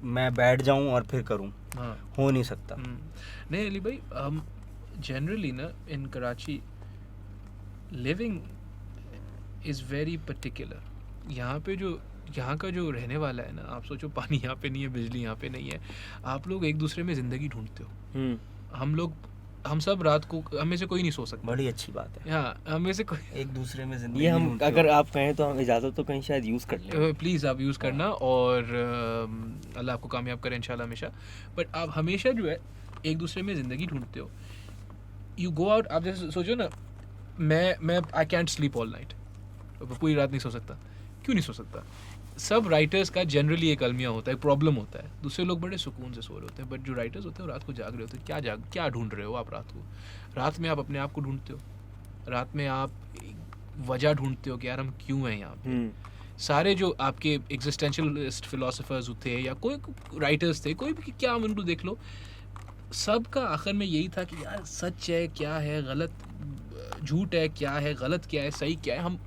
मैं बैठ जाऊं और फिर करूं, हो नहीं सकता। नहीं अली भाई, हम जनरली ना in Karachi living is very particular. यहाँ का जो रहने वाला है ना, आप सोचो पानी यहाँ पे नहीं है, बिजली यहाँ पे नहीं है, आप लोग एक दूसरे में ज़िंदगी ढूंढते हो। हम सब रात को, हमें से कोई नहीं सो सकता। बड़ी अच्छी बात है। हाँ, हमें से कोई एक दूसरे में जिंदगी ये हम अगर आप कहें तो हम इजाज़त तो कहीं शायद यूज़ कर लें। प्लीज़ आप यूज़ करना, और अल्लाह आपको कामयाब करे इंशाल्लाह हमेशा। बट आप हमेशा जो है एक दूसरे में ज़िंदगी ढूंढते हो। यू गो आउट, आप जैसे सोचो ना, मैं I can't sleep all night, पूरी रात नहीं सो सकता। क्यों नहीं सो सकता? सब राइटर्स का जनरली एक अलमिया होता है, प्रॉब्लम होता है। दूसरे लोग बड़े सुकून से सो रहे होते हैं, बट जो राइटर्स होते हैं वो रात को जाग रहे होते हैं। क्या ढूंढ रहे हो आप रात को? रात में आप अपने आप को ढूंढते हो, रात में आप वजह ढूंढते हो कि यार हम क्यों हैं यहाँ पे। सारे जो आपके एग्जिस्टेंशियलिस्ट फिलोसोफर्स थे या कोई राइटर्स थे, कोई भी, क्या उनको देख लो, सबका आखिर में यही था कि यार सच है क्या है, गलत झूठ है क्या है, गलत क्या है, सही क्या है, हम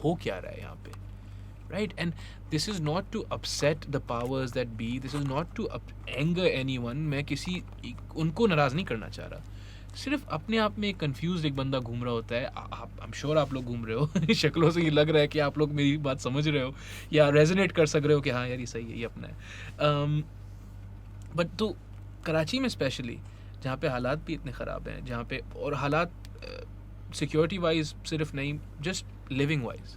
हो क्या रहा है यहाँ पे, right? And this is not to upset the powers that be, this is not to anger anyone. मैं किसी उनको नाराज़ नहीं करना चाह रहा, सिर्फ अपने आप में एक कन्फ्यूज एक बंदा घूम रहा होता है। आई एम श्योर आप लोग घूम रहे हो शक्लों से ये लग रहा है कि आप लोग मेरी बात समझ रहे हो या रेजोनेट कर सक रहे हो कि हाँ यार ये सही है, ये अपना है। बट तो कराची में स्पेशली, जहाँ पे हालात भी इतने ख़राब हैं, जहाँ पे, और हालात सिक्योरिटी वाइज सिर्फ नहीं, जस्ट लिविंग वाइज,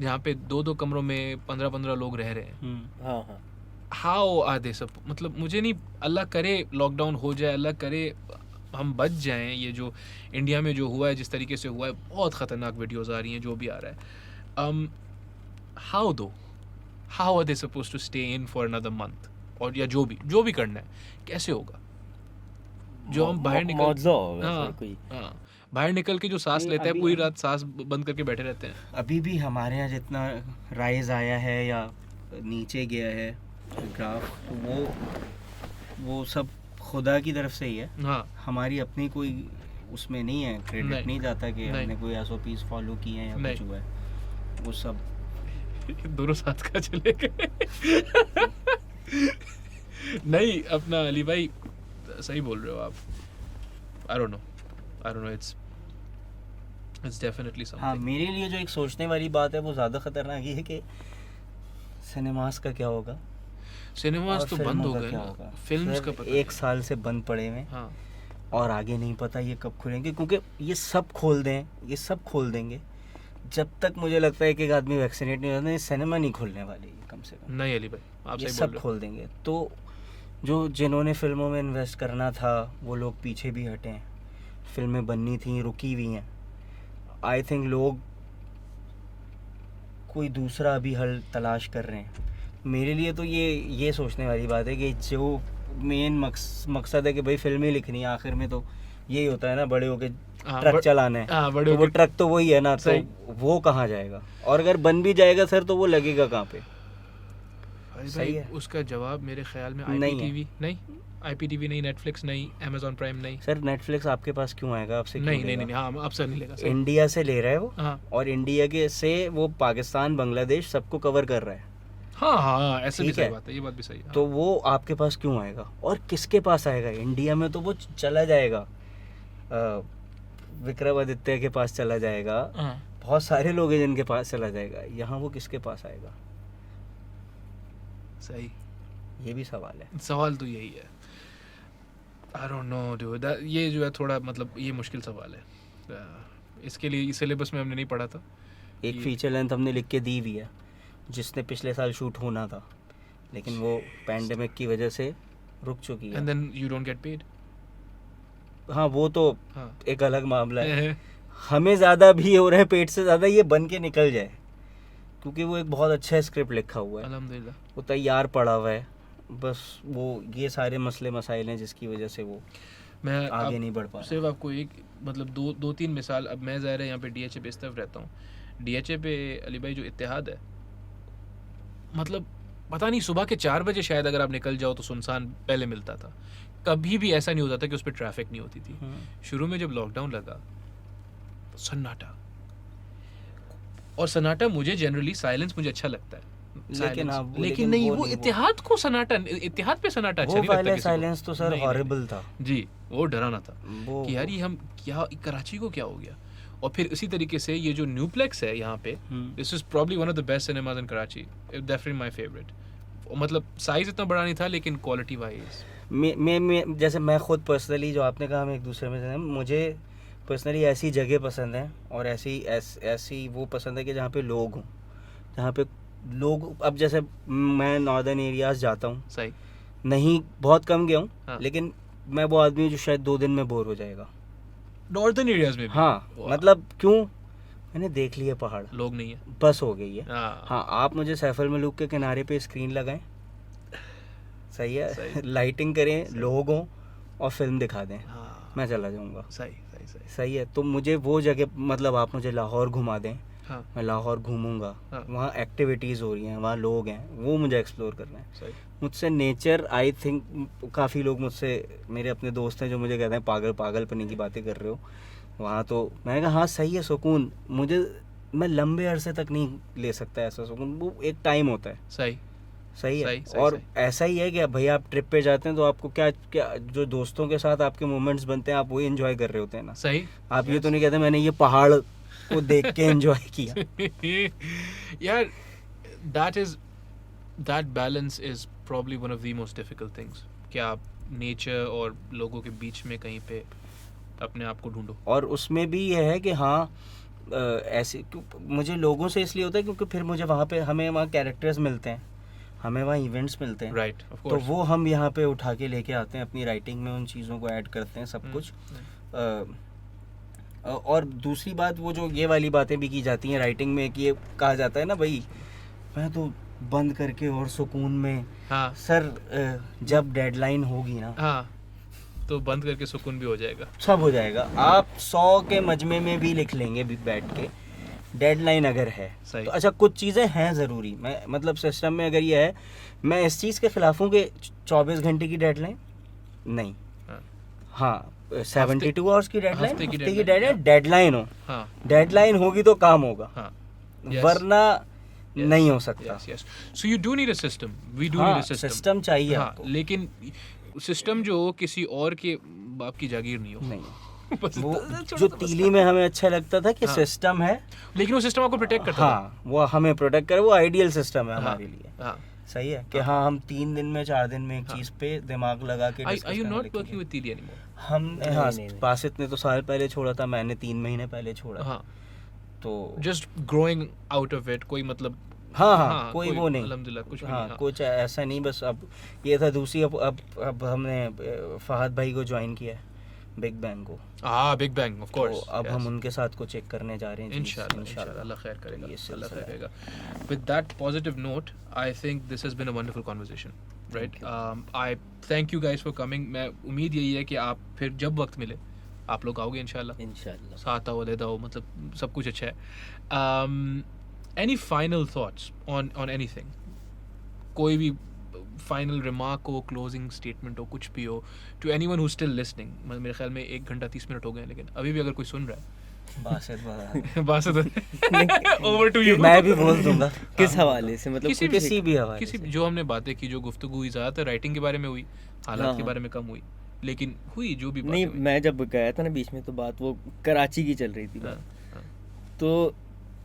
जहाँ पे 2-2 कमरों में 15-15 लोग रह रहे हैं। हाउ आर दे सब, मतलब मुझे नहीं, अल्लाह करे लॉकडाउन हो जाए, अल्लाह करे हम बच जाएं। ये जो इंडिया में जो हुआ है, जिस तरीके से हुआ है, बहुत ख़तरनाक वीडियोस आ रही हैं, जो भी आ रहा है। How are they suppose to stay in for another month, और या जो भी करना है, कैसे होगा? जो हम बाहर बाहर निकल के जो सांस लेते हैं, पूरी रात सांस बंद करके बैठे रहते हैं। अभी भी हमारे यहाँ जितना राइज आया है या नीचे गया है ग्राफ, तो वो सब खुदा की तरफ से ही है। हाँ, हमारी अपनी कोई उसमें नहीं है, क्रेडिट नहीं जाता कि हमने कोई SOPs फॉलो किए हैं या कुछ हुआ है, वो सब दोनों साथ का चले गए नहीं, अपना अली भाई सही बोल रहे हो आप। I don't know, it's definitely something। हाँ, मेरे लिए जो एक सोचने वाली बात है वो ज़्यादा खतरनाक ये है कि सिनेमास का क्या होगा। सिनेमास तो बंद हो गए ना, फिल्म्स का पता 1 साल से बंद पड़े हुए। हाँ, और आगे नहीं पता ये कब खुलेंगे, क्योंकि ये सब खोल देंगे जब तक मुझे लगता है कि एक आदमी वैक्सीनेट नहीं होता, सिनेमा नहीं खुलने वाले ये कम से कम। नहीं अली भाई, आप ये सही सब बोल रहे खोल देंगे तो जिन्होंने फिल्मों में इन्वेस्ट करना था वो लोग पीछे भी हटे हैं, फिल्में बननी थी रुकी हुई हैं। आई थिंक लोग कोई दूसरा अभी हल तलाश कर रहे हैं। मेरे लिए तो ये सोचने वाली बात है कि जो मेन मकसद है कि भाई फिल्में लिखनी है, आखिर में तो यही होता है ना, बड़े होके ट्रक चलाना है। तो वो ट्रक तो वही है ना, तो वो कहाँ जाएगा? और अगर बन भी जाएगा सर तो वो लगेगा कहाँ पे? सही है। उसका जवाब मेरे ख्याल में IPTV नहीं, नेटफ्लिक्स नहीं, Amazon प्राइम नहीं। सर नेटफ्लिक्स आपके पास क्यों आएगा? आपसे नहीं, हाँ आपसे नहीं लेगा। इंडिया से ले रहा है वो। हाँ। और इंडिया के से वो पाकिस्तान, बांग्लादेश सबको कवर कर रहा है। हाँ, ऐसे भी सही बात है, ये बात भी सही है। तो वो आपके पास क्यों आएगा? और किसके पास आएगा? इंडिया में तो वो चला जाएगा, विक्रमादित्य के पास चला जाएगा, बहुत सारे लोग हैं जिनके पास चला जाएगा। यहाँ वो किसके पास आएगा? सही, ये भी सवाल है। सवाल तो यही है। I don't know dude, ये जो है थोड़ा, मतलब ये मुश्किल सवाल है। इसके लिए सिलेबस में हमने नहीं पढ़ा था। एक फीचर लेंथ हमने लिख के दी हुई है जिसने पिछले साल शूट होना था, लेकिन वो पैंडेमिक की वजह से रुक चुकी है। And then you don't get paid। हाँ, वो तो एक अलग मामला है। हमें ज़्यादा भी हो रहा है पेट से ज़्यादा ये बन के निकल जाए, क्योंकि वो एक बहुत अच्छा स्क्रिप्ट लिखा हुआ है, अल्हम्दुलिल्लाह, वो तैयार पड़ा हुआ है। बस वो ये सारे मसले मसाइल हैं जिसकी वजह से वो मैं आगे नहीं बढ़ पा रहा। सिर्फ आपको एक मतलब दो तीन मिसाल, अब मैं ज़ाहिर है यहाँ पे डीएचए पे इस तरफ रहता हूँ, डीएचए पे अली भाई जो इत्तेहाद है, मतलब पता नहीं सुबह के 4 बजे शायद अगर आप निकल जाओ तो सुनसान पहले मिलता था, कभी भी ऐसा नहीं होता था कि उस पर ट्रैफिक नहीं होती थी। शुरू में जब लॉकडाउन लगा सन्नाटा, और सन्नाटा मुझे जनरली साइलेंस मुझे अच्छा लगता है, लेकिन नहीं वो इत्तेहाद को सन्नाटा, इत्तेहाद पे सन्नाटा अच्छा नहीं लगता किसी साइलेंस तो सर हॉरिबल था जी, वो डराना था कि यार ये हम क्या, कराची को क्या हो गया। और फिर इसी तरीके से ये जो न्यूप्लेक्स है यहाँ पे, this is probably one of the best cinemas in Karachi, definitely my favourite. मतलब साइज इतना बड़ा नहीं था लेकिन क्वालिटी वाइज मैं जैसे मैं खुद पर्सनली, जो आपने कहा हम एक दूसरे में, मुझे पर्सनली ऐसी जगह पसंद है और ऐसी वो पसंद है कि जहाँ पे लोग हों, जहाँ पे लोग, अब जैसे मैं नॉर्दर्न एरियाज जाता हूँ, सही नहीं बहुत कम गया हूँ, हाँ। लेकिन मैं वो आदमी हूँ जो शायद 2 दिन में बोर हो जाएगा नॉर्दर्न एरियाज में भी। हाँ, मतलब क्यों, मैंने देख लिए पहाड़, लोग नहीं है, बस हो गई है। हाँ, हाँ, आप मुझे सैफल मलूक के किनारे पे स्क्रीन लगाएं, सही है, लाइटिंग करें, लोग हों और फिल्म दिखा दें, हाँ, मैं चला जाऊंगा। सही है, तो मुझे वो जगह, मतलब आप मुझे लाहौर घुमा दें, हाँ, मैं लाहौर घूमूंगा, हाँ, वहाँ एक्टिविटीज़ हो रही हैं, वहाँ लोग हैं, वो मुझे एक्सप्लोर करना है। सही। मुझसे नेचर, आई थिंक काफ़ी लोग मुझसे, मेरे अपने दोस्त हैं जो मुझे कहते हैं पागलपनी की बातें कर रहे हो वहाँ, तो मैंने कहा हाँ सही है, सुकून मुझे, मैं लंबे अरसे तक नहीं ले सकता ऐसा सुकून, वो एक टाइम होता है। सही है। और ऐसा ही है कि भाई आप ट्रिप पे जाते हैं तो आपको क्या जो दोस्तों के साथ आपके मोमेंट्स बनते हैं, आप वही एंजॉय कर रहे होते हैं ना। सही। आप ये तो नहीं कहते मैंने ये पहाड़ को देख के एंजॉय किया। यार that balance is probably one of the most difficult things, कि आप नेचर और लोगों के बीच में कहीं पे अपने आप को ढूंढो। और उसमें भी ये है कि हाँ, ऐसे मुझे लोगों से इसलिए होता है क्योंकि फिर मुझे वहाँ पे, हमें वहाँ कैरेक्टर्स मिलते हैं, हमें वहाँ इवेंट्स मिलते हैं, राइट, तो वो हम यहाँ पे उठा के लेके आते हैं अपनी राइटिंग में, उन चीज़ों को ऐड करते हैं, सब कुछ। और दूसरी बात, वो जो ये वाली बातें भी की जाती हैं राइटिंग में, कि ये कहा जाता है ना भाई मैं तो बंद करके और सुकून में, हाँ सर जब डेडलाइन होगी ना, हाँ तो बंद करके सुकून भी हो जाएगा, सब हो जाएगा। आप 100 के मजमे में भी लिख लेंगे भी बैठ के, डेडलाइन अगर है तो अच्छा कुछ चीज़ें हैं ज़रूरी, मैं मतलब सिस्टम में अगर ये है, मैं इस चीज़ के खिलाफ हूँ कि 24 घंटे की डेडलाइन नहीं, हाँ 72 आवर्स की डेडलाइन, हफ्ते की डेडलाइन हो, डेडलाइन होगी तो काम होगा, वरना नहीं हो सकता। So you do need a system, we do need a system चाहिए, लेकिन सिस्टम जो किसी और के बाप की जागीर नहीं हो। वो जो तीली में हमें अच्छा लगता था कि सिस्टम है, लेकिन वो सिस्टम आपको प्रोटेक्ट करता है, वो हमें प्रोटेक्ट करे, वो आइडियल सिस्टम है हमारे लिए। सही है कि हाँ हम 3 दिन में 4 दिन में एक चीज पे दिमाग लगा के discuss Are you not working with तीली anymore? हम बासित ने तो साल पहले छोड़ा था, मैंने 3 महीने पहले छोड़ा, तो just growing out of it, कोई मतलब हाँ कोई वो नहीं, अल्हम्दुलिल्लाह कुछ भी नहीं, कुछ ऐसा नहीं, बस अब ये था दूसरी, अब हमने फहद भाई को ज्वाइन किया है, बिग बैंग को। बिग बैंग ऑफ कोर्स, तो अब हम उनके साथ को चेक करने जा रहे हैं, इंशाल्लाह अल्लाह खैर करेगा, अल्लाह खैर करेगा। With that positive note, I think this has been a wonderful conversation, right? I thank you guys for coming. मैं उम्मीद यही है कि आप फिर जब वक्त मिले आप लोग आओगे इंशाल्लाह, साथ आओ, देता हो, मतलब सब कुछ अच्छा है। Any final thoughts on anything? कोई भी फाइनल रिमार्क हो, क्लोजिंग स्टेटमेंट हो, कुछ भी हो, to anyone who still listening. मेरे ख्याल में 1 घंटा 30 मिनट हो गए, लेकिन अभी भी अगर कोई सुन रहा है, बासित ओवर टू यू। मैं भी बोल दूंगा किस हवाले से, मतलब किसी भी हवाले से, जो हमने बातें की, जो गुफ्तगू हुई, ज़्यादातर राइटिंग के बारे में हुई, हालात के बारे में कम हुई, लेकिन हुई जो भी नहीं, मैं जब गया था ना बीच में, तो बात वो कराची की चल रही थी, तो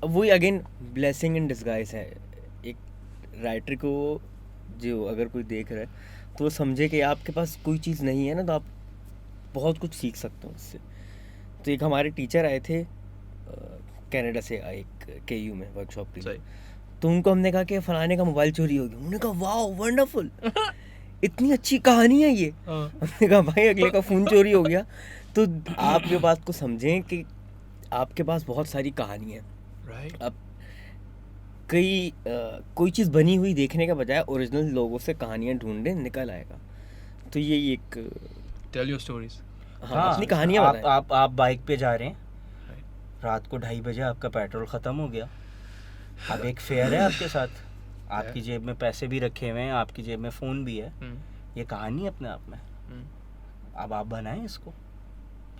वही अगेन ब्लेसिंग इन डिस्गाइज है। एक राइटर को जो अगर कोई देख रहा है तो वो समझे कि आपके पास कोई चीज़ नहीं है ना, तो आप बहुत कुछ सीख सकते हो उससे। तो एक हमारे टीचर आए थे कनाडा से, एक KU में वर्कशॉप के लिए, तो उनको हमने कहा कि फलाने का मोबाइल चोरी हो गया। उन्होंने कहा वाओ वंडरफुल, इतनी अच्छी कहानी है ये। हमने कहा भाई अगले का फ़ोन चोरी हो गया, तो आप ये बात को समझें कि आपके पास बहुत सारी कहानी है। अब कोई चीज़ बनी हुई देखने के बजाय ओरिजिनल लोगों से कहानियाँ ढूंढें, निकल आएगा। तो ये एक टेल योर स्टोरीज। हाँ, अपनी कहानियाँ आप बताएं। आप बाइक पे जा रहे हैं, रात को 2:30 बजे आपका पेट्रोल ख़त्म हो गया, अब एक फेयर है आपके साथ, आपकी जेब में पैसे भी रखे हुए हैं, आपकी जेब में फ़ोन भी है, ये कहानी है अपने आप में। अब आप बनाएं इसको,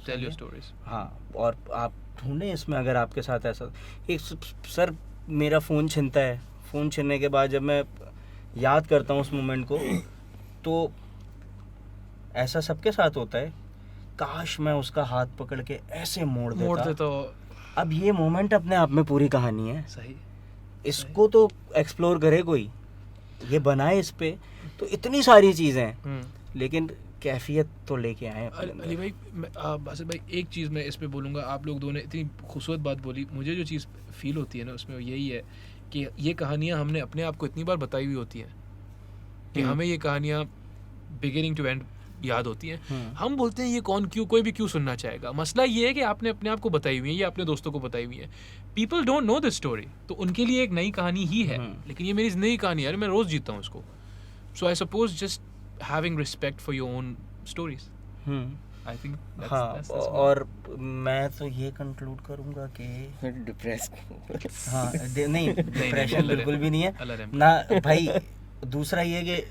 टेल योर स्टोरीज। हाँ, और आप ढूंढें इसमें, अगर आपके साथ ऐसा एक सर मेरा फ़ोन छिनता है, फ़ोन छीनने के बाद जब मैं याद करता हूँ उस मोमेंट को, तो ऐसा सबके साथ होता है, काश मैं उसका हाथ पकड़ के ऐसे मोड़ देता। तो अब ये मोमेंट अपने आप में पूरी कहानी है, सही, इसको तो एक्सप्लोर करे कोई, ये बनाए इस पे, तो इतनी सारी चीज़ें हैं, लेकिन कैफियत तो लेके आए अपने अंदर। अली भाई, बासित भाई, एक चीज़ मैं इस पे बोलूँगा, आप लोग दोनों ने इतनी खूबसूरत बात बोली, मुझे जो चीज़ फील होती है ना उसमें, यही है कि ये कहानियाँ हमने अपने आप को इतनी बार बताई हुई होती हैं कि हमें ये कहानियाँ बिगिनिंग टू एंड याद होती हैं। हम बोलते हैं ये कोई भी क्यों सुनना चाहेगा। मसला ये है कि आपने अपने आप को बताई हुई है, ये अपने दोस्तों को बताई हुई है, people don't know this story, तो उनके लिए एक नई कहानी ही है, लेकिन ये मेरी नई कहानी है, मैं रोज़ जीता हूँ इसको। So I suppose just having respect for your own stories, I think. हाँ, और मैं तो ये कंक्लूड करूँगा कि डिप्रेस्ड, हाँ, नहीं, डिप्रेशन बिल्कुल भी नहीं है अल्लाह ना भाई। दूसरा ये कि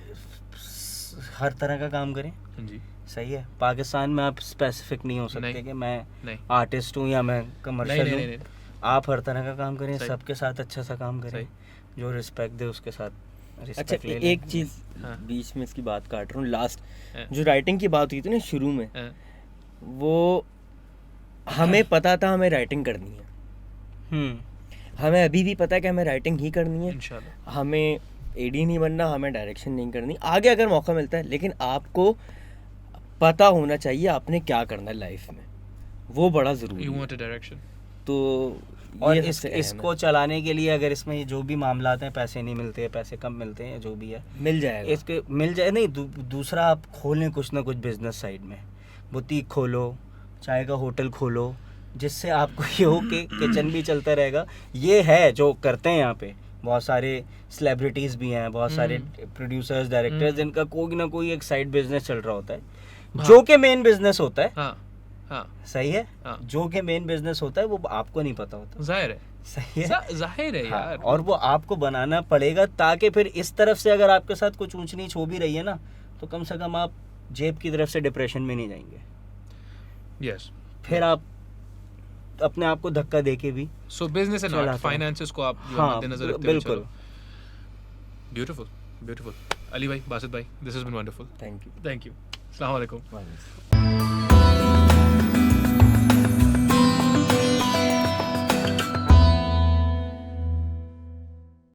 हर तरह का काम करें, जी, सही है। पाकिस्तान में आप स्पेसिफिक नहीं हो सकते कि मैं नहीं, आर्टिस्ट हूँ या मैं कमर्शियल हूँ। नहीं, आप हर तरह का काम करें, सही। सबके साथ अच्छा सा काम करें, सही। जो रिस्पेक्ट दे उसके साथ अच्छा रिस्पेक्ट ले लें। एक चीज़ हाँ। बीच में इसकी बात काट रहा हूँ, लास्ट हाँ। जो राइटिंग की बात हुई थी ना शुरू में, हाँ। वो हमें पता था हमें राइटिंग करनी है, हमें अभी भी पता है कि हमें राइटिंग ही करनी है, इंशाल्लाह। हमें एडी नहीं बनना, हमें डायरेक्शन नहीं करनी, आगे अगर मौका मिलता है, लेकिन आपको पता होना चाहिए आपने क्या करना है लाइफ में, वो बड़ा ज़रूरी यू है। Want a direction. तो और ये सबसे अहम इसको चलाने के लिए अगर इसमें जो भी मामला हैं, पैसे नहीं मिलते हैं, पैसे कम मिलते हैं, जो भी है मिल जाएगा। इसके मिल जाए। नहीं, दूसरा आप खोलें कुछ ना कुछ बिजनेस साइड में, बुटीक खोलो, चाय का होटल खोलो, जिससे आपको ये हो कि किचन भी चलता रहेगा। ये है जो करते हैं यहाँ पे, बहुत सारे सेलिब्रिटीज़ भी हैं, बहुत सारे प्रोड्यूसर्स, डायरेक्टर्स, जिनका कोई ना कोई एक साइड बिजनेस चल रहा होता है, जो कि मेन बिजनेस होता है। हाँ, हाँ, सही है, हाँ। जो कि मेन बिजनेस होता है वो आपको नहीं पता होता। जाहिर है, सही है, जाहिर है हाँ, यार। और वो आपको बनाना पड़ेगा, ताकि फिर इस तरफ से अगर आपके साथ कुछ ऊंच नीच हो भी रही है ना, तो कम से कम आप जेब की तरफ से डिप्रेशन में नहीं जाएंगे। यस, फिर आप अपने आप को धक्का देके भी सो बिजनेस एंड चलाते आर्ट, हैं। फाइनेंसेस को आप जो हाँ, मद्देनजर रखते हुए बिल्कुल। चलो। Beautiful, beautiful. अली भाई, बासित भाई, this has been wonderful. Thank you. Thank you. अस्सलाम वालेकुम।